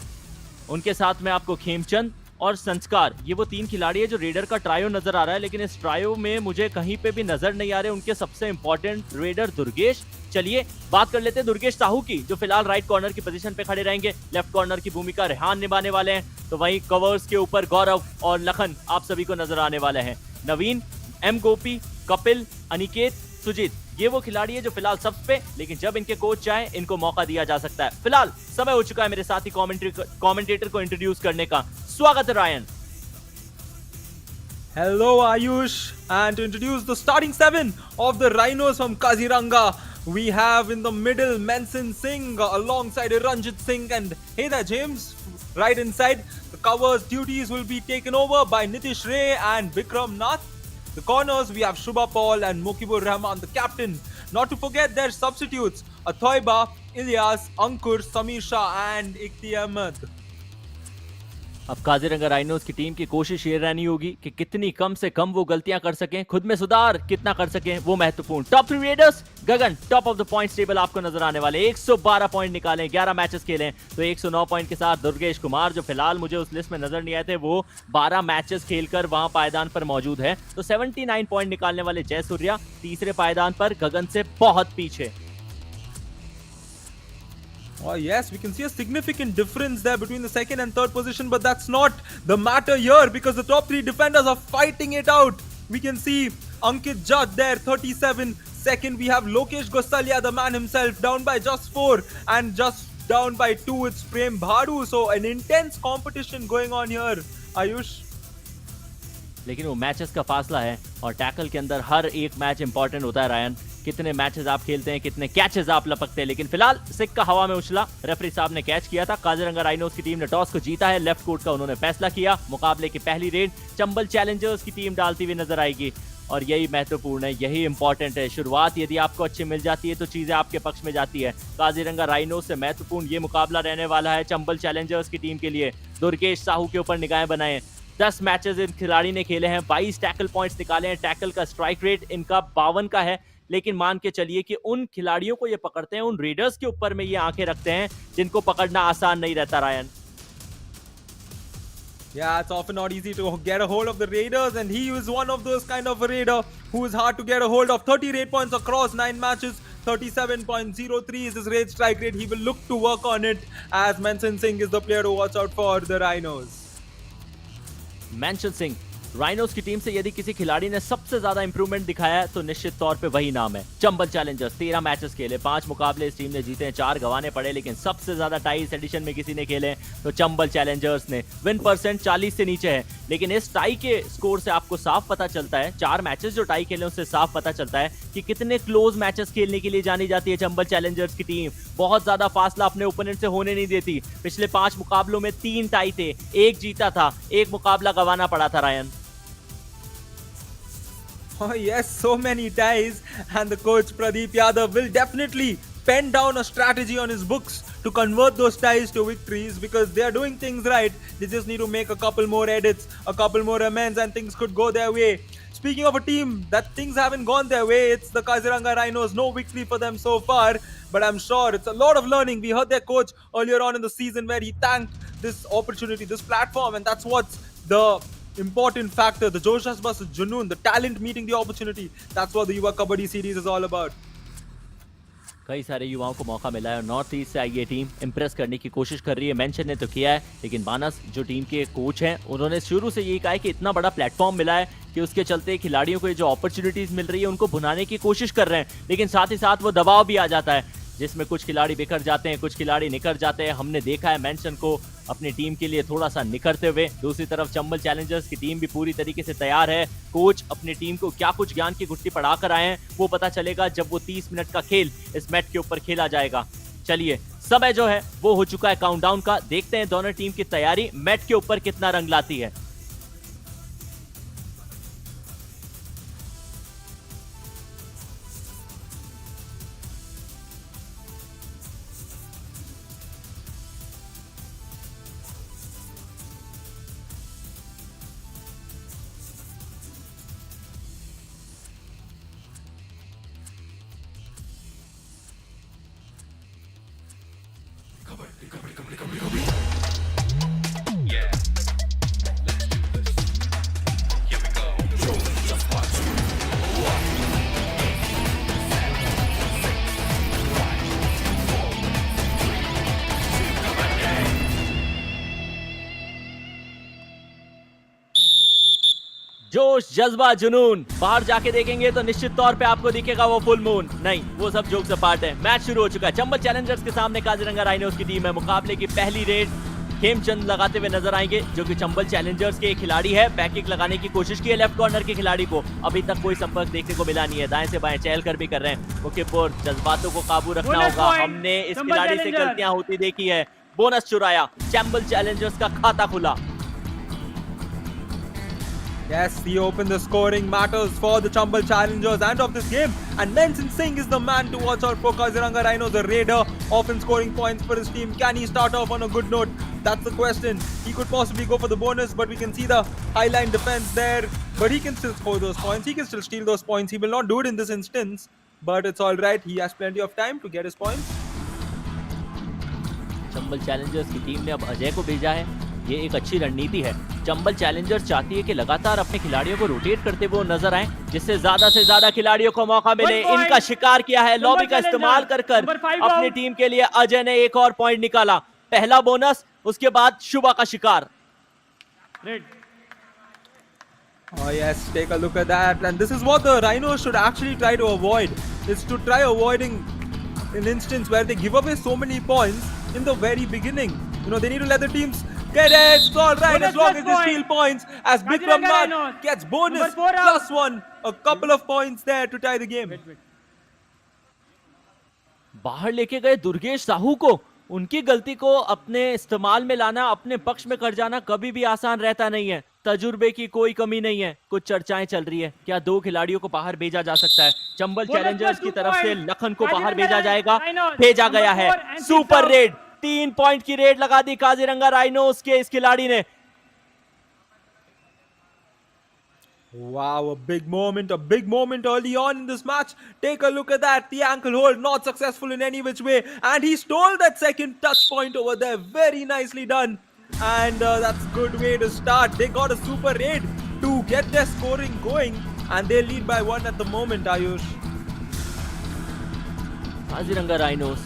उनके साथ में आपको खेमचंद और संस्कार, ये वो 3 खिलाड़ी है जो रेडर का ट्रायो नजर आ रहा है, लेकिन इस ट्रायो में मुझे कहीं पे भी नजर नहीं आ रहे उनके सबसे इंपॉर्टेंट रेडर दुर्गेश। चलिए बात कर लेते हैं दुर्गेश साहू की, जो फिलहाल राइट कॉर्नर की पोजीशन पे खड़े रहेंगे। लेफ्ट कॉर्नर की भूमिका रेहान निभाने वाले हैं, तो वहीं कवर्स के ऊपर गौरव और लखन आप सभी को नजर आने वाले हैं। नवीन, एम गोपी, कपिल, अनिकेत, सुजीत, ये वो खिलाड़ी है जो फिलहाल सब पे, लेकिन जब इनके कोच चाहे इनको मौका दिया जा सकता है। फिलहाल समय हो चुका है मेरे साथी कमेंटेटर को इंट्रोड्यूस करने का। स्वागत है Ryan. Hello Ayush, and to introduce the starting 7 of the Rhinos from Kaziranga, we have in the middle Manson Singh alongside Ranjit Singh and hey there James. Right inside, the covers duties will be taken over by Nitish Ray and Vikram Nath. The corners we have Shubha Paul and Mokibur Rahman, the captain. Not to forget their substitutes Athoiba, Ilyas, Ankur, Samir Shah and Ikti Ahmed. अब Kaziranga rhinos की team की कोशिश ये रहनी होगी कि कितनी कम से कम वो गलतियां कर सकें, खुद में सुधार कितना कर सकें वो महत्वपूर्ण। Top 3 readers, Gagan top of the points table आपको नजर आने वाले, 112 पॉइंट निकालें, 11 मैचेस खेलें, तो 109 पॉइंट के साथ दुर्गेश कुमार, जो फिलहाल मुझे उस लिस्ट में नजर नहीं आए थे, वो 12 मैचेस खेलकर वहां पायदान पर मौजूद है। तो 79 पॉइंट निकालने वाले जय सूर्या तीसरे पायदान पर, गगन से बहुत पीछे। Oh yes, we can see a significant difference there between the second and third position, but that's not the matter here because the top 3 defenders are fighting it out. We can see Ankit Judd there, 37. Second, we have Lokesh Gosalia, the man himself, down by just 4, and just down by 2 it's Prem Bhadu. So an intense competition going on here, Ayush. लेकिन वो matches का फासला है और tackle के अंदर हर एक match important होता है। रायन, कितने मैचेस आप खेलते हैं, कितने कैचेस आप लपकते हैं, लेकिन फिलहाल सिक्का हवा में उछला, रेफरी साहब ने कैच किया था। काजीरंगा राइनोस की टीम ने टॉस को जीता है, लेफ्ट कोर्ट का उन्होंने फैसला किया। मुकाबले की पहली रेड चंबल चैलेंजर्स की टीम डालती हुई नजर आएगी और यही महत्वपूर्ण है, यही इंपॉर्टेंट है। शुरुआत यदि आपको अच्छी मिल जाती है तो चीजें आपके पक्ष में जाती है। काजीरंगा राइनोस से महत्वपूर्ण ये मुकाबला रहने वाला है चंबल चैलेंजर्स की टीम के लिए। दुर्गेश साहू के ऊपर निगाहें बनाएं। 10 मैचेस इन खिलाड़ी ने खेले हैं, 22 टैकल पॉइंट्स निकाले हैं। टैकल का स्ट्राइक रेट इनका 52 का है, लेकिन मान के चलिए कि उन खिलाड़ियों को ये पकड़ते हैं, उन रेडर्स के ऊपर में ये आंखें रखते हैं जिनको पकड़ना आसान नहीं रहता। Ryan, Yeah, it's often not easy to get a hold of the Raiders, and he is one of those kind of a Raider who is hard to get a hold of. 38 points across 9 matches, 37.03 is his rate strike rate. He will look to work on it, as Manson Singh is the player to watch out for the Rhinos. Mention Singh, rhinos की team से यदि किसी खिलाड़ी ने सबसे ज्यादा improvement दिखाया है तो निश्चित तौर पे वही नाम है। चंबल चैलेंजर्स 13 मैचेस खेले, 5 मुकाबले इस टीम ने जीते हैं, 4 गंवाने पड़े, लेकिन सबसे ज्यादा टाई इस एडिशन में किसी ने खेले तो चंबल चैलेंजर्स ने। विन परसेंट 40 से नीचे है, लेकिन इस टाई के स्कोर से आपको साफ पता चलता है, 4 मैचेस जो टाई खेले उससे साफ पता चलता है कि कितने क्लोज मैचेस खेलने के लिए जानी जाती है चंबल चैलेंजर्स की टीम। बहुत ज्यादा फासला अपने ओपोनेंट से होने नहीं देती। पिछले 5 मुकाबलों में 3 टाई थे, 1 जीता था, 1 मुकाबला गंवाना पड़ा था। Ryan, Oh yes, so many ties, and the coach Pradeep Yadav will definitely pen down a strategy on his books to convert those ties to victories, because they are doing things right. They just need to make a couple more edits, a couple more amends, and things could go their way. Speaking of a team that things haven't gone their way, it's the Kaziranga Rhinos. No victory for them so far, but I'm sure it's a lot of learning. We heard their coach earlier on in the season where he thanked this opportunity, this platform, and that's what's the important factor. The Josh Bus Junoon, the talent meeting the opportunity. That's what the Yuva Kabaddi series is all about. कई सारे युवाओं को मौका मिला है और north east से आई ये टीम इंप्रेस करने की कोशिश कर रही है। मेंशन ने तो किया है, लेकिन मानस जो टीम के कोच हैं उन्होंने शुरू से यही कहा है कि इतना बड़ा प्लेटफॉर्म मिला है कि उसके चलते खिलाड़ियों को ये जो अपॉर्चुनिटीज मिल रही है उनको भुनाने की कोशिश कर रहे हैं, लेकिन साथ ही साथ वो दबाव भी आ जाता है जिसमें कुछ खिलाड़ी बिखर जाते हैं, कुछ खिलाड़ी निकल जाते हैं। हमने देखा है मेंशन को अपनी टीम के लिए थोड़ा सा निकलते हुए। दूसरी तरफ चंबल चैलेंजर्स की टीम भी पूरी तरीके से तैयार है। कोच अपनी टीम को क्या कुछ ज्ञान की गुट्टी पढ़ा कर आए हैं वो पता चलेगा जब वो 30 मिनट का खेल इस मैट के ऊपर खेला जाएगा। चलिए, समय जो है वो हो चुका है काउंटडाउन का। देखते हैं दोनों टीम की तैयारी मैट के ऊपर कितना रंग लाती है। जोश, जज्बा, जुनून। बाहर जाके देखेंगे तो निश्चित तौर पे आपको दिखेगा वो फुल मून। नहीं, वो सब जोक्स अपार्ट है। मैच शुरू हो चुका है। चंबल चैलेंजर्स के सामने काजीरंगा राइनोस की टीम है। मुकाबले की पहली रेड खेमचंद लगाते हुए नजर आएंगे, जो कि चंबल चैलेंजर्स के खिलाड़ी है। बैक किक लगाने की कोशिश की है लेफ्ट कॉर्नर के खिलाड़ी को, अभी तक कोई संपर्क देखने को मिला नहीं है। दाएं से बाएं चहल कर भी कर रहे हैं। मुकीपुर, जज्बातों को काबू रखना होगा। हमने इस खिलाड़ी से गलतियां होती देखी है। बोनस चुराया, चंबल चैलेंजर्स का खाता खुला। Yes, he opened the scoring matters for the Chambal Challengers and of this game. And Manson Singh is the man to watch out for. Kaziranga Rhinos, a raider, often scoring points for his team. Can he start off on a good note? That's the question. He could possibly go for the bonus, but we can see the highline defense there. But he can still score those points. He can still steal those points. He will not do it in this instance, but it's all right. He has plenty of time to get his points. Chambal Challengers की team ने अब अजय को भेजा है। ये एक अच्छी रणनीति है। चंबल चैलेंजर्स चाहती है कि लगातार अपने खिलाड़ियों को रोटेट करते हुए नजर आए, जिससे ज्यादा से ज्यादा खिलाड़ियों को मौका मिले। इनका शिकार किया है लॉबी का इस्तेमाल कर अपनी टीम के लिए। अजय ने एक और पॉइंट निकाला। पहला बोनस, उसके बाद शुभा का शिकार। Oh yes, take a look at that. And this is what the Rhinos should actually try to avoid. Is to try avoiding an instance where they give away so many points in the very beginning. You know, they need to let the teams get it. It's all right as long as they steal points. As Bikram Nath gets bonus +1, a couple of points there to tie the game. बाहर लेके गए दुर्गेश साहू को, उनकी गलती को अपने इस्तेमाल में लाना, अपने पक्ष में कर जाना कभी भी आसान रहता नहीं है। तजुर्बे की कोई कमी नहीं है। कुछ चर्चाएं चल रही है, क्या 2 खिलाड़ियों को बाहर भेजा जा सकता है। चंबल चैलेंजर्स की तरफ से लखन को बाहर भेजा जाएगा, भेजा गया है। सुपर रेड, 3 पॉइंट की रेड लगा दी काजीरंगा राइनोस के इस खिलाड़ी ने। Wow, a big moment early on in this match. Take a look at that. The ankle hold not successful in any which way. And he stole that second touch point over there. Very nicely done. And that's a good way to start. They got a super raid to get their scoring going. And they lead by 1 at the moment, Ayush. Kaziranga rhinos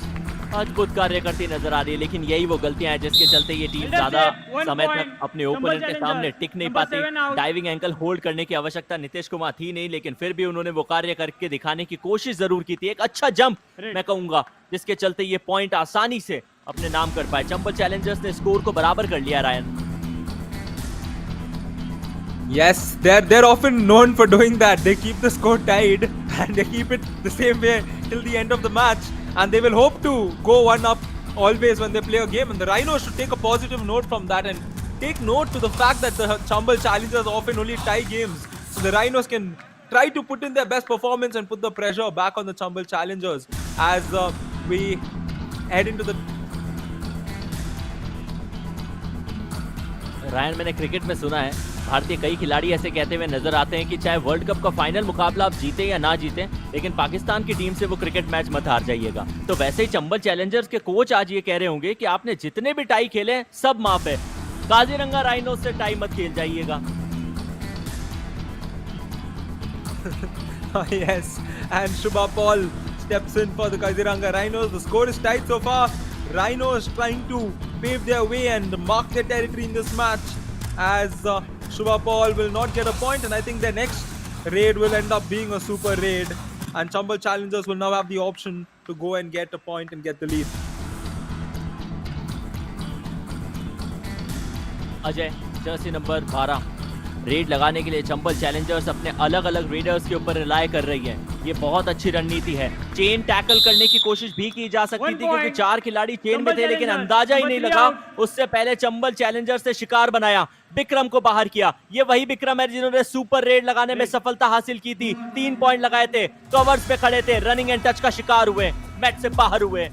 अद्भुत कार्य करती नजर आ रही है, लेकिन यही वो गलतियां हैं जिसके चलते ये टीम ज्यादा समय तक अपने ओपोनेंट के सामने टिक नहीं पाती। डाइविंग एंकल होल्ड करने की आवश्यकता नीतीश कुमार थी नहीं, लेकिन फिर भी उन्होंने वो कार्य करके दिखाने की कोशिश जरूर की थी। एक अच्छा जंप मैं कहूंगा जिसके चलते ये पॉइंट आसानी से अपने नाम कर पाए। चंबल चैलेंजर्स ने स्कोर को बराबर कर लिया Ryan. Yes, they're often known for doing that. They keep the score tied and they keep it the same way till the end of the match, and they will hope to go one up always when they play a game. And the Rhinos should take a positive note from that and take note to the fact that the Chambal Challengers often only tie games, so the Rhinos can try to put in their best performance and put the pressure back on the Chambal Challengers as we head into the Ryan, मैंने cricket में सुना है भारतीय कई खिलाड़ी ऐसे कहते हुए नजर आते हैं कि चाहे वर्ल्ड कप का फाइनल मुकाबला आप जीते या ना जीते, लेकिन पाकिस्तान की टीम से वो क्रिकेट मैच मत हार जाइएगा। तो वैसे ही चंबल चैलेंजर्स के कोच आज ये कह रहे होंगे कि आपने जितने भी टाई खेले सब माफ है, काजीरंगा राइनोस से टाई मत खेल जाइएगा। Yes, and Shubha Paul steps in for the Kaziranga Rhinos. The score is tight so far. Rhinos trying to pave their way and mark their territory in this match, as Shubha Paul will not get a point, and I think their next raid will end up being a super raid, and Chambal Challengers will now have the option to go and get a point and get the lead. Ajay, Jersey number 12 red लगाने के लिए Chambal Challengers अपने अलग अलग readers के ऊपर rely कर रही है। ये बहुत अच्छी रणनीति है। चेन टैकल करने की कोशिश भी की जा सकती थी क्योंकि 4 खिलाड़ी चेन में थे, लेकिन अंदाजा ही नहीं लगा। उससे पहले चंबल चैलेंजर्स ने शिकार बनाया, विक्रम को बाहर किया। ये वही विक्रम है जिन्होंने सुपर रेड लगाने में सफलता हासिल की थी। 3 पॉइंट लगाए थे, कवर्स पे खड़े थे, रनिंग एंड टच का शिकार हुए, मैच से बाहर हुए।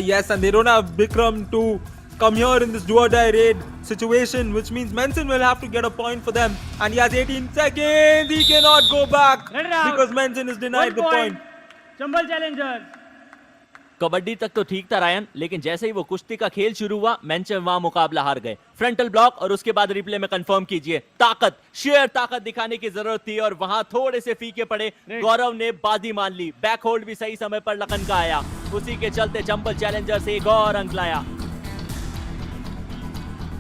Yes, and they don't have Vikram to come here in this do or die raid situation, which means Menson will have to get a point for them, and he has 18 seconds. He cannot go back because Menson is denied the point. Chambal Challengers. Kabaddi तक तो ठीक था Ryan, लेकिन जैसे ही वो कुश्ती का खेल शुरू हुआ मेंशन वहां मुकाबला हार गए। फ्रंटल ब्लॉक और उसके बाद रिप्ले में कंफर्म कीजिए, ताकत, शेयर ताकत दिखाने की जरूरत थी और वहां थोड़े से फीके पड़े। गौरव ने बाजी मान ली, बैक होल्ड भी सही समय पर लखन का आया, उसी के चलते चंबल चैलेंजर्स एक और अंक लाया।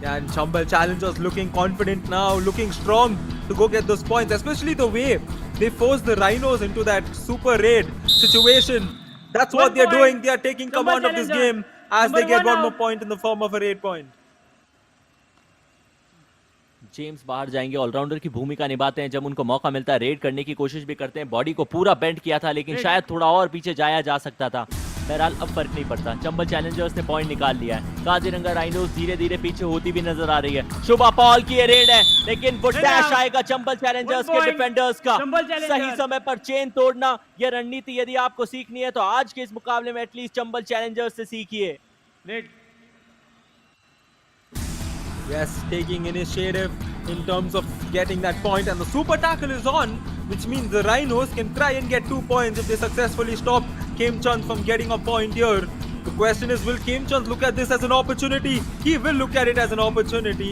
And Chambal Challengers looking confident now, looking strong to go get those points, especially the way they forced the Rhinos into that super raid situation. That's what they're doing. They are taking command of this game as they get one more point in the form of a raid point. James बाहर जाएंगे, allrounder की भूमिका निभाते हैं। जब उनको मौका मिलता है रेड करने की कोशिश भी करते हैं। बॉडी को पूरा बेंड किया था, लेकिन शायद थोड़ा और पीछे जाया जा सकता था। बहरहाल अब फर्क नहीं पड़ता, चंबल चैलेंजर्स ने पॉइंट निकाल लिया है। काजीरंगा राइनोस धीरे धीरे पीछे होती भी नजर आ रही है। शुभा पॉल की ये रेड है, लेकिन वो डैश आएगा चंबल चैलेंजर्स के डिफेंडर्स का। सही समय पर चेन तोड़ना, ये रणनीति यदि आपको सीखनी है तो आज के इस मुकाबले में एटलीस्ट चंबल चैलेंजर्स से सीखिए। Yes, taking initiative in terms of getting that point, and the super tackle is on, which means the Rhinos can try and get 2 points if they successfully stop Kim Chand from getting a point here. The question is, will Kim Chand look at this as an opportunity? He will look at it as an opportunity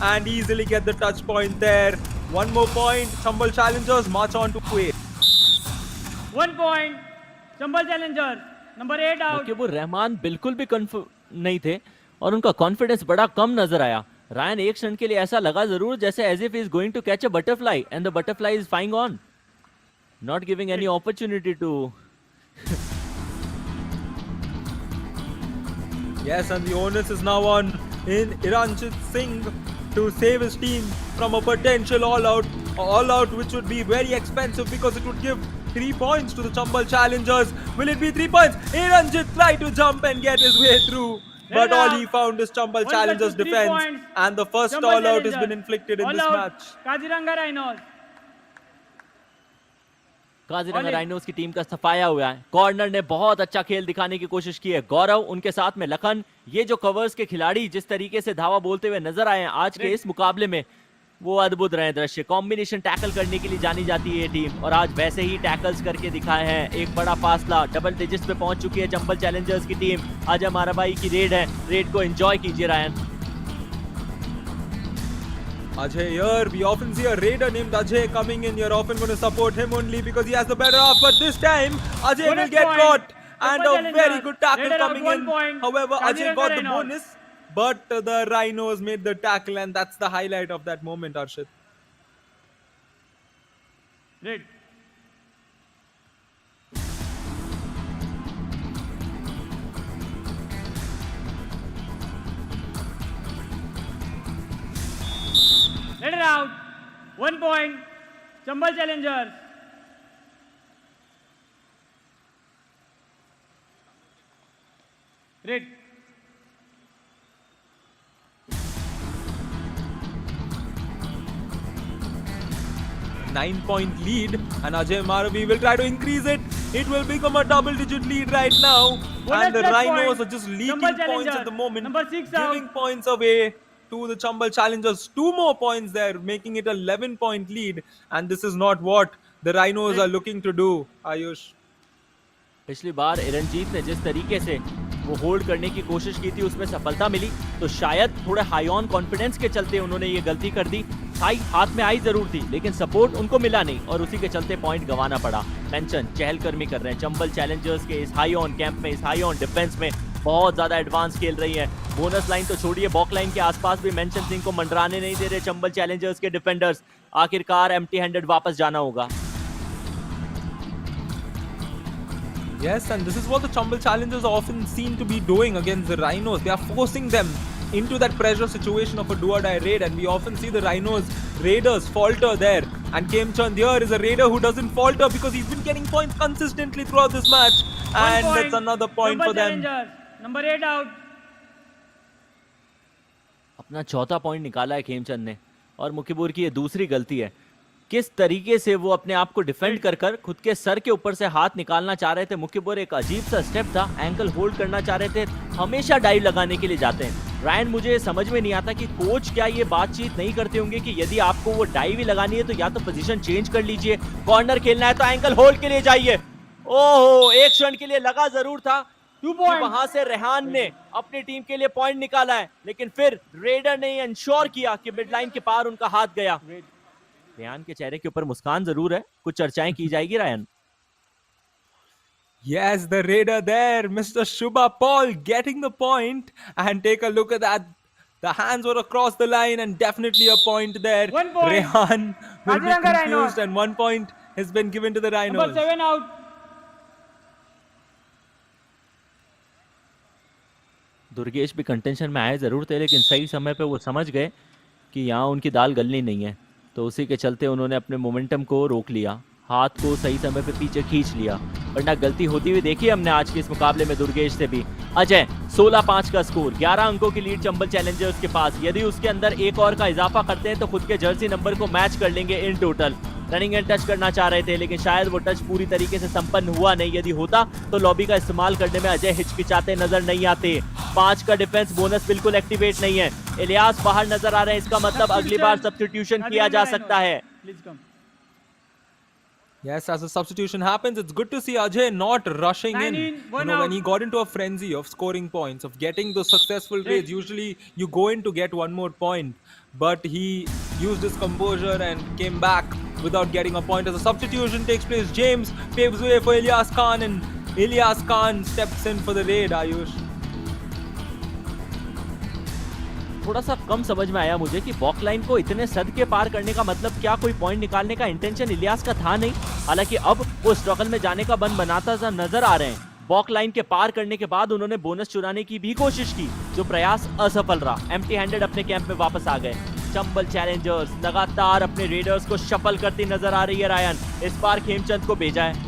and easily get the touch point there. 1 more point, Chambal Challengers march on to 8. 1 point, Chambal Challengers, number 8 out. क्योंकि वो रहमान बिल्कुल भी नहीं थे और उनका confidence बड़ा कम नजर आया। रायन, एक क्षण के लिए ऐसा लगा जरूर जैसे as if he is going to catch a butterfly and the butterfly is flying on, not giving any opportunity to. Yes, and the onus is now on in Iranjit Singh to save his team from a potential all-out, which would be very expensive because it would give 3 points to the Chambal Challengers. Will it be 3 points? Iranjit tried to jump and get his way through, but all he found is Chambal Challengers defense, and the first all-out has been inflicted in this match. Kaziranga Rhinos. Kaziranga rhinos की team का सफाया हुआ है। Corner ने बहुत अच्छा खेल दिखाने की कोशिश की है। गौरव, उनके साथ में लखन, ये जो कवर्स के खिलाड़ी जिस तरीके से धावा बोलते हुए नजर आए हैं आज के इस मुकाबले में, वो अद्भुत रहे दृश्य। कॉम्बिनेशन टैकल करने के लिए जानी जाती है ये टीम और आज वैसे ही टैकल्स करके दिखाए हैं। एक बड़ा फासला, डबल डिजिट्स पे पहुंच चुकी है चंबल चैलेंजर्स की टीम। आज हमारा भाई की रेड है, रेड को एंजॉय कीजिए Ryan. Ajay here, we often see a raider named Ajay coming in. You're often going to support him only because he has the better half. But this time, Ajay will get caught. And a very good tackle coming in. However, Ajay got the bonus. But the Rhinos made the tackle, and that's the highlight of that moment, Arshit. Red. Let it out. 1 point. Chambal Challengers. Red. Nine-point lead, and Ajay Maravi will try to increase it. It will become a double-digit lead right now. And the Rhinos are just leaking points at the moment, giving points away to the Chambal Challengers. 2 more points there, making it 11-point lead. And this is not what the Rhinos are looking to do, Ayush. पिछली बार इरनजीत ने जिस तरीके से वो hold करने की कोशिश की थी उसमें सफलता मिली, तो शायद थोड़े हाई ऑन कॉन्फिडेंस के चलते उन्होंने ये गलती कर दी। हाथ में आई जरूर थी लेकिन सपोर्ट उनको मिला नहीं और उसी के चलते पॉइंट गंवाना पड़ा। मेंशन चहलकदमी कर रहे हैं चंबल चैलेंजर्स के इस हाई ऑन कैंप में, इस हाई ऑन डिफेंस में बहुत ज्यादा एडवांस खेल रही है। बोनस लाइन तो छोड़िए, बॉक लाइन के आसपास भी मेंशन सिंह को मंडराने नहीं दे रहे चंबल चैलेंजर्स के डिफेंडर्स। आखिरकार एम्प्टी हैंडेड वापस जाना होगा। Yes, and this is what the Chambal Challengers often seem to be doing against the Rhinos. They are forcing them into that pressure situation of a do-or-die raid, and we often see the Rhinos raiders falter there. And Kem Chand here is a raider who doesn't falter because he's been getting points consistently throughout this match. And that's another point for them. Number 8 out. अपना चौथा point निकाला है खेमचंद ने और मुकीबुर की ये दूसरी गलती है। किस तरीके से वो अपने आप को डिफेंड कर कर खुद के सर के ऊपर से हाथ निकालना चाह रहे थे। मुकीबुर एक अजीब सा स्टेप था, एंकल होल्ड करना चाह रहे थे, हमेशा डाइव लगाने के लिए जाते हैं। रायन, मुझे समझ में नहीं आता कि कोच क्या ये बातचीत नहीं करते होंगे कि यदि आपको वो डाइव ही लगानी है तो या तो पोजीशन चेंज कर लीजिए, कॉर्नर खेलना है तो एंकल होल्ड के लिए जाइए। ओहो, एक क्षण के लिए लगा जरूर था वहां से रेहान ने अपनी टीम के लिए पॉइंट निकाला है, लेकिन फिर रेडर ने इंश्योर किया कि मिड लाइन के पार उनका हाथ गया। रेहान के चेहरे के ऊपर मुस्कान जरूर है, कुछ चर्चाएं की जाएगी Ryan. Yes, the raider there, Mr. Shubha Paul getting the point, and take a look at that. The hands were across the line and definitely a point there. 1 point. Rehan will be Kaziranga confused Rhinos. and 1 point has been given to the Rhinos. Number 7 out. Durgesh भी contention में आए जरूर थे लेकिन सही समय पे वो समझ गए कि यहाँ उनकी दाल गलनी नहीं है, तो उसी के चलते उन्होंने अपने मोमेंटम को रोक लिया, हाथ को सही समय पे पीछे खींच लिया, वरना गलती होती हुई देखी हमने आज के इस मुकाबले में दुर्गेश से भी। अजय 16-5 का स्कोर, 11 अंकों की लीड चंबल चैलेंजर्स के पास। यदि उसके अंदर एक और का इजाफा करते हैं तो खुद के जर्सी नंबर को मैच कर लेंगे in total. Running and touch करना चाह रहे थे लेकिन शायद वो टच पूरी तरीके से संपन्न हुआ नहीं, यदि होता तो लॉबी का इस्तेमाल करने में अजय हिचकिचाते नजर नहीं आते। 5 का डिफेंस बोनस बिल्कुल एक्टिवेट नहीं है, इलियास बाहर नजर आ रहे हैं, इसका मतलब अगली बार सब्स्टिट्यूशन किया जा सकता है। Yes, as a substitution happens, it's good to see Ajay not rushing in. You know, when he got into a frenzy of scoring points, of getting those successful raids, usually you go in to get 1 more point. But he used his composure and came back without getting a point. As a substitution takes place, James paves way for Ilyas Khan, and Ilyas Khan steps in for the raid, Ayush. थोड़ा सा कम समझ में आया मुझे कि बॉक line को इतने सद के पार करने का मतलब क्या कोई पॉइंट निकालने का इंटेंशन इलियास का था नहीं। हालांकि अब वो स्ट्रगल में जाने का बन बनाता सा नजर आ रहे हैं। बॉक लाइन के पार करने के बाद उन्होंने बोनस चुराने की भी कोशिश की, जो प्रयास असफल रहा। एम्प्टी हैंडेड अपने कैंप में वापस आ गए। चंबल चैलेंजर्स लगातार अपने रेडर्स को शफल करती नजर आ रही है रायन। इस बार खेमचंद को भेजा है।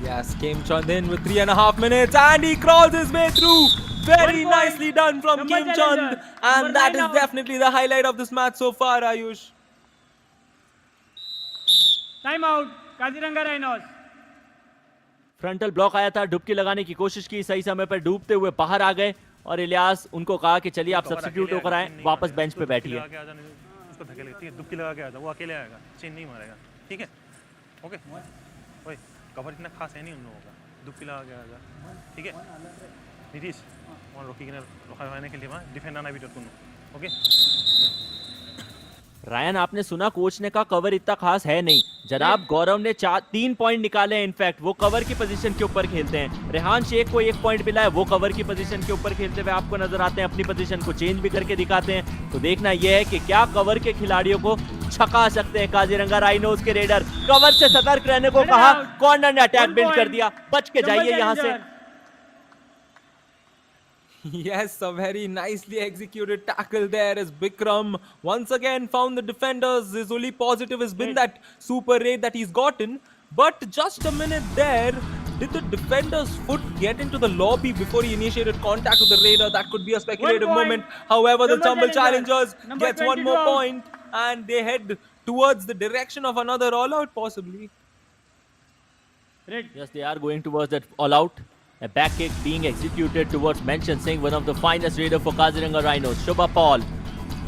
Yes, Khemchand in with 3.5 minutes and he crawls his way through. Very nicely done from Khemchand, and that is definitely the highlight of this match so far, Ayush. Time out. Kaziranga Rhinos. Frontal block आया था, डुबकी लगाने की कोशिश की, सही समय पर डूबते हुए बाहर आ गए और इलियास उनको कहा कि चलिए आप सब्स्टिट्यूट होकर आए, वापस बेंच पे बैठिए। उसको धकेले, ठीक है, डुबकी लगा के आया था, वो अकेले आएगा, चेन नहीं मारेगा, ठीक है, ओके। ओए, कवर इतना खास है नहीं उन लोगों का, डुबकी लगा के आएगा, ठीक है। नीतीश वहाँ रोकी के रोकने के लिए वहाँ डिफेंड आना भी डर तुम ओके रायन, आपने सुना कोच ने कहा कवर इतना खास है नहीं। जनाब गौरव ने 3 पॉइंट निकाले हैं, इनफैक्ट वो कवर की पोजीशन के ऊपर खेलते हैं। रेहान शेख को 1 पॉइंट मिला है, वो कवर की पोजीशन के ऊपर खेलते हुए आपको नजर आते हैं, अपनी पोजीशन को चेंज भी करके दिखाते हैं। तो देखना यह है कि क्या कवर के खिलाड़ियों को छका सकते हैं काजीरंगा राइनोज के रेडर। कवर से सतर्क रहने को कहा, कॉर्नर ने अटैक बिल्ड कर दिया, बच के जाइए यहाँ से। Yes, a very nicely executed tackle there as Bikram once again found the defenders. His only positive has been that super raid that he's gotten. But just a minute there, did the defender's foot get into the lobby before he initiated contact with the raider? That could be a speculative moment. However, the Chambal Challengers gets one more point and they head towards the direction of another all-out possibly. Yes, they are going towards that all-out. A back kick being executed towards Mention Singh, one of the finest raider for Kaziranga Rhinos. Shubha Paul,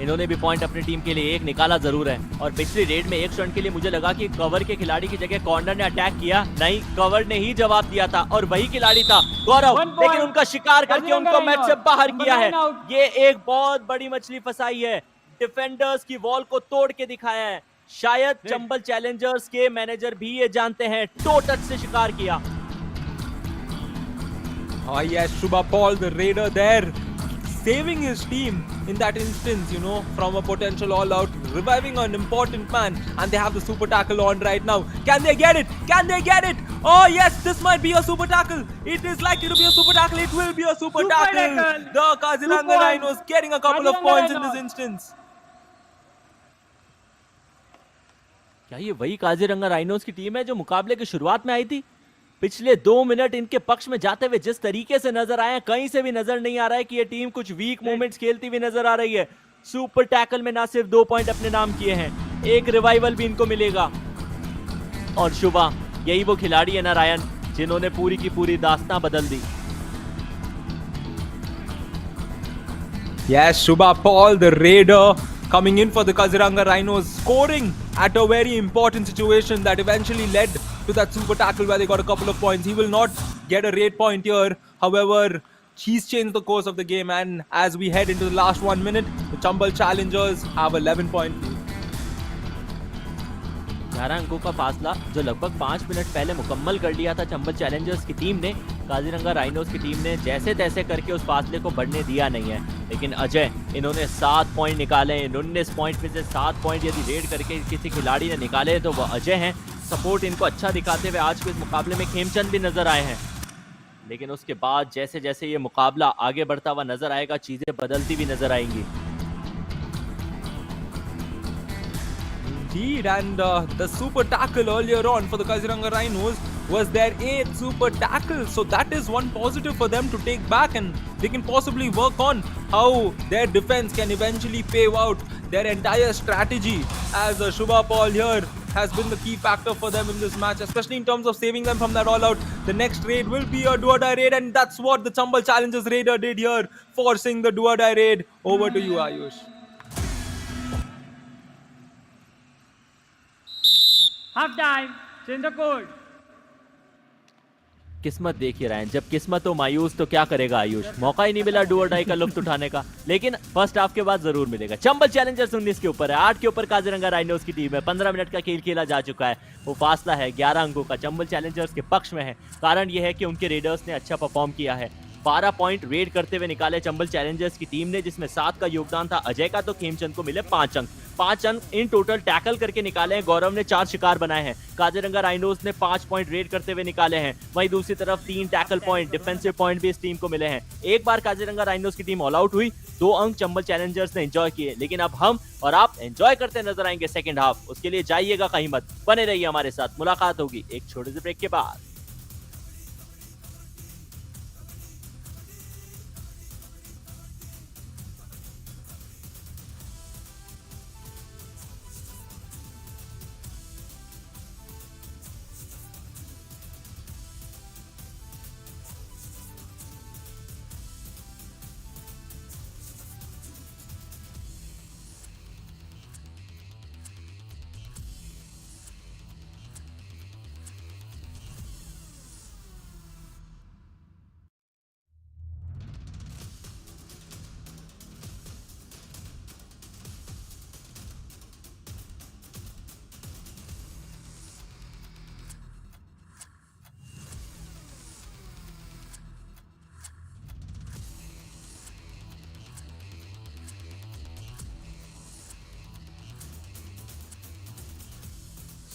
इन्होंने भी point अपनी team के लिए एक निकाला जरूर है। और पिछली रेड में एक क्षण के लिए मुझे लगा कि कवर के खिलाड़ी की जगह कॉर्नर ने अटैक किया, नहीं, कवर ने ही जवाब दिया था और वही खिलाड़ी था गौरव, लेकिन उनका शिकार करके उनको मैच से बाहर किया है। ये एक बहुत बड़ी मछली फंसाई है, डिफेंडर्स की वॉल को तोड़ के दिखाया है। शायद चंबल चैलेंजर्स के मैनेजर भी ये जानते हैं, टो टच से शिकार किया। Oh yes, Shubha Paul, the raider there, saving his team in that instance, you know, from a potential all-out, reviving an important man, and they have the super tackle on right now. Can they get it? Can they get it? Oh yes, this might be a super tackle. It is likely to be a super tackle. It will be a super tackle. The Kaziranga Rhinos getting a couple of points in this instance. क्या ये वही Kaziranga rhinos की team है जो मुकाबले की शुरुआत में आई थी? पिछले 2 मिनट इनके पक्ष में जाते हुए जिस तरीके से नजर आए हैं, कहीं से भी नजर नहीं आ रहा है कि ये टीम कुछ वीक मूवमेंट्स खेलती हुई नजर आ रही है। सुपर टैकल में ना सिर्फ 2 पॉइंट अपने नाम किए हैं, एक रिवाइवल भी इनको मिलेगा। और शुभा, यही वो खिलाड़ी है ना रायन, जिन्होंने पूरी की पूरी दास्तां बदल दी। Yes, Shubha Paul, the raider, coming in for the Kaziranga Rhinos, scoring at a very important situation that eventually led to that super tackle where they got a couple of points. He will not get a raid point here. However, he's changed the course of the game, and as we head into the last 1 minute, the Chambal Challengers have 11-point lead. 11 अंकों का फासला जो लगभग 5 minute पहले मुकम्मल कर लिया था चंबल चैलेंजर्स की टीम ने, काजीरंगा राइनोज की टीम ने जैसे तैसे करके उस फासले को बढ़ने दिया नहीं है। लेकिन अजय, इन्होंने 7 पॉइंट निकाले हैं। 19 पॉइंट में से 7 पॉइंट यदि रेड करके किसी खिलाड़ी ने निकाले तो वह अजय हैं। सपोर्ट इनको अच्छा दिखाते हुए आज के इस मुकाबले में खेमचंद भी नजर आए हैं। लेकिन उसके बाद जैसे जैसे ये मुकाबला आगे बढ़ता हुआ नजर आएगा, चीजें बदलती भी नजर आएंगी। Indeed, and the super tackle earlier on for the Kaziranga Rhinos was their 8th super tackle, so that is one positive for them to take back, and they can possibly work on how their defense can eventually pave out their entire strategy, as Shubha Paul here has been the key factor for them in this match, especially in terms of saving them from that all-out. The next raid will be a do-or-die raid, and that's what the Chambal Challengers raider did here, forcing the do-or-die raid. Over to you, Ayush. Half time, change the code. किस्मत देखिए रहे हैं, जब किस्मत हो मायूस तो क्या करेगा आयुष। मौका ही नहीं मिला डू और डाई का लुत्फ उठाने का, लेकिन फर्स्ट हाफ के बाद जरूर मिलेगा। चंबल चैलेंजर्स 19 के ऊपर है, 8 के ऊपर काजीरंगा राइनोज की टीम है। 15 मिनट का खेल खेला जा चुका है, वो फासला है 11 अंकों का चंबल चैलेंजर्स के पक्ष में है। कारण यह है कि उनके रेडर्स ने अच्छा परफॉर्म किया है। 12 पॉइंट रेड करते हुए निकाले चंबल चैलेंजर्स की टीम ने, जिसमें 7 का योगदान था अजय का, तो खेमचंद को मिले 5 अंक। 5 अंक इन टोटल टैकल करके निकाले हैं। गौरव ने 4 शिकार बनाए हैं। काजीरंगा राइनोज ने 5 पॉइंट रेड करते हुए निकाले हैं। वहीं दूसरी तरफ 3 टैकल पॉइंट, डिफेंसिव पॉइंट भी इस टीम को मिले हैं। एक बार काजीरंगा राइनोज की टीम ऑल आउट हुई, 2 अंक चंबल चैलेंजर्स ने एंजॉय किए। लेकिन अब हम और आप एंजॉय करते नजर आएंगे सेकंड हाफ। उसके लिए जाइएगा कहीं मत, बने रहिए हमारे साथ। मुलाकात होगी एक छोटे से ब्रेक के बाद।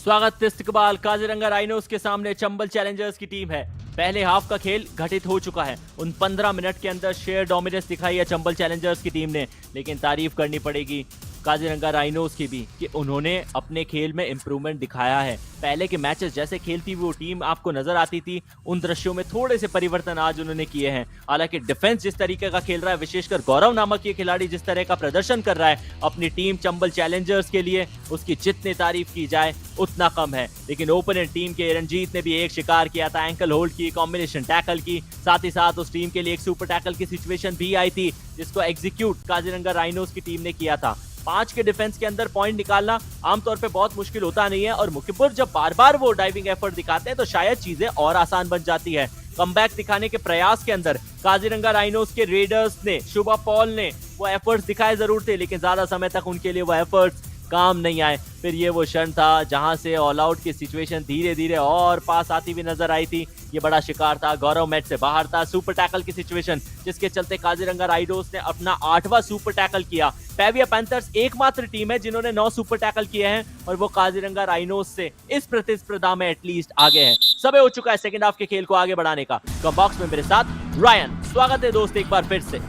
स्वागत इस्तकबाल काजीरंगा राइनोस के सामने चंबल चैलेंजर्स की टीम है। पहले हाफ का खेल घटित हो चुका है। उन 15 मिनट के अंदर शेयर डोमिनेंस दिखाई है चंबल चैलेंजर्स की टीम ने, लेकिन तारीफ करनी पड़ेगी काजीरंगा राइनोस की भी कि उन्होंने अपने खेल में इंप्रूवमेंट दिखाया है। पहले के मैचेस जैसे खेलती वो टीम आपको नजर आती थी, उन दृश्यों में थोड़े से परिवर्तन आज उन्होंने किए हैं। हालांकि डिफेंस जिस तरीके का खेल रहा है, विशेषकर गौरव नामक ये खिलाड़ी जिस तरह का प्रदर्शन कर रहा है अपनी टीम चंबल चैलेंजर्स के लिए, उसकी जितनी तारीफ की जाए उतना कम है। लेकिन ओपोनेंट टीम के रंजीत ने भी एक शिकार किया था, एंकल होल्ड की, कॉम्बिनेशन टैकल की, साथ ही साथ उस टीम के लिए एक सुपर टैकल की सिचुएशन भी आई थी जिसको एग्जीक्यूट काजीरंगा राइनोस की टीम ने किया था। 5 के डिफेंस के अंदर पॉइंट निकालना आमतौर पे बहुत मुश्किल होता नहीं है, और मुखिपुर जब बार बार वो डाइविंग एफर्ट दिखाते हैं तो शायद चीजें और आसान बन जाती है। कमबैक दिखाने के प्रयास के अंदर काजीरंगा राइनोस के रेडर्स ने, शुभा पॉल ने वो एफर्ट्स दिखाए जरूर थे, लेकिन ज्यादा समय तक उनके लिए वो एफर्ट्स काम नहीं आए। फिर ये वो क्षण था जहां से ऑल आउट की सिचुएशन धीरे धीरे और पास आती हुई नजर आई थी। ये बड़ा शिकार था, गौरव मैच से बाहर था, सुपर टैकल की सिचुएशन जिसके चलते काजीरंगा राइनोस ने अपना 8वां सुपर टैकल किया। पेविया पैंथर्स एकमात्र टीम है जिन्होंने 9 सुपर टैकल किए हैं, और वो काजीरंगा राइनोस से इस प्रतिस्पर्धा में एटलीस्ट आगे हैं। समय हो चुका है सेकंड हाफ के खेल को आगे बढ़ाने का। कम बॉक्स में मेरे साथ रायन। स्वागत है दोस्त एक बार फिर से।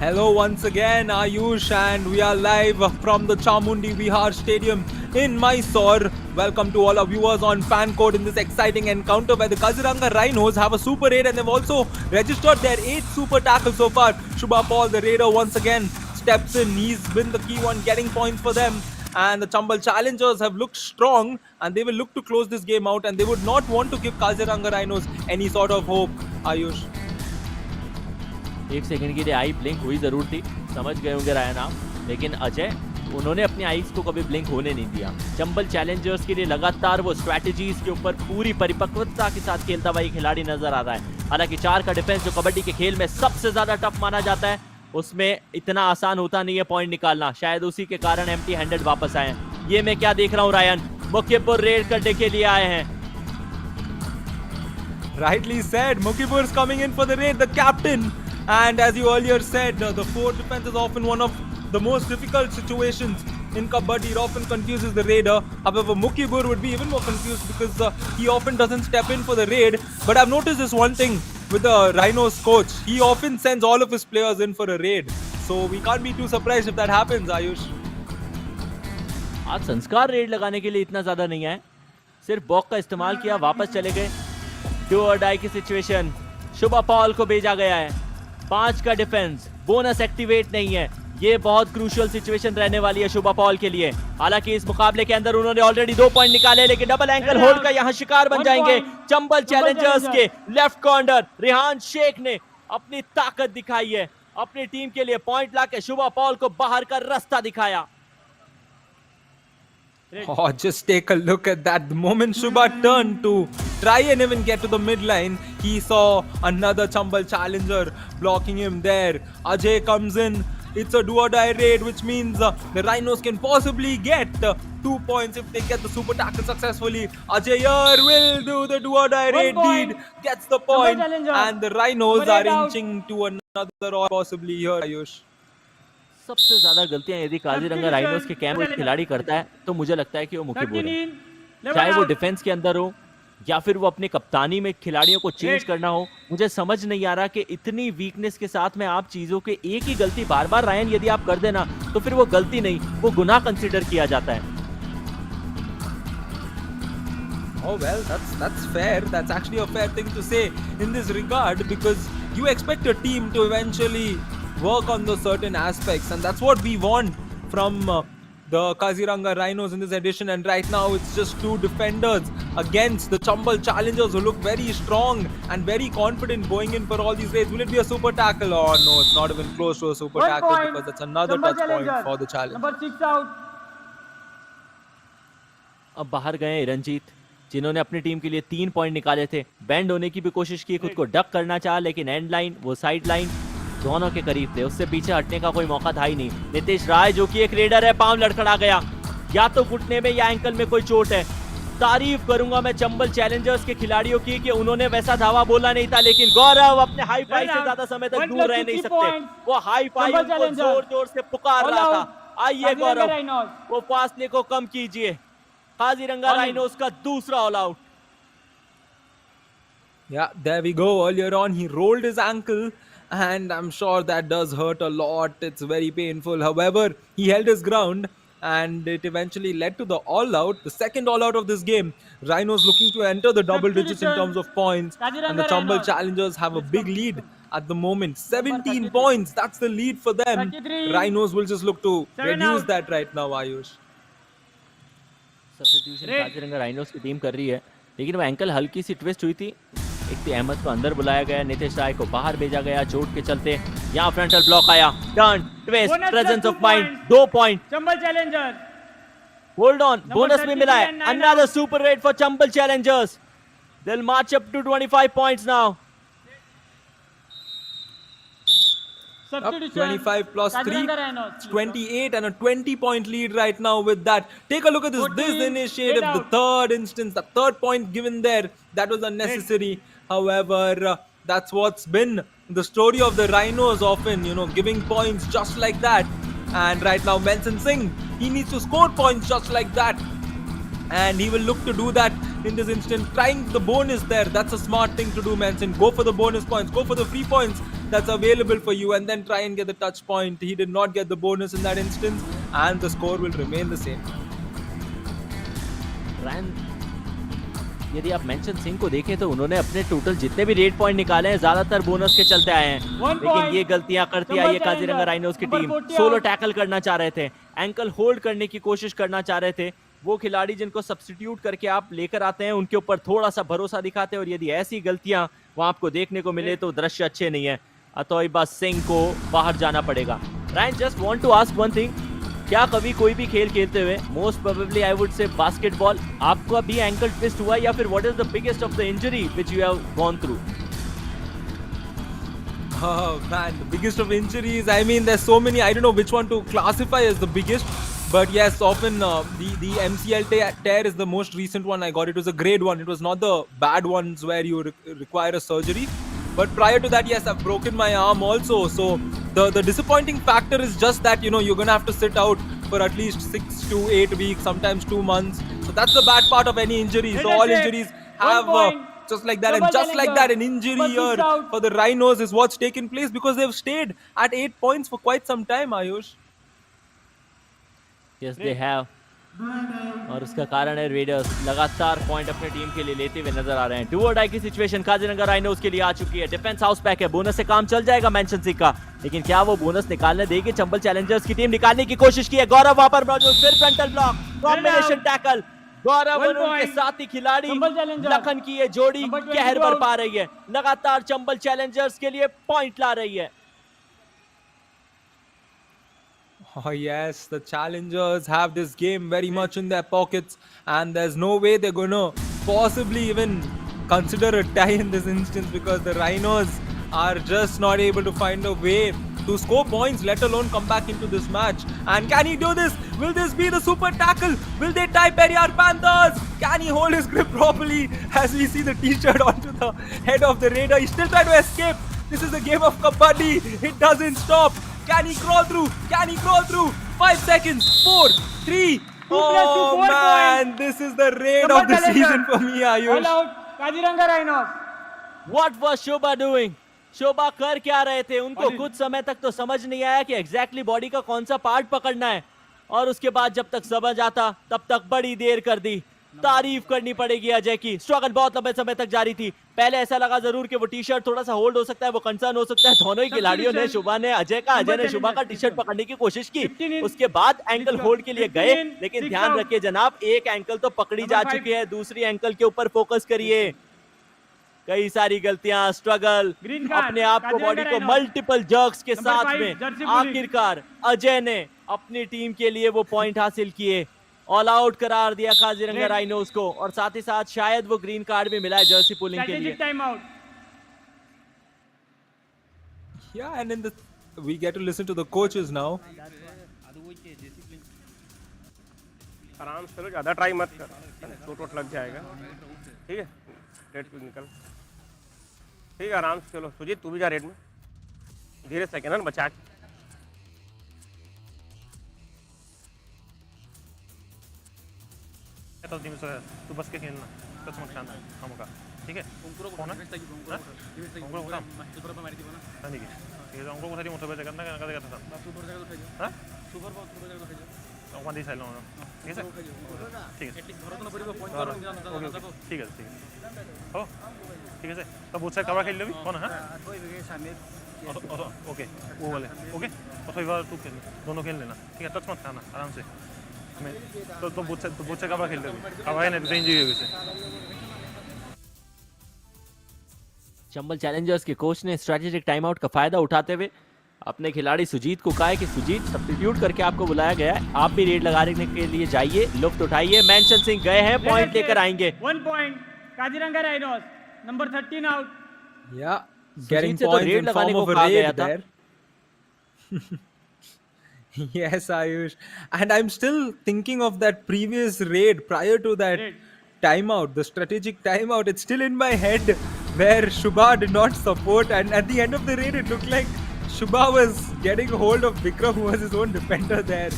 Hello once again, Ayush, and we are live from the Chamundi Vihar Stadium in Mysore. Welcome to all our viewers on fan code in this exciting encounter where the Kaziranga Rhinos have a Super 8 and they've also registered their 8th Super Tackle so far. Shubha Paul, the Raider, once again steps in. He's been the key one getting points for them. And the Chambal Challengers have looked strong and they will look to close this game out, and they would not want to give Kaziranga Rhinos any sort of hope. Ayush. एक second के लिए आई blink हुई जरूर थी, समझ गए होंगे Ryan आप, लेकिन अजय उन्होंने अपनी आईज को कभी ब्लिंक होने नहीं दिया। चंबल चैलेंजर्स के लिए लगातार वो स्ट्रैटेजीज के ऊपर पूरी परिपक्वता के साथ खेलता हुआ ये खिलाड़ी नजर आ रहा है। हालांकि 4 का डिफेंस जो कबड्डी के खेल में सबसे ज्यादा टफ माना जाता है, उसमें इतना आसान होता नहीं है पॉइंट निकालना। शायद उसी के कारण एम्प्टी हैंडेड वापस आए हैं। ये मैं क्या देख रहा हूँ रायन, मुखिपुर रेड करने के लिए आए हैं। Rightly said, Mukhipur is coming in for the raid, the captain. And as you earlier said, the forward defense is often one of the most difficult situations in kabaddi. It often confuses the raider. However, Mukhipur would be even more confused because he often doesn't step in for the raid. But I've noticed this one thing with the Rhinos coach. He often sends all of his players in for a raid. So we can't be too surprised if that happens, Ayush. आज संस्कार red लगाने के लिए इतना ज्यादा नहीं आए, सिर्फ बॉक का इस्तेमाल किया, वापस चले गए। डू और डाई की सिचुएशन, शुभा पॉल को भेजा गया है। 5 का डिफेंस, बोनस एक्टिवेट नहीं है। ये बहुत क्रूशियल सिचुएशन रहने वाली है शुभा पॉल के लिए। हालांकि इस मुकाबले के अंदर उन्होंने ऑलरेडी 2 पॉइंट निकाले, लेकिन डबल एंकल होल्ड का यहाँ शिकार बन जाएंगे चंबल चैलेंजर्स के लेफ्ट कॉर्नर रिहान शेख ने अपनी ताकत दिखाई है, अपनी टीम के लिए पॉइंट लाके शुभा पॉल को बाहर का रास्ता दिखाया। Oh, just take a look at that. The moment Shubha turned to try and even get to the midline, he saw another Chambal challenger blocking him there. Ajay comes in. It's a do or die raid, which means the Rhinos can possibly get 2 points if they get the super tackle successfully. Ajay here will do the do or die raid deed, gets the point, and the Rhinos are inching to another or possibly here, Ayush. सबसे ज्यादा गलतियां यदि Kaziranga rhinos के camp में खिलाड़ी करता है तो मुझे लगता है कि वो मुखिपुर है। चाहे वो डिफेंस के अंदर हो या फिर वो अपनी कप्तानी में खिलाड़ियों को चेंज करना हो, मुझे समझ नहीं आ रहा कि इतनी वीकनेस के साथ में आप चीजों के एक ही गलती बार बार रायन यदि आप कर देना तो फिर वो गलती नहीं, वो गुनाह कंसिडर किया जाता है। Oh well, that's fair. That's actually a fair thing to say in this regard, because you expect your team to eventually work on those certain aspects, and that's what we want from the Kaziranga Rhinos in this edition. And right now it's just 2 defenders against the Chambal Challengers who look very strong and very confident going in for all these raids. Will it be a super tackle? Oh no, it's not even close to a super tackle, because it's another touch point for the challenge. Number 6 out. अब बाहर गए रंजीत, जिन्होंने अपनी team के लिए 3 point निकाले थे। Band होने की भी कोशिश की, खुद को डक करना चाहा, लेकिन एंड लाइन वो साइड लाइन दोनों के करीब थे, उससे पीछे हटने का कोई मौका था ही नहीं। नीतीश राय जो कि एक रेडर है, पांव लड़खड़ा गया, या तो घुटने में या एंकल में कोई चोट है। तारीफ करूंगा मैं चंबल चैलेंजर्स के खिलाड़ियों की कि उन्होंने वैसा धावा बोला नहीं था, लेकिन गौरव अपने हाई फाइव से ज्यादा समय तक दूर रह नहीं सकते। वो हाई फाइव को जोर जोर से पुकार रहा था। आइए गौरव, वो फासले को कम कीजिए। काजीरंगा राइनोस का दूसरा all out. Yeah, there we go. Earlier on, he rolled his ankle, and I'm sure that does hurt a lot. It's very painful. However, he held his ground, and it eventually led to the all out, the second all out of this game. Rhinos looking to enter the double digits in terms of points, and the Chambal challengers have a big lead at the moment. 17 points, that's the lead for them. Rhinos will just look to reduce that right now, Ayush. Substitution Kaziranga rhinos की team कर रही है, लेकिन वो ankle हल्की सी twist हुई थी। इफ्ती अहमद को अंदर बुलाया गया, नितेश राय को बाहर भेजा गया चोट के चलते। यहाँ फ्रंटल ब्लॉक आया, turn, twist, presence of mind, 2 point. Chambal challenger hold on, bonus भी मिला है। Another super raid for Chambal challengers. They will march up to 25 points now. Up 25 plus 3, it's 28 and a 20-point lead right now with that. Take a look at this. This initiative, the third instance, the third point given there, that was unnecessary. However, that's what's been the story of the Rhinos often, giving points just like that. And right now, Benson Singh, he needs to score points just like that. And he will look to do that in this instant. Trying the bonus there, that's a smart thing to do, Manson. Go for the bonus points, go for the free points that's available for you, and then try and get the touch point. He did not get the bonus in that instance, and the score will remain the same. यदि आप mention Singh को देखें तो उन्होंने अपने total जितने भी red point निकाले हैं ज्यादातर बोनस के चलते आए हैं, लेकिन ये गलतियां करती आई है काजीरंगा राइनोस की टीम। सोलो टैकल करना चाह रहे थे, एंकल होल्ड करने की कोशिश करना चाह रहे थे। वो खिलाड़ी जिनको सब्स्टिट्यूट करके आप लेकर आते हैं उनके ऊपर थोड़ा सा भरोसा दिखाते हैं, और यदि ऐसी गलतियां वहां आपको देखने को मिले तो दृश्य अच्छे नहीं है। अतोइबा सिंह को बाहर जाना पड़ेगा। Ryan, just want to ask one thing, क्या कभी कोई भी खेल खेलते हुए, most probably I would say basketball, आपको अभी एंकल ट्विस्ट हुआ, या फिर what is the biggest of the injury which you have gone through? Oh man, the biggest of injuries. I mean, there's so many. I don't know which one to classify as the biggest. But yes, often the MCL tear is the most recent one I got. It was a grade 1. It was not the bad ones where you require a surgery. But prior to that, yes, I've broken my arm also. So the disappointing factor is just that, you're going to have to sit out for at least 6 to 8 weeks, sometimes 2 months. So that's the bad part of any injury. So all injuries have just like that. And just like that, an injury here for the Rhinos is what's taken place, because they've stayed at 8 points for quite some time, Ayush. Yes, they have. और उसका कारण है readers लगातार point अपने team के लिए लेते हुए नजर आ रहे हैं। डू और डाई की सिचुएशन काजीरंगा राइनोस के लिए आ चुकी है। डिफेंस हाउस पैक है, बोनस से काम चल जाएगा मेंशन सिंह का, लेकिन क्या वो बोनस निकालने देगी? चंबल चैलेंजर्स की टीम निकालने की कोशिश की है। गौरव वहां पर मौजूद, फिर फ्रंटल ब्लॉक, कॉम्बिनेशन टैकल। गौरव और उनके साथी खिलाड़ी लखन की ये जोड़ी कहर बरपा रही है, लगातार चंबल चैलेंजर्स के लिए पॉइंट ला रही है। Oh yes, the challengers have this game very much in their pockets, and there's no way they're going to possibly even consider a tie in this instance, because the Rhinos are just not able to find a way to score points, let alone come back into this match. And can he do this? Will this be the super tackle? Will they tie Periyar Panthers? Can he hold his grip properly as we see the t-shirt onto the head of the Raider? He's still trying to escape. This is a game of kabaddi. It doesn't stop. Can he crawl through? Can he crawl through? 5 seconds. 4, 3. Oh man, this is the raid of the season for me, Ayush. All out, Kaziranga Rhinos. What was Shobha doing? शोभा कर क्या रहे थे? उनको कुछ समय तक तो समझ नहीं आया कि एग्जैक्टली बॉडी का कौन सा पार्ट पकड़ना है, और उसके बाद जब तक समझ आता तब तक बड़ी देर कर दी। तारीफ करनी पड़ेगी अजय की, स्ट्रगल बहुत लंबे समय तक जारी थी। पहले ऐसा लगा जरूर कि वो टी शर्ट थोड़ा सा होल्ड हो सकता है, वो कंसर्न हो सकता है। दोनों ही खिलाड़ियों ने, शोभा ने अजय का, अजय ने शोभा का टी शर्ट पकड़ने की कोशिश की। उसके बाद एंकल होल्ड के लिए गए, लेकिन ध्यान रखिए जनाब, एक एंकल तो पकड़ी जा चुकी है, दूसरी एंकल के ऊपर फोकस करिए। कई सारी गलतियां, स्ट्रगल, अपने आप को, बॉडी को मल्टीपल जर्क्स के साथ में आखिरकार अजय ने अपनी टीम के लिए वो पॉइंट हासिल किए। ऑल आउट करार दिया काजीरंगा राइनोस को, और साथ ही साथ शायद वो ग्रीन कार्ड भी मिला है जर्सी पुलिंग के लिए। Yeah, and in the we get to listen to the coaches now. आराम से, ज्यादा ट्राई मत कर, चोट लग जाएगा। ठीक है, रेड पे निकल, ठीक है, आराम से चलो। सुजीत तू भी जा रेड में, धीरे सेकंड बचा के। तो टीम से तू बस के खेलना टच मत खाना हमका ठीक है कौन है उनको काम नहीं ठीक है उनको कोथारी मोठो बेजा करना का देखा था सुपर जगह खाइयो हां सुपर जगह खाइयो ওখান দিয়ে চাইলাম ঠিক আছে ঠিক আছে ঠিক আছে ও ঠিক আছে তো বুঝছে কাবার খেল লবি কোন হ্যাঁ ओके वो वाले ओके और बार तू खेल दोनों खेल लेना ठीक है टच मत खाना आराम से मैं तो बुझे काबर खेल लबी काबर ने रेंज हो गए चंबल चैलेंजर्स के कोच ने स्ट्रेटेजिक टाइम आउट का फायदा उठाते हुए अपने खिलाड़ी सुजीत को कहा है कि सुजीत सब्स्टिट्यूट करके आपको बुलाया गया है, आप भी रेड लगाने के लिए जाइए, लुफ्त उठाइए। मेंशन सिंह गए हैं, पॉइंट लेकर आएंगे। 1 point Kaziranga rhinos number 13 out. Yeah, getting Sujeet से तो points रेड in लगाने form को of a कहा गया raid था। there. Yes, Ayush. And I'm still thinking of that previous raid prior to that timeout, the strategic timeout. It's still in my head where Shubha did not support, and at the end of the raid, it looked like Shubha was getting hold of Vikram, who was his own defender there.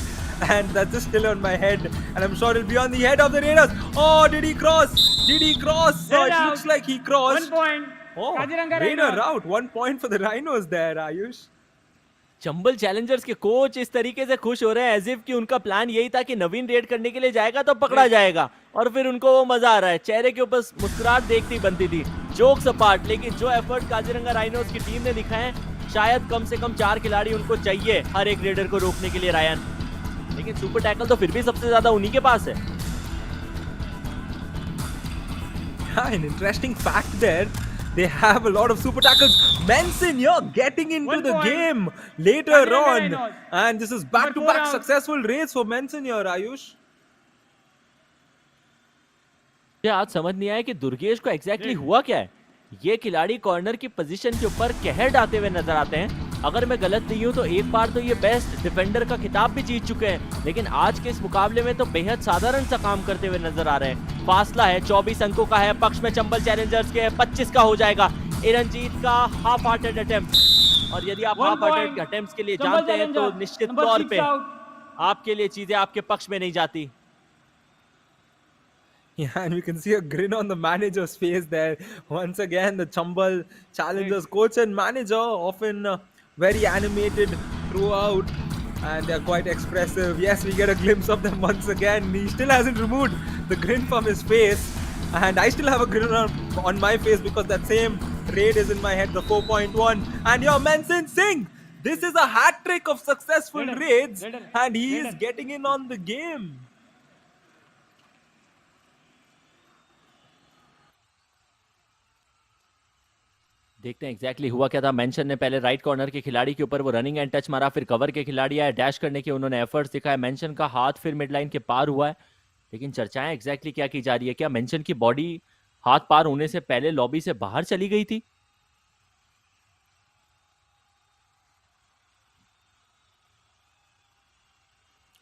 And that's just still on my head. And I'm sure it'll be on the head of the Raiders. Oh, did he cross? Did he cross? Oh, it looks like he crossed. 1 point. Oh, Kaziranga Raider Rhinos. out. 1 point for the Rhinos there, Ayush. Chambal Challengers के coach इस तरीके से खुश हो रहे हैं as if कि उनका प्लान यही था कि नवीन रेड करने के लिए जाएगा तो पकड़ा जाएगा, और फिर उनको वो मजा आ रहा है। चेहरे के ऊपर मुस्कुराहट देखती बनती थी। जोक्स अपार्ट, लेकिन जो एफर्ट काजीरंगा राइनोस की टीम ने दिखाए हैं, शायद कम से कम 4 खिलाड़ी उनको चाहिए हर एक रेडर को रोकने के लिए रायन, लेकिन सुपर टैकल तो फिर भी सबसे ज्यादा उन्हीं के पास है। An interesting fact there. They have a lot of super tackles. Manson here getting into 1 the point. game later Kaziranga on. Rhinos. And this is Number 4 back-to-back out. successful raids for Manson here, Ayush. मुझे आज समझ नहीं आया कि दुर्गेश को exactly हुआ क्या है। ये खिलाड़ी कॉर्नर की पोजीशन के ऊपर कहर डालते हुए नजर आते हैं। अगर मैं गलत नहीं हूं तो एक बार तो ये बेस्ट डिफेंडर का खिताब भी जीत चुके हैं, लेकिन आज के इस मुकाबले में तो बेहद साधारण सा काम करते हुए नजर आ रहे हैं। फासला है 24 अंकों का है, पक्ष में चंबल चैलेंजर्स के 25 का हो जाएगा। इरनजीत का हाफ हार्टेड अटेम्प्ट, और यदि आप 1 हाफ हार्टेड point. अटेम्प्ट्स के लिए चंबल जानते हैं तो चैलेंजर्स, निश्चित number तौर 6 पे out. आपके लिए चीजें आपके पक्ष में नहीं जाती। Yeah, and we can see a grin on the manager's face there. Once again, the Chambal Challengers coach and manager often very animated throughout, and they're quite expressive. Yes, we get a glimpse of them once again. He still hasn't removed the grin from his face, and I still have a grin on my face because that same raid is in my head, the 4.1. And your Manson Singh, this is a hat trick of successful raids, and he is getting in on the game. देखते हैं exactly हुआ क्या था। Mention ने पहले right corner के खिलाड़ी के ऊपर वो रनिंग एंड टच मारा, फिर कवर के खिलाड़ी आए, डैश करने के उन्होंने एफर्ट्स दिखाए। मेंशन का हाथ फिर मिड लाइन के पार हुआ है, लेकिन चर्चाएं एग्जैक्टली क्या की जा रही है? क्या मेंशन की बॉडी हाथ पार होने से पहले लॉबी से बाहर चली गई थी?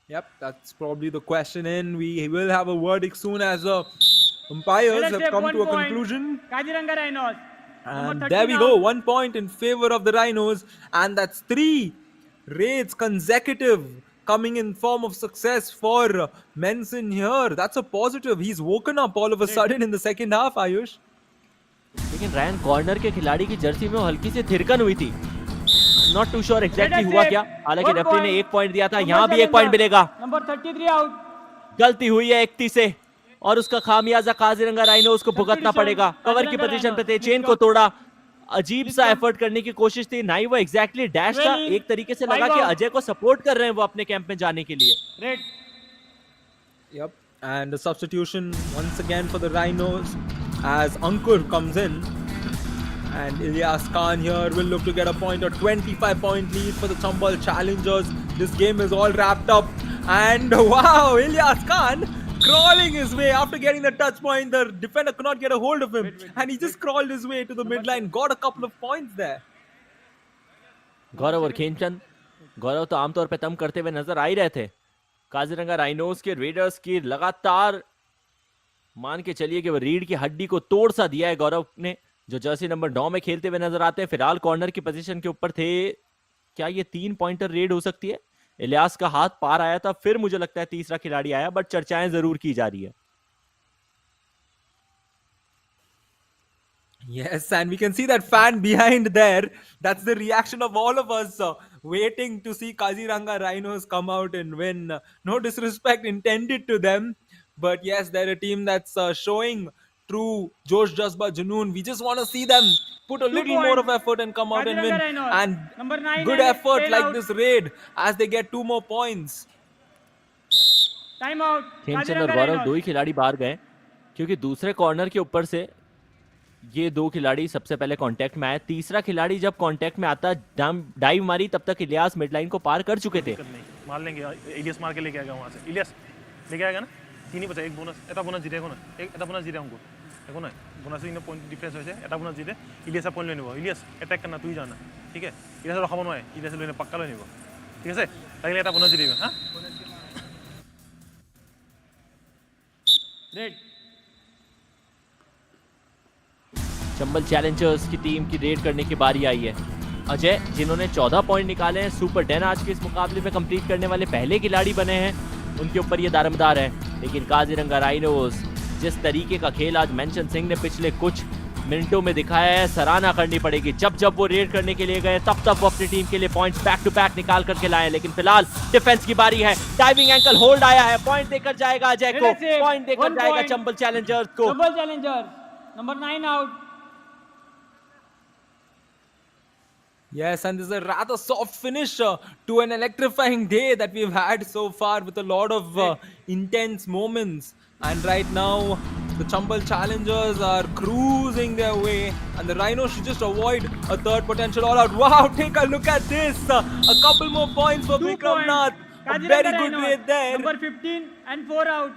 Yep, that's probably the question, and we will have a verdict soon as the umpires have come to a conclusion. Kaziranga Rhinos. And there we go, 1 point in favor of the Rhinos, and that's 3 raids consecutive coming in form of success for Manson here. That's a positive. He's woken up all of a sudden in the second half, Ayush. लेकिन रैन corner के खिलाड़ी की Jersey में वो हल्की सी थिरकन हुई थी। Not to sure exactly हुआ क्या, हालांकि रेफरी ने 1 पॉइंट दिया था, यहाँ भी 1 पॉइंट मिलेगा। Number 33 out. गलती हुई है 31 से, और उसका खामियाजा काजीरंगा राइनोस को भुगतना पड़ेगा। कवर की पोजीशन पे थे, चेन को तोड़ा, अजीब सा एफर्ट करने की कोशिश थी। ना ही वो एग्जैक्टली डैश था, एक तरीके से लगा कि अजय को सपोर्ट कर रहे हैं वो अपने कैंप में जाने के लिए। Red. Yep, and the substitution once again for the Rhinos as Ankur comes in, and Ilyas Khan here will look to get a point, or 25-point lead for the Chambal Challengers. This game is all wrapped up, and wow, Ilyas Khan crawling his way after getting the touch point. The defender could not get a hold of him, and he just crawled his way to the midline, got a couple of points there. गौरव और खेमचंद, गौरव तो आमतौर पे तम करते हुए नजर आ ही रहे थे। काजीरंगा राइनोस के रेडर्स की लगातार मान के चलिए कि वो रीढ़ की हड्डी को तोड़ सा दिया है गौरव ने, जो जर्सी नंबर 9 में खेलते हुए नजर आते हैं। फिलहाल कॉर्नर की पोजीशन के ऊपर थे। क्या ये 3 पॉइंटर रेड हो सकती है? इलियास का हाथ पार आया था, फिर मुझे लगता है तीसरा खिलाड़ी आया, बट चर्चाएं जरूर की जा रही है। Yes, and we can see that fan behind there. That's the reaction of all of us waiting to see Kaziranga Rhinos come out and win. No disrespect intended to them, but yes, they're a team that's showing true Josh Jazba Junoon. We just want to see them put a 2 little more of points. effort and come out and Kaziranga win. Rhinos. And Number 9 good and effort tail like out. this raid as they get 2 more points. Time out. Khemchand और Kaziranga गौरव Rhinos. दो ही खिलाड़ी बाहर गए क्योंकि दूसरे corner के ऊपर से ये दो खिलाड़ी सबसे पहले कांटेक्ट में आए। तीसरा खिलाड़ी जब कांटेक्ट में आता डाइव मारी तब तक इलियास मिडलाइन को पार कर चुके थे। मार लेंगे, इलियस मार के लेके आएगा वहाँ से। इलियस लेके आएगा ना, 3 ही बचा, एक बोनस, এটা बोनस জিতে না, এটা बोनस জিতে हमको, देखो ना, बोनस ইন পয়েন্ট ডিফারেন্স হয়েছে, এটা बोनस জিতে, ইলিয়াস পয়েন্ট লৈ নিব। ইলিয়াস অ্যাটাক করনা, তুই জানা, ঠিক আছে? ইলিয়াস রখাব নয়, ইলিয়াস লৈ পাক্কা লৈ নিব, ঠিক আছে? লাগিলে এটা बोनस জিতে দিবে, হ্যাঁ? Red. चंबल चैलेंजर्स की टीम की रेड करने की बारी आई है। अजय जिन्होंने 14 पॉइंट निकाले हैं, सुपर 10 आज के इस मुकाबले में कंप्लीट करने वाले पहले खिलाड़ी बने हैं, उनके ऊपर ये दारोमदार है। लेकिन काजीरंगा राइनोस जिस तरीके का खेल आज मेंशन सिंह ने पिछले कुछ मिनटों में दिखाया है, सराहना करनी पड़ेगी। जब जब वो रेड करने के लिए गए तब तब वो अपनी टीम के लिए पॉइंट्स बैक टू बैक निकाल करके लाए। लेकिन फिलहाल डिफेंस की बारी है, डाइविंग एंकल होल्ड आया है, पॉइंट देकर जाएगा अजय को, पॉइंट देकर जाएगा चंबल चैलेंजर्स को। Chambal Challengers. Number 9 out. Yes, and this is a rather soft finish to an electrifying day that we've had so far with a lot of intense moments. And right now, the Chambal Challengers are cruising their way, and the Rhinos should just avoid a third potential all-out. Wow, take a look at this! A couple more points for 2 Vikram points. Nath. A Kaziranga very good Rhinos. raid there. Number 15 and 4 out.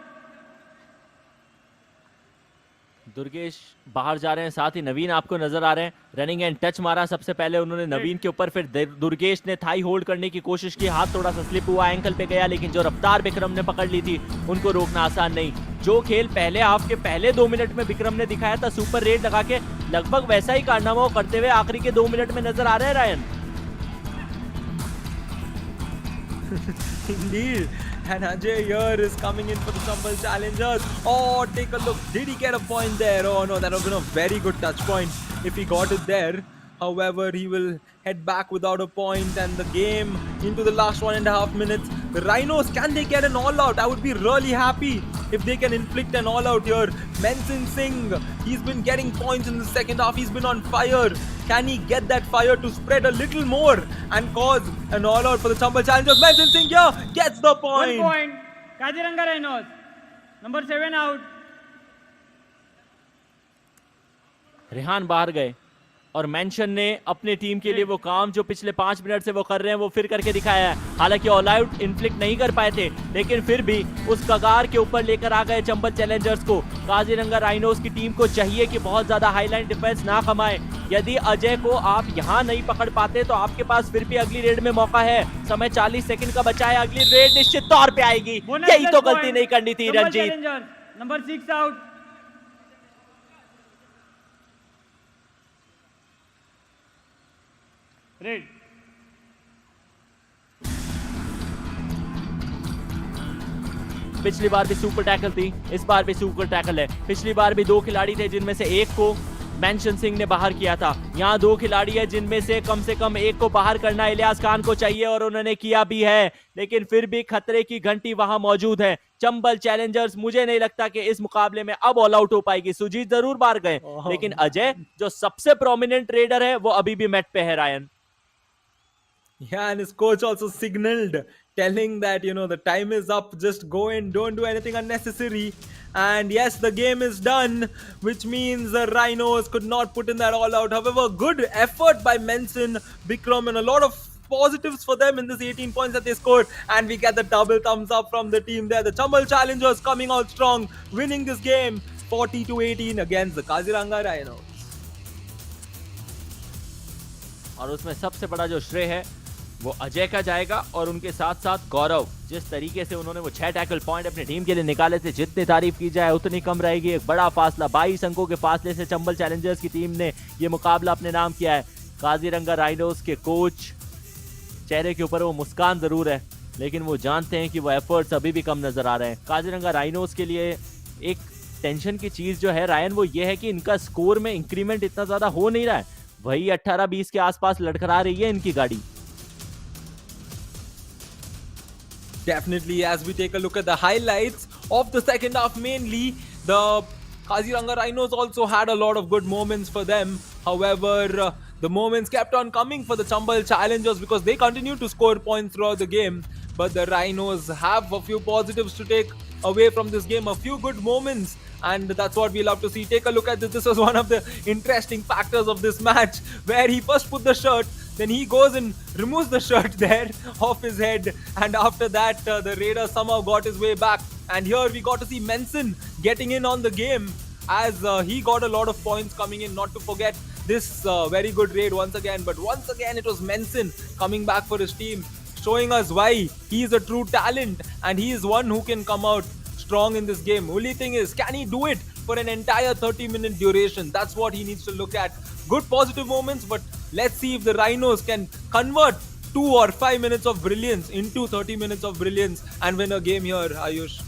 Durgesh बाहर जा रहे हैं, साथ ही नवीन आपको नजर आ रहे हैं। Running and touch मारा सबसे पहले उन्होंने नवीन के ऊपर, फिर दुर्गेश ने थाई होल्ड करने की कोशिश की, हाथ थोड़ा सा स्लिप हुआ, एंकल पे गया, लेकिन जो रफ्तार विक्रम ने पकड़ ली थी उनको रोकना आसान नहीं। जो खेल पहले हाफ के पहले 2 मिनट में विक्रम ने दिखाया था, सुपर रेड लगा के लगभग वैसा ही कारनामा करते हुए आखिरी के 2 मिनट में नजर आ रहे हैं Ryan. Indeed. And Ajay here is coming in for the Chambal Challengers. Oh, take a look. Did he get a point there? Oh no, that would have been a very good touch point if he got it there. However, he will head back without a point, and the game into the last 1.5 minutes. The Rhinos, can they get an all-out? I would be really happy if they can inflict an all-out here. Menson Singh, he's been getting points in the second half. He's been on fire. Can he get that fire to spread a little more and cause an all-out for the Chambal Challengers? Menson Singh here gets the 1 point. point. Kaziranga Rhinos. Number 7 out. Rehan बाहर गए और mention ने अपने team के लिए वो काम जो पिछले 5 मिनट से वो कर रहे हैं वो फिर करके दिखाया है। हालांकि ऑल आउट इन्फ्लिक्ट नहीं कर पाए थे, लेकिन फिर भी उस कगार के ऊपर लेकर आ गए चंबल चैलेंजर्स को। काजीरंगा राइनोस की टीम को चाहिए कि बहुत ज्यादा हाईलाइन डिफेंस ना कमाए। यदि अजय को आप यहाँ नहीं पकड़ पाते तो आपके पास फिर भी अगली रेड में मौका है। समय 40 सेकंड का बचा है, अगली रेड निश्चित तौर पे आएगी। यही तो गलती नहीं करनी थी रंजीत। Number 6 out. Red. पिछली बार भी सुपर टैकल थी, इस बार भी सुपर टैकल है। पिछली बार भी 2 खिलाड़ी थे जिनमें से एक को मेंशन सिंह ने बाहर किया था। यहाँ 2 खिलाड़ी है जिनमें से कम एक को बाहर करना इलियास खान को चाहिए और उन्होंने किया भी है, लेकिन फिर भी खतरे की घंटी वहां मौजूद है। चंबल चैलेंजर्स मुझे नहीं लगता कि इस मुकाबले में अब ऑल आउट हो पाएगी। सुजीत जरूर बाहर गए, लेकिन अजय जो सबसे प्रोमिनेंट रेडर है वो अभी भी मैट पे है Ryan. Yeah, and his coach also signaled, telling that, you know, the time is up, just go in, don't do anything unnecessary. And yes, the game is done, which means the Rhinos could not put in that all out. However, good effort by Menson, Bikram, and a lot of positives for them in this 18 points that they scored. And we get the double thumbs up from the team there. The Chambal Challengers coming out strong, winning this game 40-18 against the Kaziranga Rhinos. और उसमें सबसे बड़ा जो श्रेय है वो अजय का जाएगा और उनके साथ साथ गौरव। जिस तरीके से उन्होंने वो 6 टैकल पॉइंट अपनी टीम के लिए निकाले थे, जितनी तारीफ की जाए उतनी कम रहेगी। एक बड़ा फासला 22 अंकों के फासले से चंबल चैलेंजर्स की टीम ने ये मुकाबला अपने नाम किया है। काजीरंगा राइनोस के कोच चेहरे के ऊपर वो मुस्कान जरूर है, लेकिन वो जानते हैं कि वो एफर्ट्स अभी भी कम नजर आ रहे हैं। काजीरंगा राइनोस के लिए एक टेंशन की चीज जो है रायन वो ये है कि इनका स्कोर में इंक्रीमेंट इतना ज्यादा हो नहीं रहा है, वही 18-20 के आसपास लड़खड़ा रही है इनकी गाड़ी। Definitely, as we take a look at the highlights of the second half, mainly the Kaziranga Rhinos also had a lot of good moments for them. However, the moments kept on coming for the Chambal Challengers because they continue to score points throughout the game. But the Rhinos have a few positives to take away from this game, a few good moments, and that's what we love to see. Take a look at this. This was one of the interesting factors of this match, where he first put the shirt, then he goes and removes the shirt there off his head, and after that the Raider somehow got his way back. And here we got to see Menson getting in on the game as he got a lot of points coming in. Not to forget this very good raid once again, but once again it was Menson coming back for his team, showing us why he is a true talent and he is one who can come out strong in this game. Only thing is, can he do it for an entire 30-minute duration? That's what he needs to look at. Good positive moments, but let's see if the Rhinos can convert 2 or 5 minutes of brilliance into 30 minutes of brilliance and win a game here, Ayush.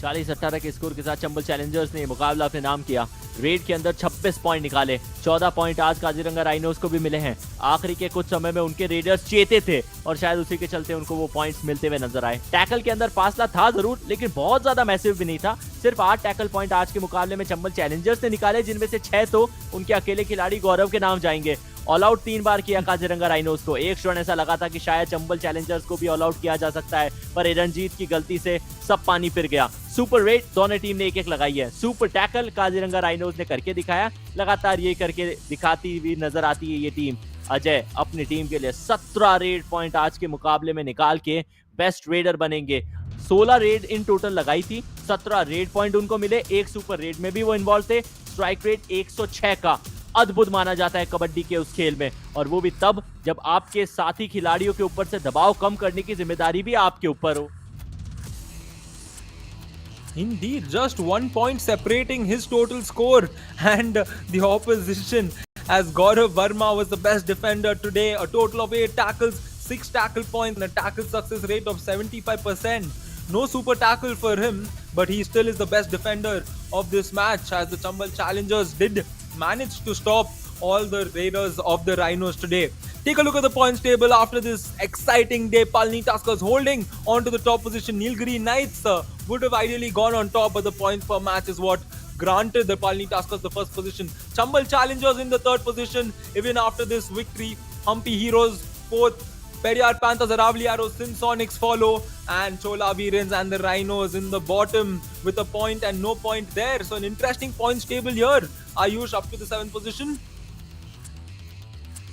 40-18 के score के साथ Chambal Challengers ने मुकाबला अपने नाम किया। Red के अंदर 26 पॉइंट निकाले, 14 पॉइंट आज काजीरंगा राइनोस को भी मिले हैं। आखिरी के कुछ समय में उनके रेडर्स चेते थे और शायद उसी के चलते उनको वो पॉइंट्स मिलते हुए नजर आए। टैकल के अंदर फासला था जरूर, लेकिन बहुत ज्यादा मैसिव भी नहीं था। सिर्फ 8 टैकल पॉइंट आज के मुकाबले में चंबल चैलेंजर्स ने निकाले, जिनमें से 6 तो उनके अकेले खिलाड़ी गौरव के नाम जाएंगे। ऑल आउट 3 बार किया काजीरंगा राइनोस को। एक क्षण ऐसा लगा था कि शायद चंबल चैलेंजर्स को भी ऑल आउट किया जा सकता है, पर रंजीत की गलती से सब पानी फिर गया। सुपर रेड दोनों टीम ने एक-एक लगाई है। सुपर टैकल काजीरंगा राइनोस ने करके दिखाया, लगातार ये करके दिखाती हुई नजर आती है ये टीम। अजय अपनी टीम के लिए 17 रेड पॉइंट आज के मुकाबले में निकाल के बेस्ट रेडर बनेंगे। 16 रेड इन टोटल लगाई थी, 17 रेड पॉइंट उनको मिले, एक सुपर रेड में भी वो इन्वॉल्व थे। स्ट्राइक रेट 106 का अद्भुत माना जाता है कबड्डी के उस खेल में, और वो भी तब जब आपके साथी खिलाड़ियों के ऊपर से दबाव कम करने की जिम्मेदारी भी आपके ऊपर हो। Indeed, just 1 point separating his total score and the opposition, as Gaurav Verma was the best defender today. A total of 8 tackles, 6 tackle points and a tackle success rate of 75%. No super tackle for him, but he still is the best defender of this match, as the Chambal Challengers did manage to stop all the Raiders of the Rhinos today. Take a look at the points table after this exciting day. Palni Tuskers holding on to the top position. Nilgiri Knights would have ideally gone on top, but the points per match is what granted the Palni Tuskers the first position. Chambal Challengers in the third position even after this victory. Humpy Heroes fourth. Periyar Panthers, Aravali Arrows, Sinsonics follow, and Chola Virens and the Rhinos in the bottom with a point and no point there. So an interesting points table here. Ayush up to the 7th position.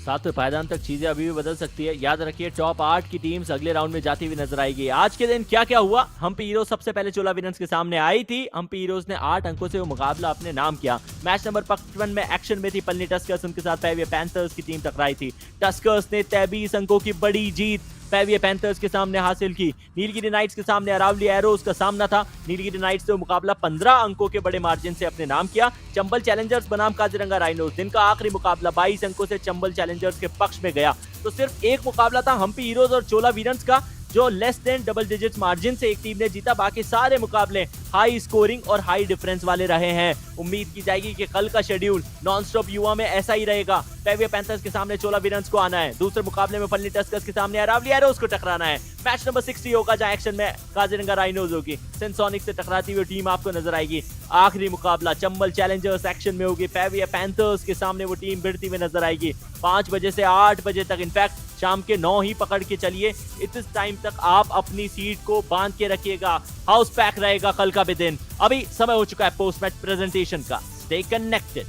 7वें पायदान तक चीजें अभी भी बदल सकती है। याद रखिए टॉप 8 की टीम्स अगले राउंड में जाती हुई नजर आएगी। आज के दिन क्या क्या हुआ? हम्पी हीरोज सबसे पहले चोला विनर्स के सामने आई थी। हम्पी हीरोज ने 8 अंकों से वो मुकाबला अपने नाम किया। मैच नंबर 55 में एक्शन में थी पलनी टस्कर्स, उनके साथ पेविया पैंथर्स की टीम टकराई थी। टस्कर्स ने 23 अंकों की बड़ी जीत पेविया पैंथर्स के सामने हासिल की। नीलगिरी नाइट्स के सामने अरावली एरोज का सामना था। नीलगिरी नाइट्स ने मुकाबला 15 अंकों के बड़े मार्जिन से अपने नाम किया। चंबल चैलेंजर्स बनाम काजीरंगा राइनोस, दिन का आखिरी मुकाबला 22 अंकों से चंबल चैलेंजर्स के पक्ष में गया। तो सिर्फ एक मुकाबला था हम्पी हीरोज और चोला वीरंस का, जो less than double digit margin से एक टीम ने जीता। बाकी सारे मुकाबले हाई स्कोरिंग और हाई डिफरेंस वाले रहे हैं। उम्मीद की जाएगी कि कल का शेड्यूल नॉन स्टॉप युवा में ऐसा ही रहेगा। पेविया पैंथर्स के सामने चोला विरंस को आना है, दूसरे मुकाबले में पलनी टस्कर्स के सामने अरावली एरोज को टकराना है। मैच नंबर 60 होगा जहां एक्शन में काजीरंगा राइनोज होगी, सेंसोनिक से टकराती हुई टीम आपको नजर आएगी। आखिरी मुकाबला चंबल चैलेंजर्स एक्शन में होगी, पेविया पैंथर्स के सामने वो टीम भिड़ती हुई नजर आएगी। 5 बजे से 8 बजे तक, इनफैक्ट शाम के 9 ही पकड़ के चलिए। इस टाइम तक आप अपनी सीट को बांध के रखिएगा, हाउस पैक रहेगा कल का भी दिन। अभी समय हो चुका है पोस्ट मैच प्रेजेंटेशन का। Stay connected.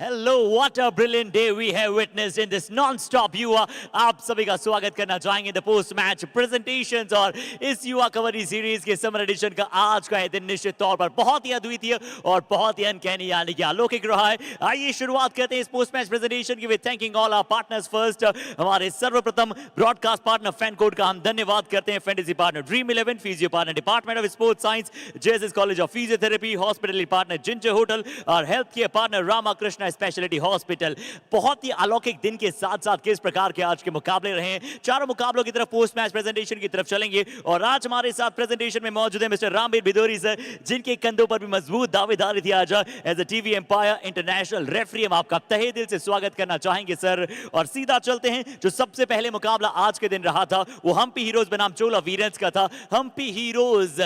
Hello, what a brilliant day we have witnessed in this non-stop युवा. आप सभी का स्वागत करना चाहेंगे द पोस्ट मैच प्रेजेंटेशंस और इस युवा कबड्डी सीरीज के समर एडिशन का आज का दिन निश्चित तौर पर बहुत ही अद्वितीय और बहुत ही अनकैनी यानी कि अलौकिक रहा है. आइए शुरुआत करते हैं इस पोस्ट मैच प्रेजेंटेशन की with thanking all our partners. First हमारे सर्वप्रथम ब्रॉडकास्ट पार्टनर फैन कोड का हम धन्यवाद करते हैं. Fantasy partner dream 11, physio partner department of sports science, JSS college of physiotherapy, hospitality partner ginger hotel और health care partner Ramakrishna speciality hospital. बहुत ही अलौकिक दिन के साथ साथ किस प्रकार के आज के मुकाबले रहे हैं. चारों मुकाबलों की तरफ पोस्ट मैच प्रेजेंटेशन की तरफ चलेंगे और आज हमारे साथ प्रेजेंटेशन में मौजूद है मिस्टर रामबीर भिदोरी सर, जिनके कंधों पर भी मजबूत दावेदारी थी आज as a TV umpire international referee. हम आपका तहे दिल से स्वागत करना चाहेंगे सर. और सीधा चलते हैं, जो सबसे पहले मुकाबला आज के दिन रहा था वो हम्पी हीरोज बनाम चोला वीरेंस का था. हम्पी हीरोज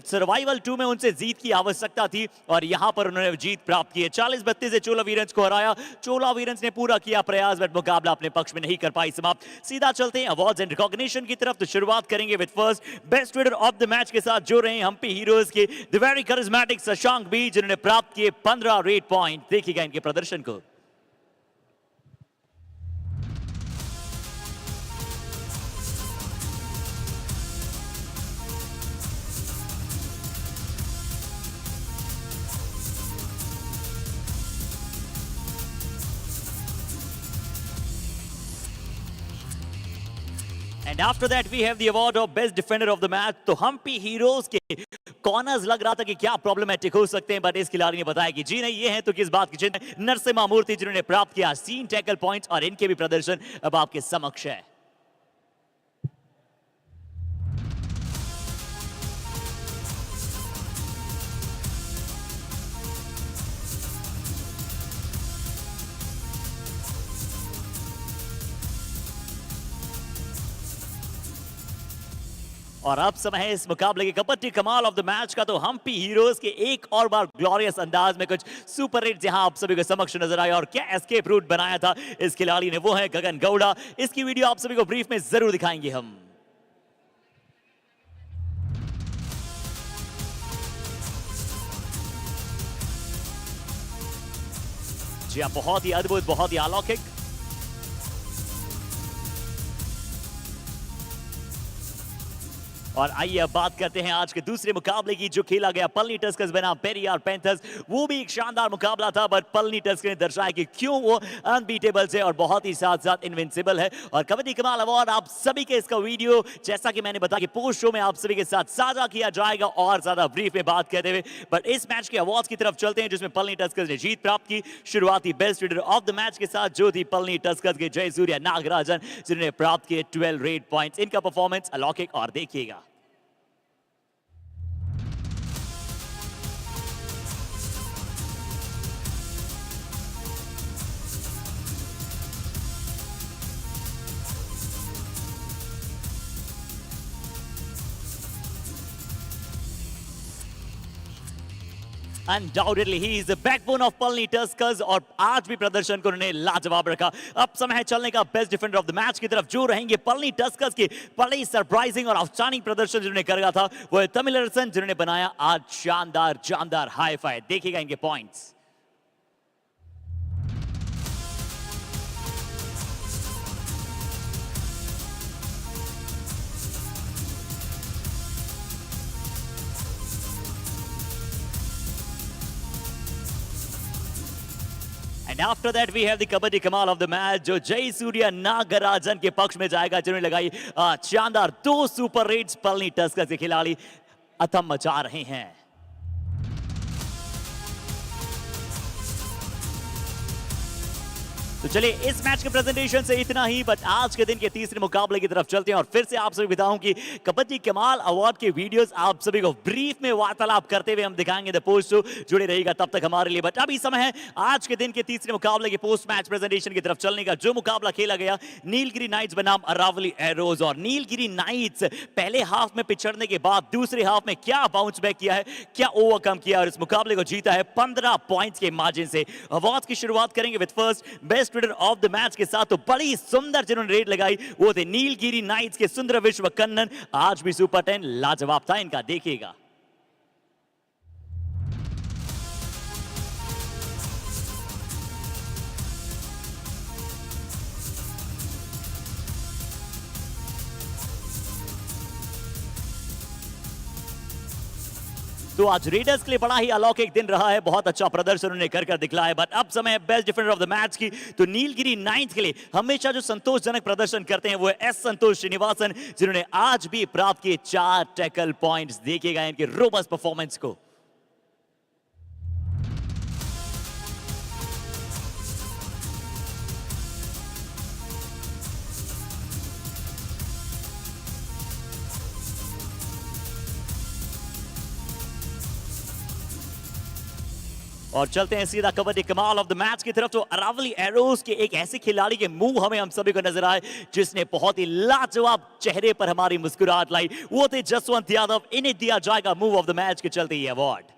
सर्वाइवल 2 में उनसे जीत की आवश्यकता थी और यहां पर उन्होंने जीत प्राप्त की है. 40-32 से चोला वीरेंस को हराया. चोला वीरेंस ने पूरा किया प्रयास बट मुकाबला अपने पक्ष में नहीं कर पाई समाप्त. सीधा चलते हैं अवार्ड्स एंड रिकॉग्निशन की तरफ. तो शुरुआत करेंगे with first best raider of the match के साथ जो रहे हम्पी हीरोज के the very charismatic Shashank B, जिन्होंने प्राप्त किए 15 रेड पॉइंट. देखिएगा इनके प्रदर्शन को. And after that we have the award of best defender of the match. तो हम्पी हीरोज के कॉर्नर्स लग रहा था कि क्या प्रॉब्लमेटिक हो सकते हैं, बट इस खिलाड़ी ने बताया कि जी नहीं, ये है तो किस बात की चिंता. नरसिम्हा मूर्ति जिन्होंने प्राप्त किया 3 टैकल पॉइंट्स और इनके भी प्रदर्शन अब आपके समक्ष है. और अब समय है इस मुकाबले के कबड्डी कमाल ऑफ द मैच का. तो हम्पी हीरोज के एक और बार ग्लोरियस अंदाज में कुछ सुपर हिट्स यहां आप सभी को समक्ष नजर आया और क्या एस्केप रूट बनाया था इस खिलाड़ी ने, वो है गगन गौड़ा. इसकी वीडियो आप सभी को ब्रीफ में जरूर दिखाएंगे हम. जी हाँ, बहुत ही अद्भुत, बहुत ही अलौकिक. और आइए अब बात करते हैं आज के दूसरे मुकाबले की जो खेला गया पलनी टस्कर्स बनाम पेरियार पैंथर्स. वो भी एक शानदार मुकाबला था बट पलनी टस्कर ने दर्शाया कि क्यों वो अनबीटेबल है और बहुत ही साथ साथ इनविंसिबल है. और कबड्डी कमाल अवार्ड आप सभी के इसका वीडियो जैसा कि मैंने बताया कि पोस्ट शो में आप सभी के साथ साझा किया जाएगा और ज्यादा ब्रीफ में बात करते हुए. बट इस मैच के अवार्ड्स की तरफ चलते हैं जिसमें पलनी टस्कर्स ने जीत प्राप्त की. शुरुआती best raider of the match के साथ जो थी पलनी टस्कर्स के जय सूर्या नागराजन, जिन्होंने प्राप्त किए 12 रेड पॉइंट्स. इनका परफॉर्मेंस अलौकिक और देखिएगा. Undoubtedly he is the backbone of Palni Tuskers और आज भी प्रदर्शन को उन्होंने लाजवाब रखा. अब समय है चलने का best defender of the match की तरफ जो रहेंगे पल्नी टस्कर्स के बड़े सरप्राइजिंग और आउटस्टैंडिंग प्रदर्शन जिन्होंने करा था वो है तमिलरसन, जिन्होंने बनाया आज शानदार जानदार हाई फाई. देखिएगा इनके points. And after that we have the kabaddi kamal of the match जो जय सूर्या नागराजन के पक्ष में जाएगा, जिन्होंने लगाई शानदार 2 सुपर रेड्स. पलनी टस्कर्स के खिलाड़ी अथम मचा रहे हैं. तो चलिए इस मैच के प्रेजेंटेशन से इतना ही. बट आज के दिन के तीसरे मुकाबले की तरफ चलते हैं और फिर से आप सभी बताऊं कि कबड्डी कमाल अवार्ड के वीडियोस आप सभी को ब्रीफ में वार्तालाप करते हुए हम दिखाएंगे. द पोस्ट शो जुड़े रहेगा तब तक हमारे लिए. बट अभी समय है आज के दिन के तीसरे मुकाबले के पोस्ट मैच प्रेजेंटेशन की तरफ चलने का. जो मुकाबला खेला गया नीलगिरी नाइट्स बनाम अरावली एरोज. और नीलगिरी नाइट्स पहले हाफ में पिछड़ने के बाद दूसरे हाफ में क्या बाउंस बैक किया है, क्या ओवरकम किया और इस मुकाबले को जीता है 15 पॉइंट्स के मार्जिन से. अवार्ड की शुरुआत करेंगे with first best raider of the match के साथ. तो बड़ी सुंदर जिन्होंने रेड लगाई वो थे नीलगिरी नाइट्स के सुंदर विश्व कन्नन. आज भी सुपर 10 लाजवाब था इनका. देखिएगा तो आज रेडर्स के लिए बड़ा ही अलौकिक दिन रहा है, बहुत अच्छा प्रदर्शन उन्होंने कर दिखलाया। बट अब समय best defender of the match की। तो नीलगिरी 9th के लिए हमेशा जो संतोषजनक प्रदर्शन करते हैं वो है एस संतोष श्रीनिवासन, जिन्होंने आज भी प्राप्त किए 4 टैकल पॉइंट्स। देखिएगा इनके रोबस्ट परफॉर्मेंस को। और चलते हैं सीधा कबड्डी कमाल ऑफ द मैच की तरफ। तो अरावली एरोज के एक ऐसे खिलाड़ी के मुंह हमें हम सभी को नजर आए जिसने बहुत ही लाजवाब चेहरे पर हमारी मुस्कुराहट लाई। वो थे जसवंत यादव। इन्हें दिया जाएगा मूव ऑफ द मैच के चलते ये अवार्ड।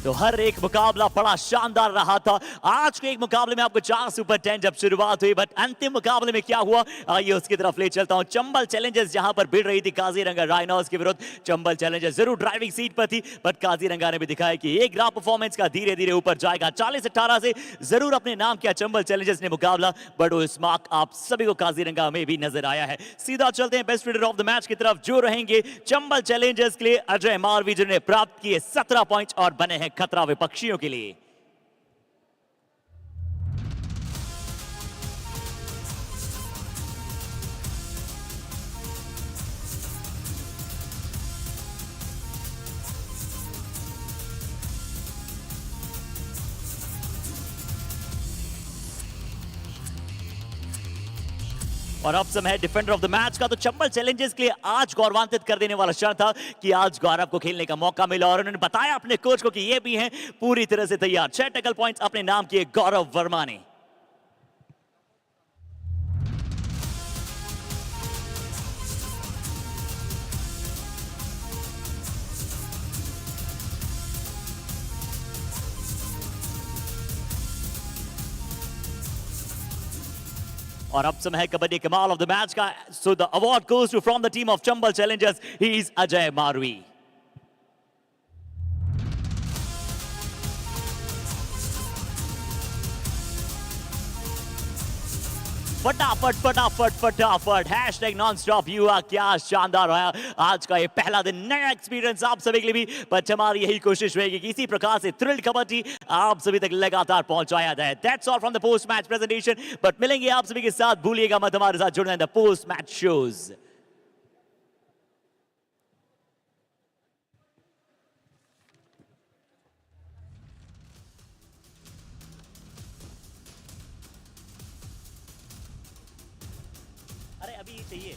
तो हर एक मुकाबला बड़ा शानदार रहा था। आज के एक मुकाबले में आपको 4 सुपर 10 जब शुरुआत हुई, बट अंतिम मुकाबले में क्या हुआ आइए उसकी तरफ ले चलता हूं। चंबल चैलेंजर्स जहां पर भिड़ रही थी काजीरंगा राइनोस के विरुद्ध। चंबल चैलेंजर्स जरूर ड्राइविंग सीट पर थी, बट काजीरंगा ने भी दिखाया कि एक ग्राफ परफॉर्मेंस का धीरे धीरे ऊपर जाएगा। 40-18 से जरूर अपने नाम किया चंबल चैलेंजर्स ने मुकाबला, बट उस मार्क आप सभी को काजीरंगा में भी नजर आया है। सीधा चलते हैं best fielder of the match की तरफ, जो रहेंगे चंबल चैलेंजर्स के लिए अजय मारवी, जिन्होंने प्राप्त किए 17 पॉइंट्स और बने हैं खतरा विपक्षियों के लिए। और अब समय है डिफेंडर ऑफ द मैच का। तो चंबल चैलेंजर्स के लिए आज गौरवान्वित कर देने वाला क्षण था कि आज गौरव को खेलने का मौका मिला और उन्होंने बताया अपने कोच को कि ये भी हैं पूरी तरह से तैयार। 6 टैकल पॉइंट्स अपने नाम किए गौरव वर्मा ने। और अब समय है कबड्डी कमाल ऑफ द मैच का। So the award goes to from the team of Chambal challengers, he is Ajay Marvi. फटाफट फटाफट फटाफट हैशटैग नॉन स्टॉप युवा। क्या शानदार रहा आज का ये पहला दिन, नया एक्सपीरियंस आप सभी के लिए भी। बट हमारी यही कोशिश रहेगी कि इसी प्रकार से थ्रिल्ड कबड्डी आप सभी तक लगातार पहुंचाया जाए। That's all from the post match presentation. But मिलेंगे आप सभी के साथ, भूलिएगा मत हमारे साथ जुड़ना द पोस्ट मैच शोज। अरे अभी ये चाहिए।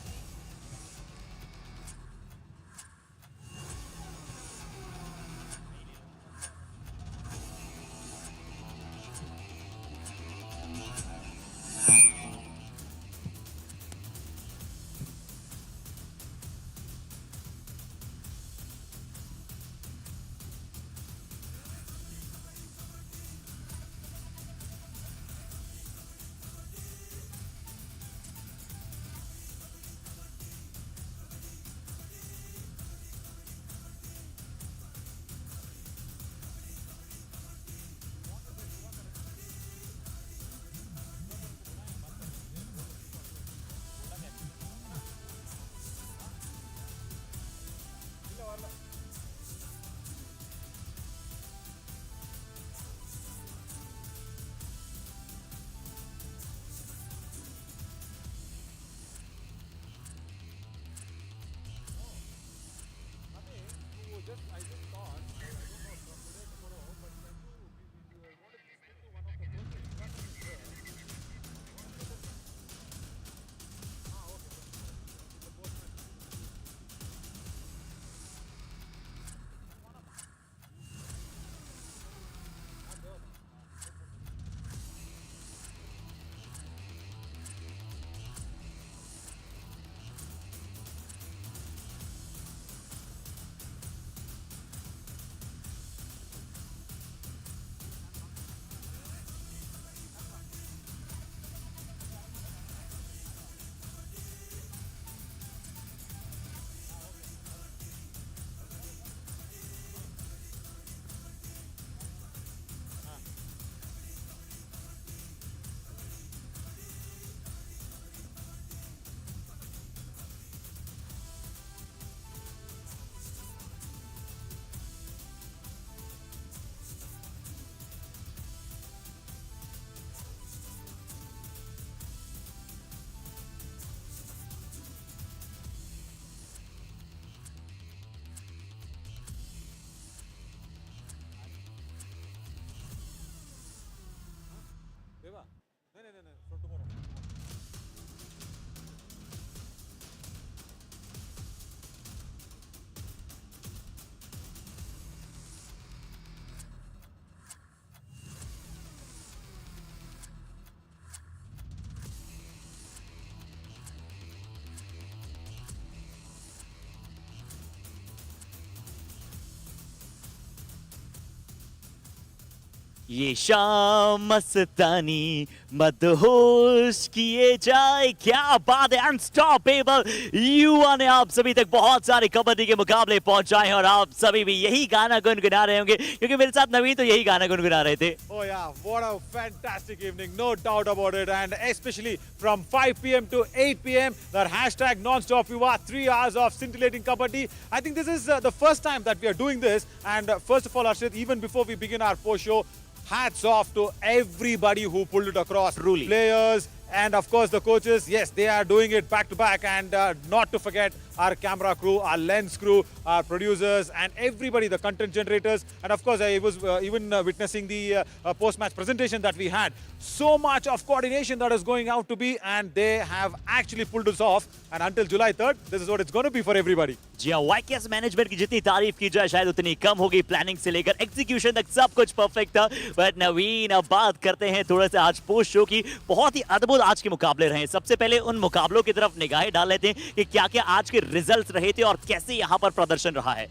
ये शाम मस्तानी मदहोश किए जाए, क्या बात है, अनस्टॉपेबल। युवा ने आप सभी तक बहुत सारे कबड्डी के मुकाबले पहुंचाए हैं और आप सभी भी यही गाना गुनगुना रहे होंगे, क्योंकि मेरे साथ नवीन तो यही गाना गुनगुना रहे थे। Oh yeah, what a fantastic evening, no doubt about it. And especially from 5 p.m. to 8 p.m, that hashtag non-stop Yuva, 3 hours of scintillating kabaddi. I think this is the first time that we are doing this. And first of all, Arshit, even before we begin our post-show, hats off to everybody who pulled it across. Truly. Players and of course the coaches. Yes, they are doing it back to back. And not to forget our camera crew, our lens crew, our producers, and everybody, the content generators. And of course, I was even witnessing the post-match presentation that we had. So much of coordination that is going out to be, and they have actually pulled us off. And until July 3rd, this is what it's going to be for everybody. जी हाँ, YKS management की जितनी तारीफ की जाए शायद उतनी कम होगी। Planning से लेकर एग्जीक्यूशन तक सब कुछ परफेक्ट था। बट नवीन, अब बात करते हैं थोड़ा सा आज पोस्ट शो की। बहुत ही अद्भुत आज के मुकाबले रहे। सबसे पहले उन मुकाबलों की तरफ निगाहें डाल लेते हैं कि क्या क्या आज के रिजल्ट्स रहे थे और कैसे यहाँ पर प्रदर्शन रहा है।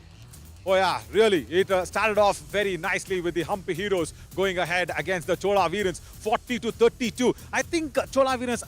Oh yeah, really. It started off very nicely with the Humpy Heroes going ahead against the Chola Veerans, 40-32. I think Chola Veerans,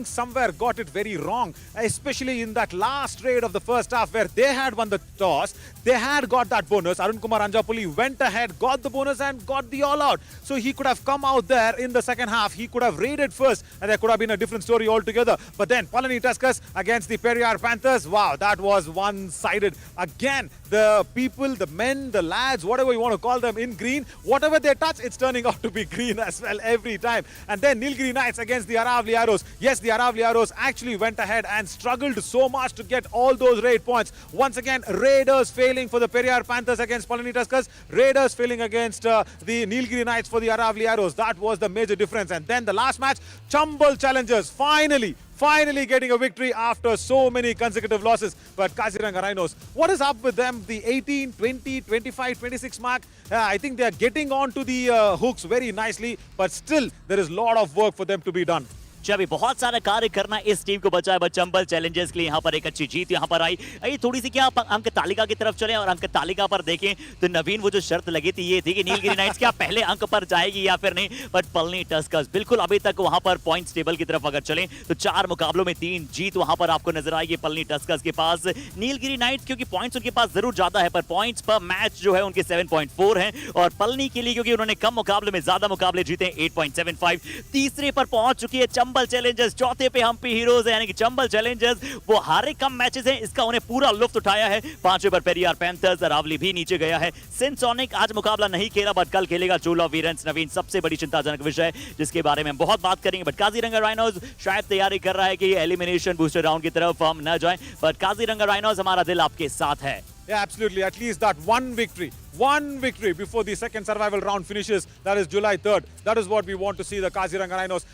somewhere got it very wrong, especially in that last raid of the first half where they had won the toss. They had got that bonus. Arun Kumar Anjapuli went ahead, got the bonus and got the all-out. So he could have come out there in the second half. He could have raided first and there could have been a different story altogether. But then Palani Tuskers against the Periyar Panthers, wow, that was one-sided. Again, the people, the men, the lads, whatever you want to call them in green, whatever they touch, it's turning out to be green as well every time. And then Nilgiri Knights against the Aravali Arrows. Yes, the Aravali Arrows actually went ahead and struggled so much to get all those raid points. Once again, Raiders failing for the Periyar Panthers against Palani Tuskers. Raiders failing against the Nilgiri Knights for the Aravali Arrows. That was the major difference. And then the last match, Chambal Challengers finally getting a victory after so many consecutive losses. But Kaziranga Rhinos, what is up with them? The 18, 20, 25, 26 mark, I think they are getting onto the hooks very nicely, but still there is a lot of work for them to be done. अभी बहुत सारा कार्य करना इस team को बचा है, but Chambal Challengers के लिए यहाँ पर एक अच्छी जीत यहाँ पर आई। आइए थोड़ी सी क्या अंक तालिका की तरफ चलें और अंक तालिका पर देखें तो नवीन, वो जो शर्त लगी थी ये थी कि नीलगिरी नाइट्स क्या पहले अंक पर जाएगी या फिर नहीं, बट पलनी टस्कर्स बिल्कुल अभी तक वहां पर पॉइंट्स टेबल की तरफ अगर चलें तो 4 मुकाबलों में 3 जीत वहां पर आपको नजर आएगी पलनी टस्कर्स के पास। नीलगिरी नाइट्स क्योंकि पॉइंट्स उनके पास जरूर ज्यादा है, पर पॉइंट्स पर मैच जो है उनके 7.4 हैं, और पलनी के लिए क्योंकि उन्होंने कम मुकाबले में ज्यादा मुकाबले जीते 8.75। तीसरे पर पहुंच चुकी है चंबल चैलेंजर्स, चौथे पे हम्पी हीरोज है, यानी कि चंबल चैलेंजर्स वो हारे कम मैचेस हैं, इसका उन्हें पूरा लुत्फ उठाया है। 5वें पर पेरियार पैंथर्स, अरावली भी नीचे गया है। सिंसोनिक आज मुकाबला नहीं खेला बट कल खेलेगा चोला वीरेंस। नवीन, सबसे बड़ी चिंताजनक विषय जिसके बारे में बहुत बात करेंगे, बट काजीरंगा राइनोज शायद तैयारी कर रहा है कि एलिमिनेशन बूस्टर राउंड की तरफ हम न जाएं, बट काजीरंगा राइनोज हमारा दिल आपके साथ है। Yeah, absolutely. At least that one victory before the second survival round finishes. That is July 3rd. That is what we want to see, the Kaziranga Rhinos.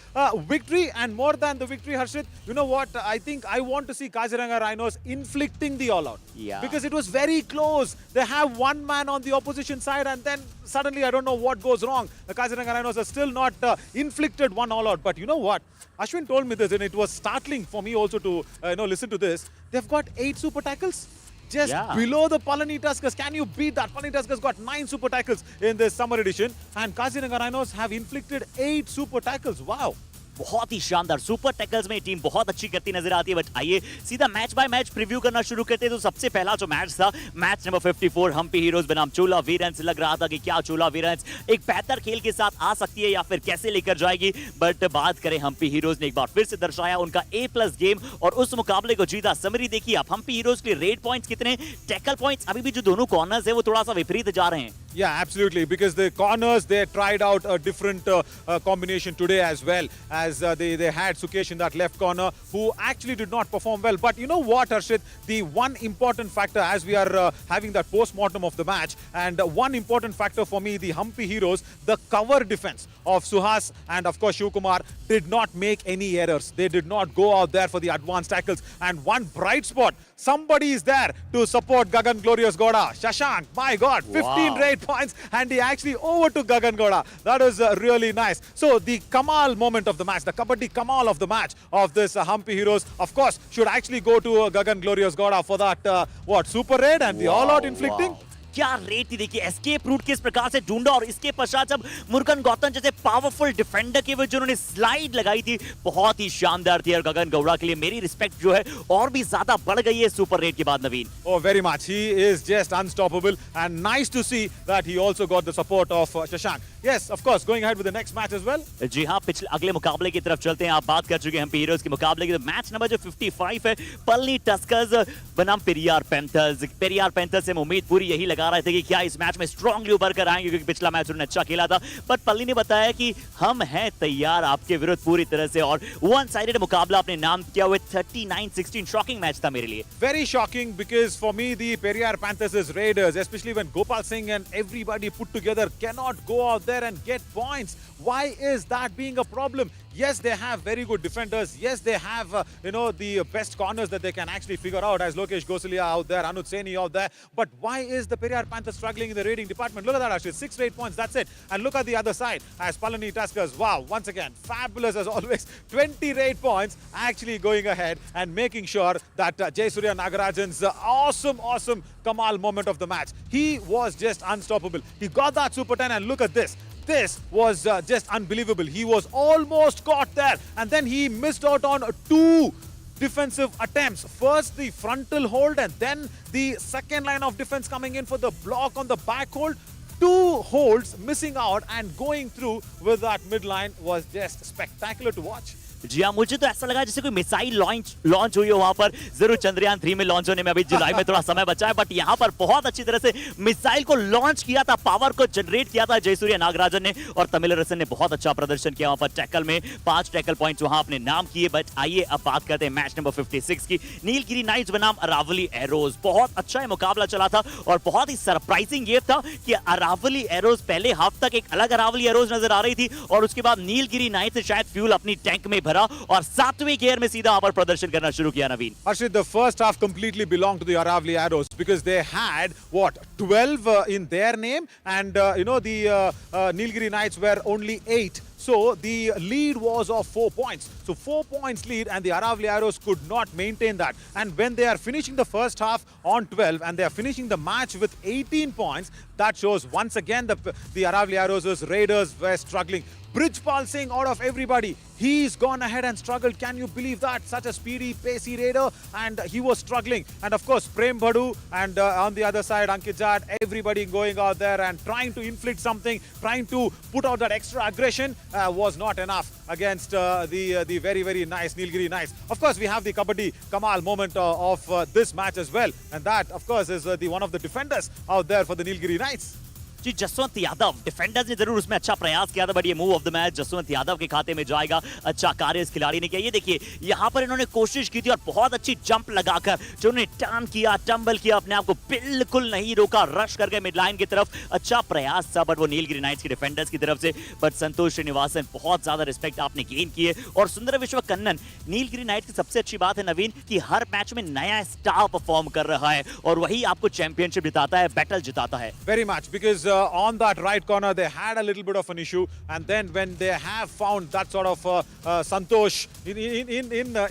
Victory, and more than the victory, Harshit, you know what? I think I want to see Kaziranga Rhinos inflicting the all-out. Yeah. Because it was very close. They have one man on the opposition side and then suddenly I don't know what goes wrong. The Kaziranga Rhinos are still not inflicted one all-out. But you know what? Ashwin told me this and it was startling for me also to listen to this. They've got 8 super tackles. Just below the Palani Tuskers. Can you beat that? Palani Tuskers got 9 super tackles in this summer edition, and Kaziranga Rhinos have inflicted 8 super tackles. Wow. बहुत ही शानदार super tackles में team बहुत अच्छी करती नजर आती है। But आइए सीधा मैच बाय मैच प्रीव्यू करना शुरू करते हैं। तो सबसे पहला जो मैच था, मैच नंबर 54 हम्पी हीरोज बनाम चोला वीरेंस। लग रहा था कि क्या चोला वीरेंस एक बेहतर खेल के साथ आ सकती है या फिर कैसे लेकर जाएगी, बट बात करें हम्पी हीरोज ने एक बार फिर से दर्शाया उनका A+ गेम और उस मुकाबले को जीता। समरी देखिए आप, हम्पी हीरोज के रेड पॉइंट्स कितने, टैकल पॉइंट्स अभी भी जो दोनों कॉर्नर्स है वो थोड़ा सा विपरीत जा रहे हैं। Yeah, absolutely. Because the corners, they tried out a different combination today as well, as they had Sukesh in that left corner, who actually did not perform well. But you know what, Harshit? The one important factor, as we are having that post-mortem of the match, and one important factor for me, the Humpy Heroes, the cover defense of Suhas and of course Shivkumar did not make any errors. They did not go out there for the advanced tackles. And one bright spot, somebody is there to support Gagan Glorious Goda. Shashank, my God, 15 raid points, and he actually overtook Gagan Goda. That was really nice. So the Kamal moment of the match, the Kabaddi Kamal of the match of this Humpy Heroes, of course, should actually go to Gagan Glorious Goda for that, super raid and the all-out inflicting. क्या rate थी, देखिए escape route किस प्रकार से ढूंढा और इसके पश्चात जब मुरुगन गौतम जैसे पावरफुल डिफेंडर के वजह उन्होंने स्लाइड लगाई थी, बहुत ही शानदार थी। और गगन गौड़ा के लिए मेरी रिस्पेक्ट जो है और भी ज्यादा बढ़ गई है सुपर रेट के बाद नवीन। Oh, very much. He is just unstoppable, and nice to see that he also got the support of Shashank. Yes, of course, going ahead with the next match as well. जी हाँ, पिछले अगले मुकाबले की तरफ चलते हैं। आप बात कर चुके हैं हम हीरोज के मुकाबले की, तो मैच नंबर जो 55 है, पलनी टस्कर्स बनाम पेरियार पैंथर्स। पेरियार पैंथर्स से हम उम्मीद पूरी यही लगा रहे थे कि क्या इस मैच में स्ट्रांगली उभर कर आएंगे, क्योंकि पिछला मैच उन्होंने अच्छा खेला था। बट पलनी ने बताया कि हम हैं तैयार आपके विरुद्ध पूरी तरह से, और वन साइडेड मुकाबला अपने नाम किया हुए 39-16 शॉकिंग मैच था मेरे लिए। Very shocking, because for me the Periyar Panthers is Raiders, especially when Gopal Singh and everybody put together cannot go out there and get points. Why is that being a problem? Yes, they have very good defenders. Yes, they have the best corners that they can actually figure out, as Lokesh Gosalia out there, Anuj Saini out there. But why is the Periyar Panthers struggling in the rating department? Look at that, actually 6 raid points, that's it. And look at the other side, as Palani Tuskers, wow, once again fabulous as always, 20 raid points, actually going ahead and making sure that Jayasurya Nagarajan's awesome Kamal moment of the match. He was just unstoppable. He got that Super 10, and look at this. This was just unbelievable. He was almost caught there, and then he missed out on 2 defensive attempts. First the frontal hold, and then the second line of defense coming in for the block on the back hold. 2 holds missing out, and going through with that midline was just spectacular to watch. जी हाँ, मुझे तो ऐसा लगा जैसे कोई missile launch हुई हो वहां पर। जरूर चंद्रयान 3 में लॉन्च होने में अभी जुलाई में थोड़ा समय बचा है, बट यहाँ पर बहुत अच्छी तरह से मिसाइल को लॉन्च किया था, पावर को जनरेट किया था जयसूर्य नागराजन ने, और तमिलरसन ने बहुत अच्छा प्रदर्शन किया वहां पर। टैकल में 5 टैकल पॉइंट्स वहां अपने नाम किए। बट आइए अब बात करते हैं मैच नंबर 56 की। नीलगिरी नाइट्स बनाम अरावली एरोज। बहुत अच्छा ये मुकाबला चला था, और बहुत ही सरप्राइजिंग ये था कि अरावली एरोज पहले हाफ तक एक अलग अरावली एरोज नजर आ रही थी, और उसके बाद नीलगिरी नाइट्स ने शायद फ्यूल अपनी टैंक में भरा और 7वें गियर में सीधा वहां पर प्रदर्शन करना शुरू किया नवीन। Actually, the first half completely belonged to the Aravali Arrows, because they had 12 in their name, and the Nilgiri Knights were only 8. So the lead was of 4 points. So 4 points lead, and the Aravali Arrows could not maintain that. And when they are finishing the first half on 12 and they are finishing the match with 18 points, that shows once again the Aravali Arrows' Raiders were struggling. Brijpal Singh, out of everybody, he's gone ahead and struggled. Can you believe that? Such a speedy, pacey Raider, and he was struggling. And of course, Prem Bhadu, and on the other side, Ankit Jad, everybody going out there and trying to inflict something, trying to put out that extra aggression, was not enough against the very nice Nilgiri Knights. Of course, we have the Kabaddi Kamal moment of this match as well, and that, of course, is one of the defenders out there for the Nilgiri Knights. जी, Jaswant Yadav defenders ने जरूर उसमें अच्छा प्रयास किया था, but ये move of the match Jaswant Yadav के खाते में जाएगा। अच्छा कार्य इस खिलाड़ी ने किया। ये देखिए यहाँ पर इन्होंने कोशिश की थी और बहुत अच्छी जंप लगाकर जो उन्होंने टर्न किया, टंबल किया, अपने आप को बिल्कुल नहीं रोका, रश करके मिड लाइन की तरफ। अच्छा प्रयास था, बट वो नीलगिरी नाइट्स के डिफेंडर्स की तरफ से। बट संतोष श्रीनिवासन, बहुत ज्यादा रिस्पेक्ट आपने गेन किए। और सुंदर विश्व कन्नन, नीलगिरी नाइट्स की सबसे अच्छी बात है नवीन कि हर मैच में नया स्टार परफॉर्म कर रहा है, और वही आपको चैंपियनशिप जिताता है, बैटल जिताता है। Very much, because on that right corner they had a little bit of an issue, and then when they have found that sort of santosh in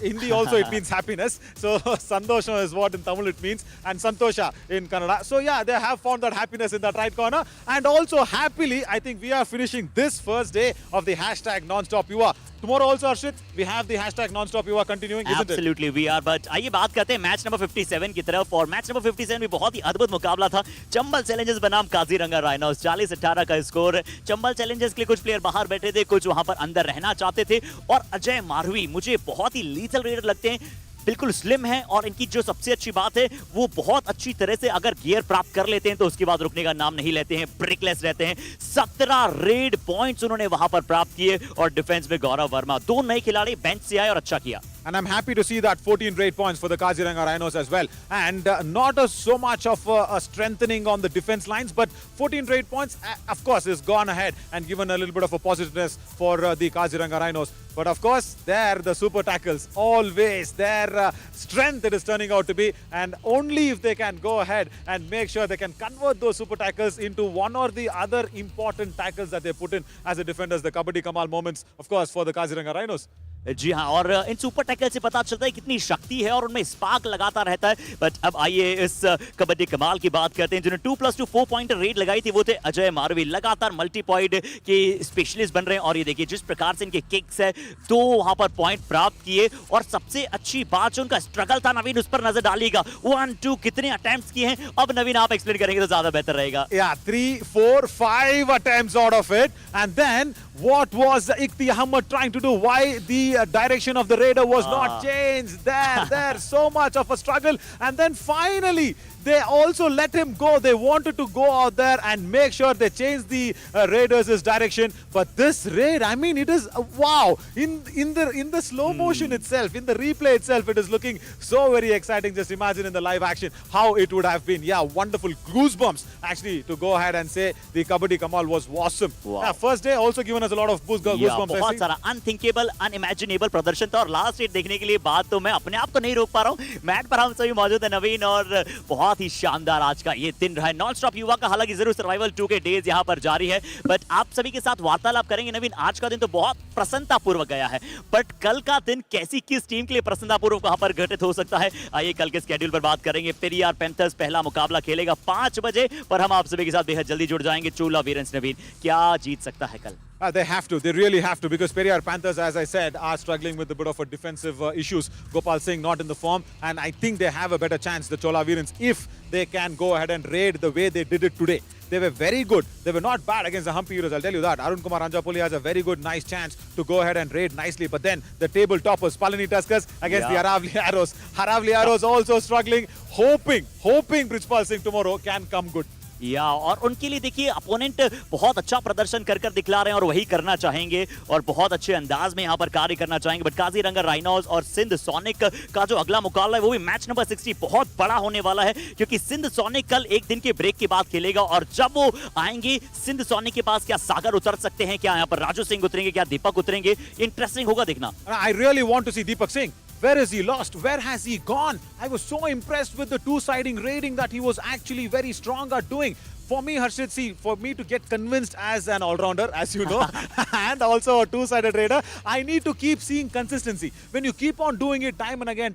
Hindi also it means happiness, so santosha is what in Tamil it means, and santosha in Kannada. So yeah, they have found that happiness in that right corner, and also happily I think we are finishing this first day of the hashtag non-stop Yuva. Tomorrow also, Arshit, we have the hashtag non-stop Yuva continuing, isn't it? Absolutely we are, but आइए बात करते हैं match number 57 की तरफ। और match number 57 भी बहुत ही अद्भुत मुकाबला था। चंबल चैलेंजर्स बनाम काजीरंगा राइनोस। 40-18 का स्कोर। चंबल चैलेंजर्स के लिए कुछ प्लेयर बाहर बैठे थे, कुछ वहां पर अंदर रहना चाहते थे। और अजय मारवी मुझे बहुत ही लीथल रेडर लगते हैं, बिल्कुल स्लिम है, और इनकी जो सबसे अच्छी बात है वो बहुत अच्छी तरह से अगर गियर प्राप्त कर लेते हैं तो उसके बाद रुकने का नाम नहीं लेते हैं, ब्रेकलेस रहते हैं। 17 रेड पॉइंट्स उन्होंने वहां पर प्राप्त किए, और डिफेंस में गौरव वर्मा। 2 नए खिलाड़ी बेंच से आए और अच्छा किया। And I'm happy to see that 14 raid points for the Kaziranga Rhinos as well. And not so much of a strengthening on the defense lines, but 14 raid points, of course, is gone ahead and given a little bit of a positiveness for the Kaziranga Rhinos. But of course, there the super tackles, always their strength it is turning out to be. And only if they can go ahead and make sure they can convert those super tackles into one or the other important tackles that they put in as the defenders, the Kabaddi Kamal moments, of course, for the Kaziranga Rhinos. जी हाँ, और इन super tackle से पता चलता है कितनी शक्ति है और उनमें स्पार्क लगाता रहता है। बट अब आइए इस कबड्डी कमाल की बात करते हैं। जिन्होंने 2+2 4 पॉइंट रेड लगाई थी वो थे अजय मारवी, लगातार मल्टी पॉइंट के स्पेशलिस्ट बन रहे हैं। और ये देखिए जिस प्रकार से इनके किक्स है, 2 वहां पर पॉइंट प्राप्त किए। और सबसे अच्छी बात जो उनका स्ट्रगल था, नवीन उस पर नजर डालिएगा। 1 2 कितने अटेम्प्ट्स किए हैं, अब नवीन आप एक्सप्लेन करेंगे तो ज्यादा बेहतर रहेगा। Yeah, 3, 4, 5 attempts out of it. And then what was Ikti Ahmed trying to do? Why the direction of the raider was not changed? There, so much of a struggle. And then finally, they also let him go. They wanted to go out there and make sure they change the Raiders' direction. But this raid, I mean, it is wow. In the slow motion itself, in the replay itself, it is looking so very exciting. Just imagine in the live action how it would have been. Yeah, wonderful goosebumps actually to go ahead and say the Kabaddi Kamal was awesome. Wow. Yeah, first day also given us a lot of goosebumps. I बहुत see. सारा unthinkable unimaginable प्रदर्शन था। और last rate देखने के लिए बात तो मैं अपने आप को नहीं रोक पा रहा हूँ। मैट पर हम सभी मौजूद है नवीन, और बहुत ही शानदार आज का ये दिन रहा है नॉन स्टॉप युवा का। हालांकि जरूर सर्वाइवल 2 के डेज यहाँ पर जारी है, बट आप सभी के साथ वार्तालाप करेंगे। नवीन, आज का दिन तो बहुत प्रसन्नतापूर्वक गया है, बट कल का दिन कैसी किस टीम के लिए प्रसन्नतापूर्वक वहां पर घटित हो सकता है, आइए कल के स्केड्यूल पर बात करेंगे। पेरियार पैंथर्स पहला मुकाबला खेलेगा 5 बजे, पर हम आप सभी के साथ बेहद जल्दी जुड़ जाएंगे। चोला वीरेंस नवीन, क्या जीत सकता है कल? They have to. They really have to, because Periyar Panthers, as I said, are struggling with a bit of a defensive issues. Gopal Singh not in the form, and I think they have a better chance, the Chola Virans, if they can go ahead and raid the way they did it today. They were very good. They were not bad against the Humpy Heroes, I'll tell you that. Arun Kumar Anjapuli has a very good, nice chance to go ahead and raid nicely. But then the table toppers, Palani Tuskers against the Haravli Arrows. Haravli Arrows also struggling, hoping Brijpal Singh tomorrow can come good. या और उनके लिए देखिए opponent बहुत अच्छा प्रदर्शन कर दिखला रहे हैं और वही करना चाहेंगे और बहुत अच्छे अंदाज में यहाँ पर कार्य करना चाहेंगे। बट काजीरंगा राइनोज और सिंध सोनिक का जो अगला मुकाबला है वो भी मैच नंबर 60 बहुत बड़ा होने वाला है, क्योंकि सिंध सोनिक कल एक दिन के ब्रेक के बाद खेलेगा। और जब वो आएंगे सिंध सोनिक के पास, क्या सागर उतर सकते हैं, क्या यहाँ पर राजू सिंह उतरेंगे, क्या दीपक उतरेंगे, इंटरेस्टिंग होगा देखना। I really want to see Deepak Singh. Where is he lost? Where has he gone? I was so impressed with the two-siding raiding that he was actually very strong at doing. For me, Harshit, see, for me to get convinced as an all-rounder, as you know, and also a two-sided raider, I need to keep seeing consistency. When you keep on doing it time and again,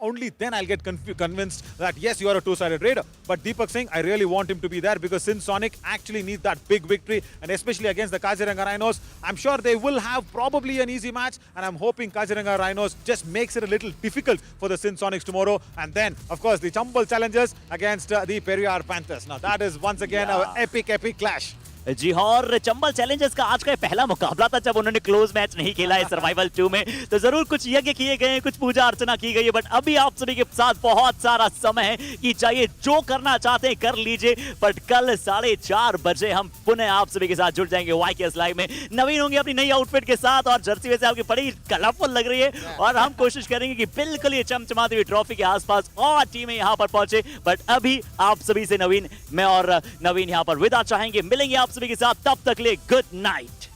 only then I'll get convinced that yes, you are a two-sided raider. But Deepak Singh, I really want him to be there, because Sin Sonic actually needs that big victory, and especially against the Kaziranga Rhinos. I'm sure they will have probably an easy match, and I'm hoping Kaziranga Rhinos just makes it a little difficult for the Sin Sonics tomorrow. And then, of course, the Chambal challengers against the Periyar Panthers. Now, that is once again an epic clash. जी हाँ, और Chambal Challengers का आज का पहला मुकाबला था जब उन्होंने क्लोज मैच नहीं खेला है सर्वाइवल 2 में, तो जरूर कुछ यज्ञ किए गए हैं, कुछ पूजा अर्चना की गई है। बट अभी आप सभी के साथ बहुत सारा समय है कि चाहिए जो करना चाहते हैं कर लीजिए। बट कल 4:30 बजे हम पुनः आप सभी के साथ जुड़ जाएंगे YKS लाइव में। नवीन होंगे अपनी नई आउटफिट के साथ, और जर्सी वैसे आपकी बड़ी कलरफुल लग रही है, और हम कोशिश करेंगे कि बिल्कुल ये चमचमाती हुई ट्रॉफी के आसपास और टीमें यहाँ पर पहुंचे। बट अभी आप सभी से नवीन, मैं और नवीन यहाँ पर विदा चाहेंगे। मिलेंगे आप सभी के साथ, तब तक ले good night.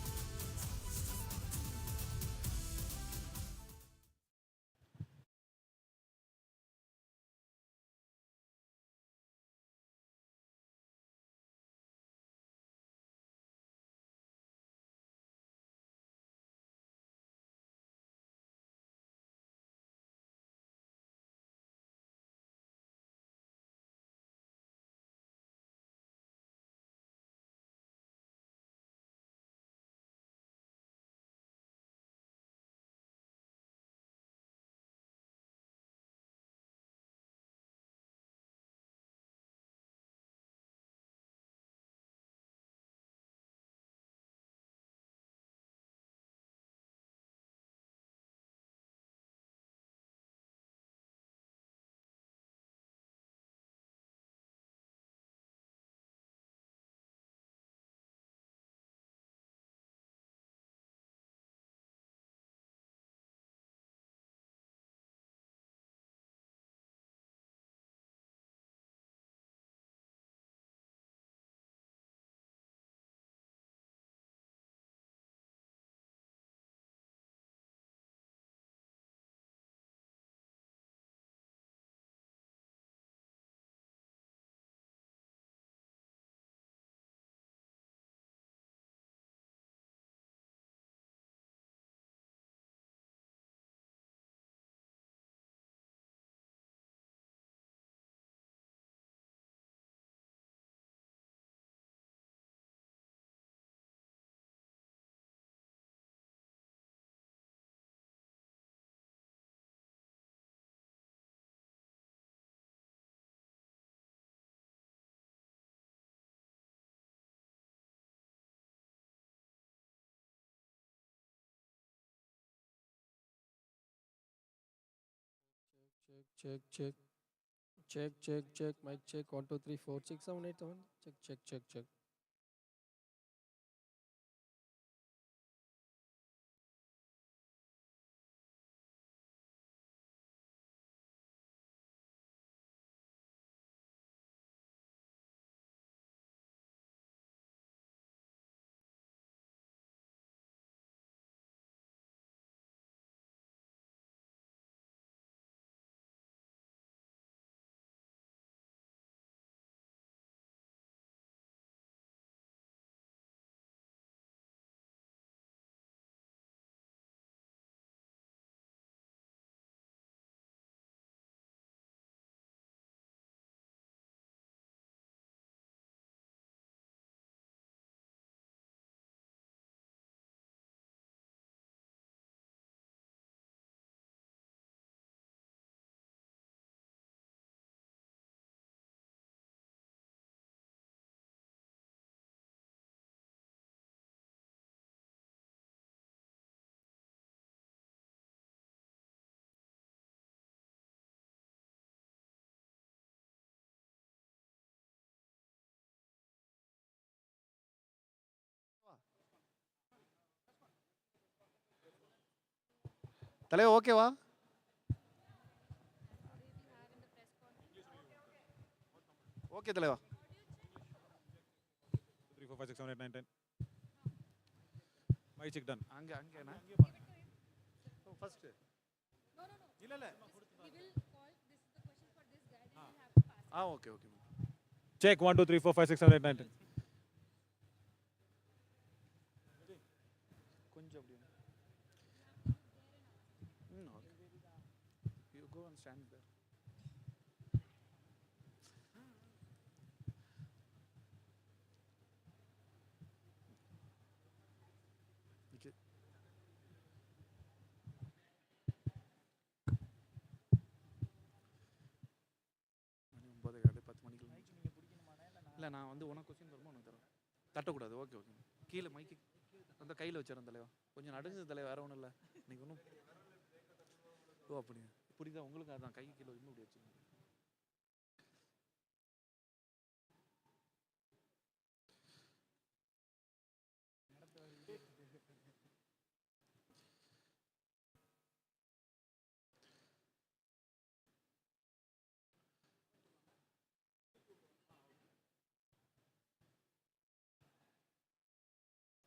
Check, check. Check, check, check. Mic check. 1, 2, 3, 4, 6, 7, 8, 7. Check, check, check, check. தலைவா ஓகேவா? ஓகே தலைவா. 3, 4, 5, 6, 7, 8, 9, 10. My check done. அங்க அங்கனா ஃபர்ஸ்ட் இல்ல இல்ல ஓகே ஓகே. Check 1, 2, 3, 4, 5, 6, 7, 8, 9, 10. கொஞ்சம் அப்படியே okay. You go and stand there. Okay. மணி 9 10 மணிக்கு இல்லை நான் வந்து உனக்கு கொஸ்டின் வருமா உனக்கு தரேன். தட்டக்கூடாது. Okay okay. கீழே மைக்கு அந்த கையில் வச்சிடறேன் தலைவா. கொஞ்சம் நடுங்குது தலைவா, வேறு ஒன்றும் இல்லை. இன்னைக்கு ஒன்றும் ஓ அப்படியா புரியுதா உங்களுக்கு? அதான் கை கீழே இன்னும் இப்படி வச்சுருங்க.